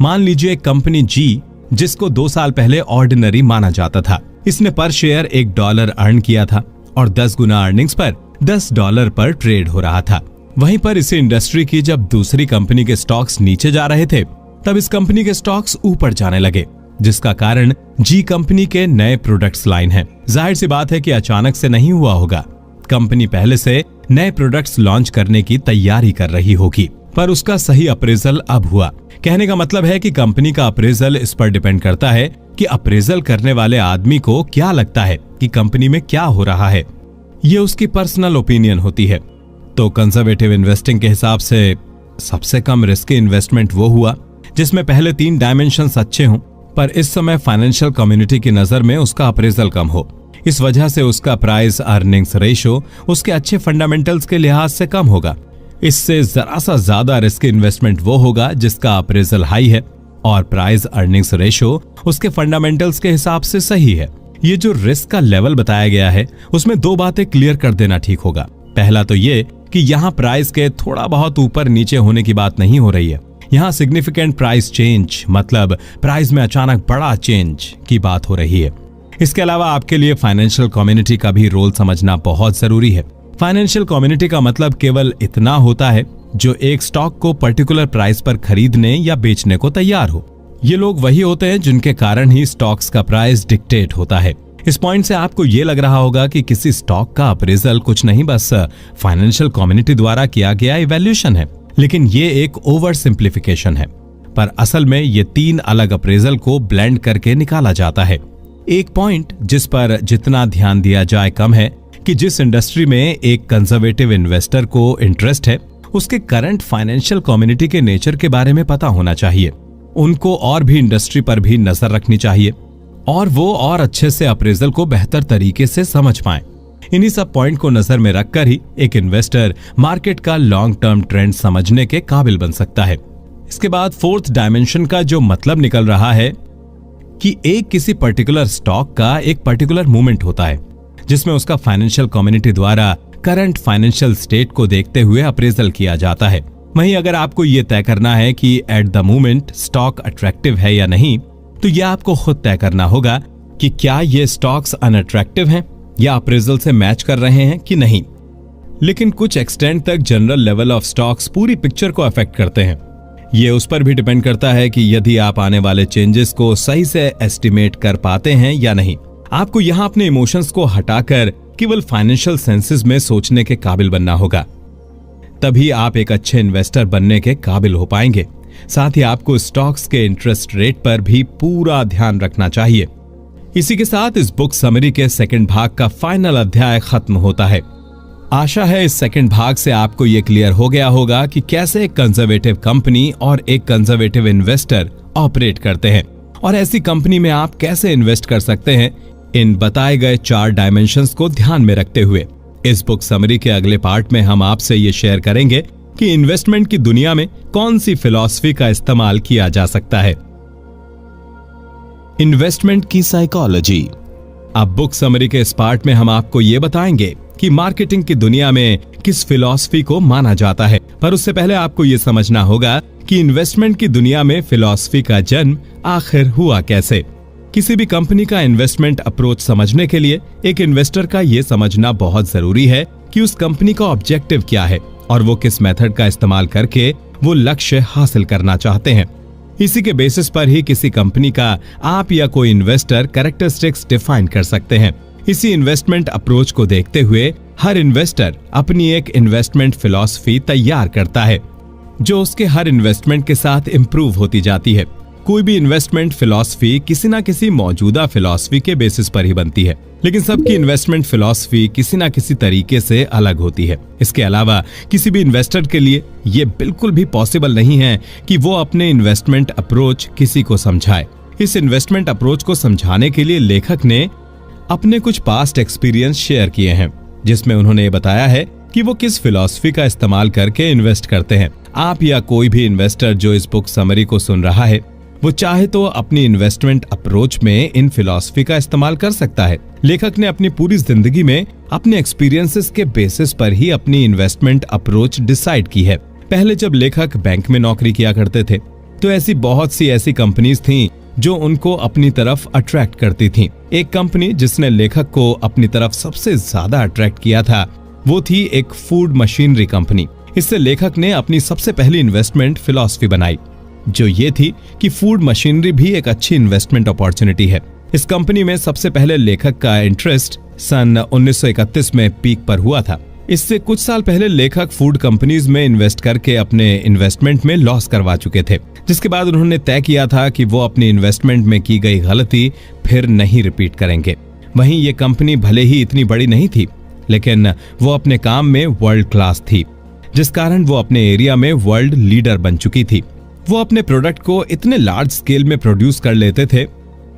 मान लीजिए एक कंपनी जी, जिसको 2 साल पहले ऑर्डिनरी माना जाता था, इसने पर शेयर $1 अर्न किया था और 10 गुना अर्निंग्स पर $10 पर ट्रेड हो रहा था। वहीं पर इसी इंडस्ट्री की जब दूसरी कंपनी के स्टॉक्स नीचे जा रहे थे तब इस कंपनी के स्टॉक्स ऊपर जाने लगे, जिसका कारण जी कंपनी के नए प्रोडक्ट्स लाइन है। जाहिर सी बात है कि अचानक से नहीं हुआ होगा। कंपनी पहले से नए प्रोडक्ट्स लॉन्च करने की तैयारी कर रही होगी, पर उसका सही अप्रेजल अब हुआ। कहने का मतलब है कि कंपनी का अप्रेजल इस पर डिपेंड करता है कि अप्रेजल करने वाले आदमी को क्या लगता है कि कंपनी में क्या हो रहा है। ये उसकी पर्सनल ओपिनियन होती है। तो कंजर्वेटिव इन्वेस्टिंग के हिसाब से सबसे कम रिस्की इन्वेस्टमेंट वो हुआ जिसमें पहले 3 डायमेंशंस अच्छे हों, पर इस समय फाइनेंशियल कम्युनिटी की नजर में उसका अप्रेजल कम हो। इस वजह से उसका प्राइस अर्निंग्स रेशो उसके अच्छे फंडामेंटल्स के लिहाज से कम होगा। इससे जरा सा ज्यादा रिस्क इन्वेस्टमेंट वो होगा जिसका अप्रेजल हाई है और प्राइस अर्निंग्स रेशो उसके फंडामेंटल्स के हिसाब से सही है। ये जो रिस्क का लेवल बताया गया है उसमें 2 बातें क्लियर कर देना ठीक होगा। पहला तो ये कि यहाँ प्राइस के थोड़ा बहुत ऊपर नीचे होने की बात नहीं हो रही है। यहाँ सिग्निफिकेंट प्राइस चेंज मतलब प्राइस में अचानक बड़ा चेंज की बात हो रही है। इसके अलावा आपके लिए फाइनेंशियल कम्युनिटी का भी रोल समझना बहुत जरूरी है। फाइनेंशियल कम्युनिटी का मतलब केवल इतना होता है जो एक स्टॉक को पर्टिकुलर प्राइस पर खरीदने या बेचने को तैयार हो। ये लोग वही होते हैं जिनके कारण ही स्टॉक्स का प्राइस डिक्टेट होता है। इस पॉइंट से आपको ये लग रहा होगा कि किसी स्टॉक का अप्रेजल कुछ नहीं बस फाइनेंशियल कम्युनिटी द्वारा किया गया इवैल्यूएशन है, लेकिन ये एक ओवर सिंप्लीफिकेशन है। पर असल में ये 3 अलग अप्रेजल को ब्लेंड करके निकाला जाता है। एक पॉइंट जिस पर जितना ध्यान दिया जाए कम है कि जिस इंडस्ट्री में एक कंजर्वेटिव इन्वेस्टर को इंटरेस्ट है उसके करंट फाइनेंशियल कम्युनिटी के नेचर के बारे में पता होना चाहिए। उनको और भी इंडस्ट्री पर भी नजर रखनी चाहिए और वो और अच्छे से अप्रेजल को बेहतर तरीके से समझ पाएं। इन्हीं सब पॉइंट को नजर में रखकर ही एक इन्वेस्टर मार्केट का लॉन्ग टर्म ट्रेंड समझने के काबिल बन सकता है। इसके बाद 4th डायमेंशन का जो मतलब निकल रहा है कि एक किसी पर्टिकुलर स्टॉक का एक पर्टिकुलर मूवमेंट होता है जिसमें उसका फाइनेंशियल कम्युनिटी द्वारा करंट फाइनेंशियल स्टेट को देखते हुए अप्रेजल किया जाता है। वहीं अगर आपको ये तय करना है कि at the moment stock attractive है या नहीं, तो यह आपको खुद तय करना होगा कि क्या ये स्टॉक्स अनअट्रैक्टिव हैं या अप्रेजल से मैच कर रहे हैं कि नहीं। लेकिन कुछ एक्सटेंड तक जनरल लेवल ऑफ स्टॉक्स पूरी पिक्चर को अफेक्ट करते हैं। ये उस पर भी डिपेंड करता है कि यदि आप आने वाले चेंजेस को सही से एस्टिमेट कर पाते हैं या नहीं। आपको यहाँ अपने इमोशंस को हटाकर केवल फाइनेंशियल सेंसेस में सोचने के काबिल बनना होगा, तभी आप एक अच्छे इन्वेस्टर बनने के काबिल हो पाएंगे। साथ ही आपको स्टॉक्स के इंटरेस्ट रेट पर भी पूरा ध्यान रखना चाहिए। इसी के साथ इस बुक समरी के सेकंड भाग का फाइनल अध्याय खत्म होता है। आशा है इस सेकंड भाग से आपको यह क्लियर हो गया होगा कि कैसे एक कंजर्वेटिव कंपनी और एक कंजर्वेटिव इन्वेस्टर ऑपरेट करते हैं और ऐसी कंपनी में आप कैसे इन्वेस्ट कर सकते हैं, इन बताए गए 4 डायमेंशंस को ध्यान में रखते हुए। इस बुक समरी के अगले पार्ट में हम आपसे ये शेयर करेंगे कि इन्वेस्टमेंट की दुनिया में कौन सी फिलॉसफी का इस्तेमाल किया जा सकता है। इन्वेस्टमेंट की साइकोलॉजी। अब बुक समरी के इस पार्ट में हम आपको ये बताएंगे कि मार्केटिंग की दुनिया में किस फिलॉसफी को माना जाता है, पर उससे पहले आपको ये समझना होगा कि इन्वेस्टमेंट की दुनिया में फिलॉसफी का जन्म आखिर हुआ कैसे। किसी भी कंपनी का इन्वेस्टमेंट अप्रोच समझने के लिए एक इन्वेस्टर का ये समझना बहुत जरूरी है कि उस कंपनी का ऑब्जेक्टिव क्या है और वो किस मेथड का इस्तेमाल करके वो लक्ष्य हासिल करना चाहते हैं। इसी के बेसिस पर ही किसी कंपनी का आप या कोई इन्वेस्टर कैरेक्टरिस्टिक्स डिफाइन कर सकते हैं। इसी इन्वेस्टमेंट अप्रोच को देखते हुए हर इन्वेस्टर अपनी एक इन्वेस्टमेंट फिलॉसफी तैयार करता है, जो उसके हर इन्वेस्टमेंट के साथ इंप्रूव होती जाती है। कोई भी इन्वेस्टमेंट फिलॉसफी किसी ना किसी मौजूदा फिलॉसफी के बेसिस पर ही बनती है, लेकिन सबकी इन्वेस्टमेंट फिलॉसफी किसी ना किसी तरीके से अलग होती है। इसके अलावा किसी भी इन्वेस्टर के लिए ये बिल्कुल भी पॉसिबल नहीं है कि वो अपने इन्वेस्टमेंट अप्रोच किसी को समझाए। इस इन्वेस्टमेंट अप्रोच को समझाने के लिए लेखक ने अपने कुछ पास्ट एक्सपीरियंस शेयर किए हैं, जिसमें उन्होंने बताया है कि वो किस फिलॉसफी का इस्तेमाल करके इन्वेस्ट करते हैं। आप या कोई भी इन्वेस्टर जो इस बुक समरी को सुन रहा है, वो चाहे तो अपनी इन्वेस्टमेंट अप्रोच में इन फिलॉसफी का इस्तेमाल कर सकता है। लेखक ने अपनी पूरी जिंदगी में अपने एक्सपीरियंसेस के बेसिस पर ही अपनी इन्वेस्टमेंट अप्रोच डिसाइड की है। पहले जब लेखक बैंक में नौकरी किया करते थे, तो ऐसी बहुत सी ऐसी कंपनीज थीं जो उनको अपनी तरफ अट्रैक्ट करती थीं। एक कंपनी जिसने लेखक को अपनी तरफ सबसे ज्यादा अट्रैक्ट किया था, वो थी एक फूड मशीनरी कंपनी। इससे लेखक ने अपनी सबसे पहली इन्वेस्टमेंट फिलॉसफी बनाई, जो ये थी कि फूड मशीनरी भी एक अच्छी इन्वेस्टमेंट अपॉर्चुनिटी है। इस कंपनी में सबसे पहले लेखक का इंटरेस्ट सन 1931 में पीक पर हुआ था। इससे कुछ साल पहले लेखक फूड कंपनीज में इन्वेस्ट करके अपने इन्वेस्टमेंट में लॉस करवा चुके थे, जिसके बाद उन्होंने तय किया था कि वो अपनी इन्वेस्टमेंट में की गई गलती फिर नहीं रिपीट करेंगे। वहीं ये कंपनी भले ही इतनी बड़ी नहीं थी, लेकिन वो अपने काम में वर्ल्ड क्लास थी, जिस कारण वो अपने एरिया में वर्ल्ड लीडर बन चुकी थी। वो अपने प्रोडक्ट को इतने लार्ज स्केल में प्रोड्यूस कर लेते थे,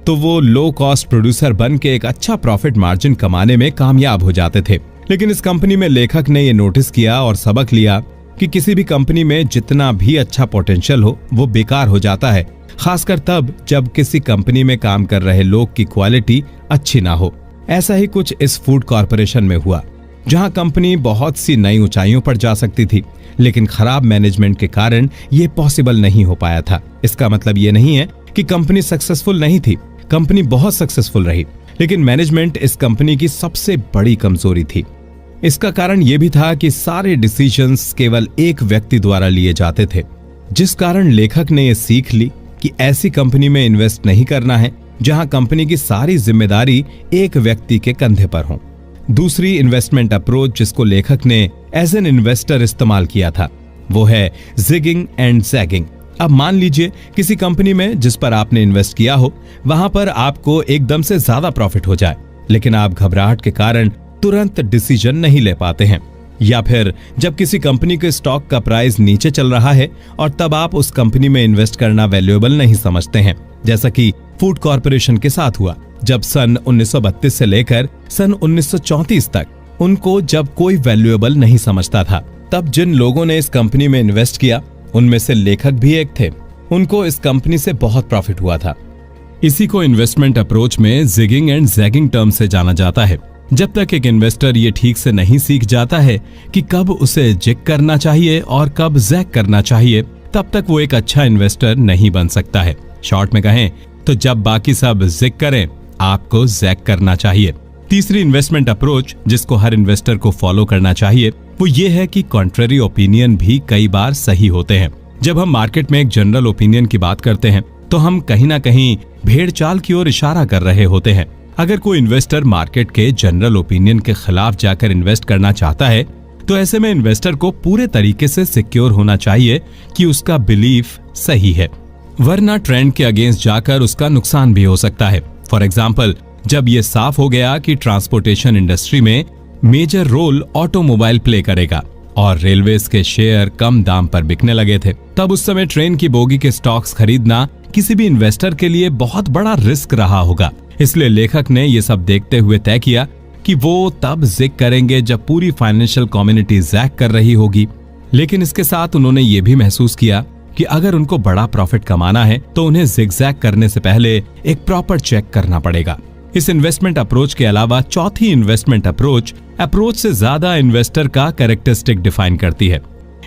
तो वो लो कॉस्ट प्रोड्यूसर बन के एक अच्छा प्रॉफिट मार्जिन कमाने में कामयाब हो जाते थे। लेकिन इस कंपनी में लेखक ने ये नोटिस किया और सबक लिया कि किसी भी कंपनी में जितना भी अच्छा पोटेंशियल हो, वो बेकार हो जाता है, खासकर तब जब किसी कंपनी में काम कर रहे लोग की क्वालिटी अच्छी ना हो। ऐसा ही कुछ इस फूड कॉर्पोरेशन में हुआ, जहां कंपनी बहुत सी नई ऊंचाइयों पर जा सकती थी, लेकिन खराब मैनेजमेंट के कारण ये पॉसिबल नहीं हो पाया था। इसका मतलब ये नहीं है कि कंपनी सक्सेसफुल नहीं थी, कंपनी बहुत सक्सेसफुल रही, लेकिन मैनेजमेंट इस कंपनी की सबसे बड़ी कमजोरी थी। इसका कारण यह भी था कि सारे डिसीजंस केवल एक व्यक्ति द्वारा लिए जाते थे, जिस कारण लेखक ने यह सीख ली कि ऐसी कंपनी में इन्वेस्ट नहीं करना है जहां कंपनी की सारी जिम्मेदारी एक व्यक्ति के कंधे पर हो। दूसरी इन्वेस्टमेंट अप्रोच जिसको लेखक ने एज एन इन्वेस्टर इस्तेमाल किया था, वो है जिगिंग एंड जैगिंग। अब मान लीजिए किसी कंपनी में जिस पर आपने इन्वेस्ट किया हो, वहां पर आपको एकदम से ज्यादा प्रॉफिट हो जाए, लेकिन आप घबराहट के कारण तुरंत डिसीजन नहीं ले पाते हैं, या फिर जब किसी कंपनी के स्टॉक का प्राइस नीचे चल रहा है और तब आप उस कंपनी में इन्वेस्ट करना वैल्यूएबल नहीं समझते हैं, जैसा कि फूड कॉर्पोरेशन के साथ हुआ। जब सन 1932 से लेकर सन 1934 तक उनको जब कोई वैल्यूएबल नहीं समझता था, तब जिन लोगों ने इस कंपनी में इन्वेस्ट किया उनमें से लेखक भी एक थे। उनको इस कंपनी से बहुत प्रॉफिट हुआ था। इसी को इन्वेस्टमेंट अप्रोच में जिगिंग एंड जैगिंग टर्म से जाना जाता है। जब तक एक इन्वेस्टर ये ठीक से नहीं सीख जाता है कि कब उसे जिग करना चाहिए और कब जैक करना चाहिए, तब तक वो एक अच्छा इन्वेस्टर नहीं बन सकता है। शॉर्ट में कहें तो जब बाकी सब जिग करें, आपको जैक करना चाहिए। तीसरी इन्वेस्टमेंट अप्रोच जिसको हर इन्वेस्टर को फॉलो करना चाहिए वो ये है कि कॉन्ट्ररी ओपिनियन भी कई बार सही होते हैं। जब हम मार्केट में एक जनरल ओपिनियन की बात करते हैं तो हम कहीं ना कहीं भेड़ चाल की ओर इशारा कर रहे होते हैं। अगर कोई इन्वेस्टर मार्केट के जनरल ओपिनियन के खिलाफ जाकर इन्वेस्ट करना चाहता है तो ऐसे में इन्वेस्टर को पूरे तरीके से सिक्योर होना चाहिए कि उसका बिलीफ सही है, वरना ट्रेंड के अगेंस्ट जाकर उसका नुकसान भी हो सकता है। फॉर एग्जाम्पल, जब ये साफ हो गया कि ट्रांसपोर्टेशन इंडस्ट्री में मेजर रोल ऑटोमोबाइल प्ले करेगा और रेलवेज के शेयर कम दाम पर बिकने लगे थे, तब उस समय ट्रेन की बोगी के स्टॉक्स खरीदना किसी भी इन्वेस्टर के लिए बहुत बड़ा रिस्क रहा होगा। इसलिए लेखक ने ये सब देखते हुए तय किया कि वो तब जिग करेंगे जब पूरी फाइनेंशियल कम्युनिटी जैक कर रही होगी। लेकिन इसके साथ उन्होंने ये भी महसूस किया कि अगर उनको बड़ा प्रॉफिट कमाना है तो उन्हें जिगजैग करने से पहले एक प्रॉपर चेक करना पड़ेगा। इस इन्वेस्टमेंट अप्रोच के अलावा चौथी इन्वेस्टमेंट अप्रोच से ज्यादा इन्वेस्टर का कैरेक्टरिस्टिक डिफाइन करती है।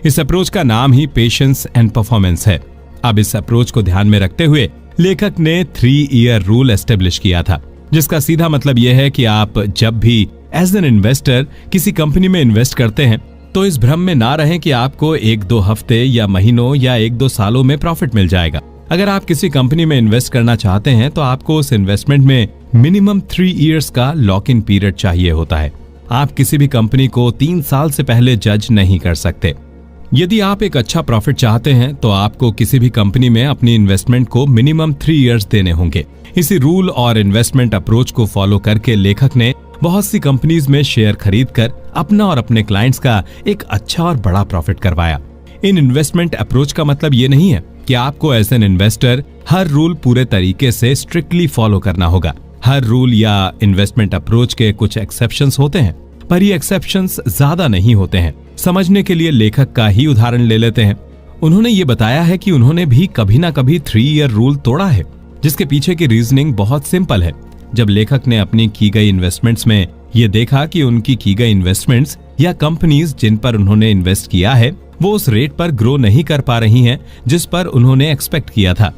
इस अप्रोच का नाम ही पेशेंस एंड परफॉर्मेंस है। अब इस अप्रोच को ध्यान में रखते हुए लेखक ने 3 ईयर रूल एस्टेब्लिश किया था, जिसका सीधा मतलब यह है कि आप जब भी एज एन इन्वेस्टर किसी कंपनी में इन्वेस्ट करते हैं तो इस भ्रम में ना रहें कि आपको 1-2 हफ्ते या महीनों या 1-2 सालों में प्रॉफिट मिल जाएगा। अगर आप किसी कंपनी में इन्वेस्ट करना चाहते हैं तो आपको उस इन्वेस्टमेंट में मिनिमम 3 इयर्स का लॉक इन पीरियड चाहिए होता है। आप किसी भी कंपनी को 3 साल से पहले जज नहीं कर सकते। यदि आप एक अच्छा प्रॉफिट चाहते हैं तो आपको किसी भी कंपनी में अपनी इन्वेस्टमेंट को मिनिमम 3 इयर्स देने होंगे। इसी रूल और इन्वेस्टमेंट अप्रोच को फॉलो करके लेखक ने बहुत सी कंपनीज में शेयर खरीदकर अपना और अपने क्लाइंट्स का एक अच्छा और बड़ा प्रॉफिट करवाया। इन इन्वेस्टमेंट अप्रोच का मतलब ये नहीं है कि आपको एज एन इन्वेस्टर हर रूल पूरे तरीके से स्ट्रिक्टली फॉलो करना होगा। हर रूल या इन्वेस्टमेंट अप्रोच के कुछ एक्सेप्शंस होते हैं, पर ये एक्सेप्शंस ज्यादा नहीं होते हैं। समझने के लिए लेखक का ही उदाहरण ले लेते हैं। उन्होंने ये बताया है कि उन्होंने भी कभी ना कभी 3 ईयर रूल तोड़ा है, जिसके पीछे की रीजनिंग बहुत सिंपल है। जब लेखक ने अपनी की गई इन्वेस्टमेंट्स में ये देखा कि उनकी की गई इन्वेस्टमेंट्स या कंपनीज जिन पर उन्होंने इन्वेस्ट किया है वो उस रेट पर ग्रो नहीं कर पा रही हैं जिस पर उन्होंने एक्सपेक्ट किया था,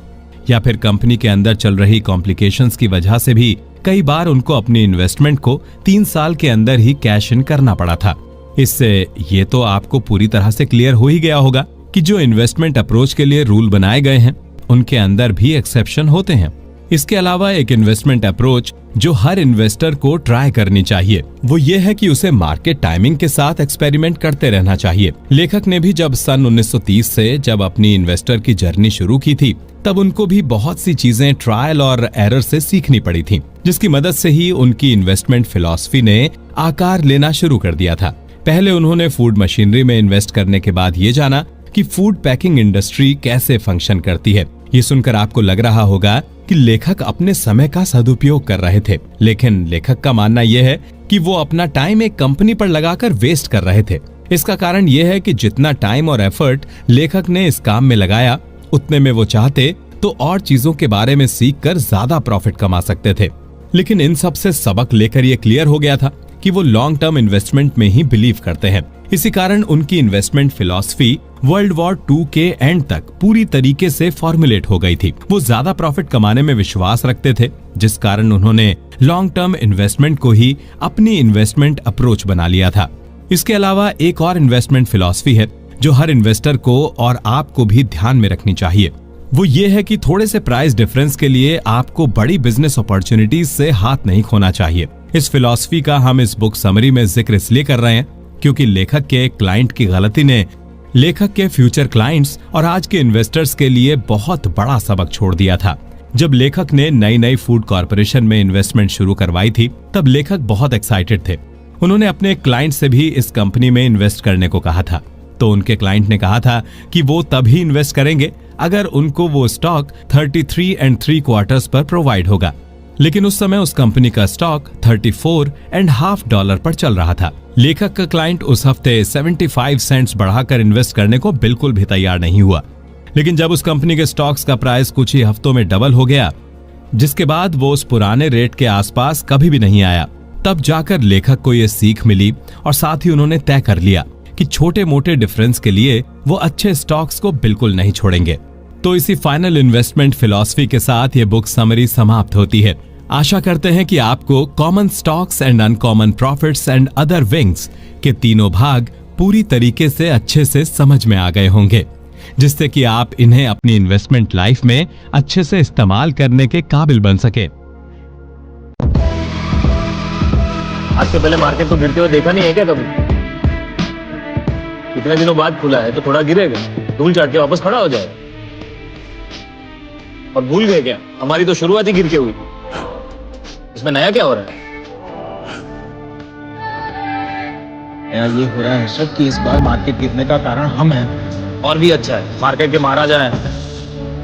या फिर कंपनी के अंदर चल रही कॉम्प्लिकेशंस की वजह से भी कई बार उनको अपनी इन्वेस्टमेंट को 3 साल के अंदर ही कैश इन करना पड़ा था। इससे ये तो आपको पूरी तरह से क्लियर हो ही गया होगा कि जो इन्वेस्टमेंट अप्रोच के लिए रूल बनाए गए हैं उनके अंदर भी एक्सेप्शन होते हैं। इसके अलावा एक इन्वेस्टमेंट अप्रोच जो हर इन्वेस्टर को ट्राई करनी चाहिए वो ये है कि उसे मार्केट टाइमिंग के साथ एक्सपेरिमेंट करते रहना चाहिए। लेखक ने भी जब सन 1930 से जब अपनी इन्वेस्टर की जर्नी शुरू की थी तब उनको भी बहुत सी चीजें ट्रायल और एरर से सीखनी पड़ी थी, जिसकी मदद से ही उनकी इन्वेस्टमेंट फिलॉसफी ने आकार लेना शुरू कर दिया था। पहले उन्होंने फूड मशीनरी में इन्वेस्ट करने के बाद ये जाना कि फूड पैकिंग इंडस्ट्री कैसे फंक्शन करती है। ये सुनकर आपको लग रहा होगा कि लेखक अपने समय का सदुपयोग कर रहे थे, लेकिन लेखक का मानना यह है कि वो अपना टाइम एक कंपनी पर लगाकर वेस्ट कर रहे थे। इसका कारण यह है कि जितना टाइम और एफर्ट लेखक ने इस काम में लगाया उतने में वो चाहते तो और चीजों के बारे में सीखकर ज्यादा प्रॉफिट कमा सकते थे। लेकिन इन सब से सबक लेकर ये क्लियर हो गया था कि वो लॉन्ग टर्म इन्वेस्टमेंट में ही बिलीव करते हैं। इसी कारण उनकी इन्वेस्टमेंट फिलॉसफी वर्ल्ड वॉर 2 के एंड तक पूरी तरीके से फॉर्मुलेट हो गई थी। वो ज्यादा प्रॉफिट कमाने में विश्वास रखते थे, जिस कारण उन्होंने लॉन्ग टर्म इन्वेस्टमेंट को ही अपनी इन्वेस्टमेंट अप्रोच बना लिया था। इसके अलावा एक और इन्वेस्टमेंट फिलॉसफी है जो हर इन्वेस्टर को और आपको भी ध्यान में रखनी चाहिए। वो ये है कि थोड़े से प्राइस डिफरेंस के लिए आपको बड़ी बिजनेस अपॉर्चुनिटीज से हाथ नहीं खोना चाहिए। इस फिलॉसफी का हम इस बुक समरी में जिक्र इसलिए कर रहे हैं क्योंकि लेखक के क्लाइंट की गलती ने लेखक के फ्यूचर क्लाइंट्स और आज के इन्वेस्टर्स के लिए बहुत बड़ा सबक छोड़ दिया था। जब लेखक ने नई फूड कॉर्पोरेशन में इन्वेस्टमेंट शुरू करवाई थी तब लेखक बहुत एक्साइटेड थे। उन्होंने अपने क्लाइंट से भी इस कंपनी में इन्वेस्ट करने को कहा था, तो उनके क्लाइंट ने कहा था कि वो तभी इन्वेस्ट करेंगे अगर उनको वो स्टॉक 33.75 पर प्रोवाइड होगा। लेकिन उस समय उस कंपनी का स्टॉक $34.50 पर चल रहा था। लेखक का क्लाइंट उस हफ्ते 75 सेंट्स बढ़ाकर इन्वेस्ट करने को बिल्कुल भी तैयार नहीं हुआ। लेकिन जब उस कंपनी के स्टॉक्स का प्राइस कुछ ही हफ्तों में डबल हो गया, जिसके बाद वो उस पुराने रेट के आसपास कभी भी नहीं आया, तब जाकर लेखक को यह सीख मिली और साथ ही उन्होंने तय कर लिया कि छोटे मोटे डिफरेंस के लिए वो अच्छे स्टॉक्स को बिल्कुल नहीं छोड़ेंगे। तो इसी फाइनल इन्वेस्टमेंट फिलॉसफी के साथ ये बुक समरी समाप्त होती है। आशा करते हैं कि आपको common stocks and uncommon profits and other wings के तीनों भाग पूरी तरीके से अच्छे से समझ में आ गए होंगे, जिससे कि आप इन्हें अपनी इन्वेस्टमेंट लाइफ में अच्छे से इस्तेमाल करने के काबिल बन सके। आज से पहले मार्केट को गिरते हुए देखा नहीं है क्या कभी? कितने दिनों बाद खुला है तो थोड़ा गिरेगा, धूल चाट के वापस खड़ा हो जाएगा। और भूल गए क्या, हमारी तो शुरुआत ही गिर के हुई। इसमें नया क्या हो रहा है? यार ये हो रहा है सब कि इस बार मार्केट गिरने का कारण हम हैं। और भी अच्छा है, मार्केट के महाराजा हैं।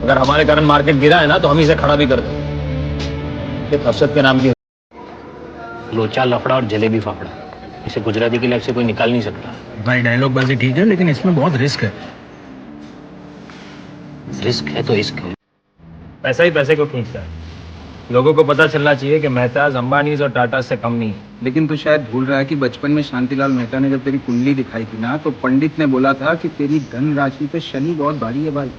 अगर हमारे कारण मार्केट गिरा है ना तो हम इसे खड़ा भी कर दें। ये हर्षद के नाम की लोचा लफड़ा और जलेबी फाफड़ा, इसे गुजराती की लफ्ज़ से कोई निकाल नहीं सकता। भाई डायलॉग बाजी ठीक है, लेकिन इसमें बहुत रिस्क है। रिस्क है तो इश्क है। पैसा ही पैसे को खींचता है। लोगों को पता चलना चाहिए कि मेहताज अंबानी और टाटा से कम नहीं है। लेकिन तू शायद भूल रहा है कि बचपन में शांतिलाल मेहता ने जब तेरी कुंडली दिखाई थी ना, तो पंडित ने बोला था कि तेरी धन राशि पे शनि बहुत भारी है भाई।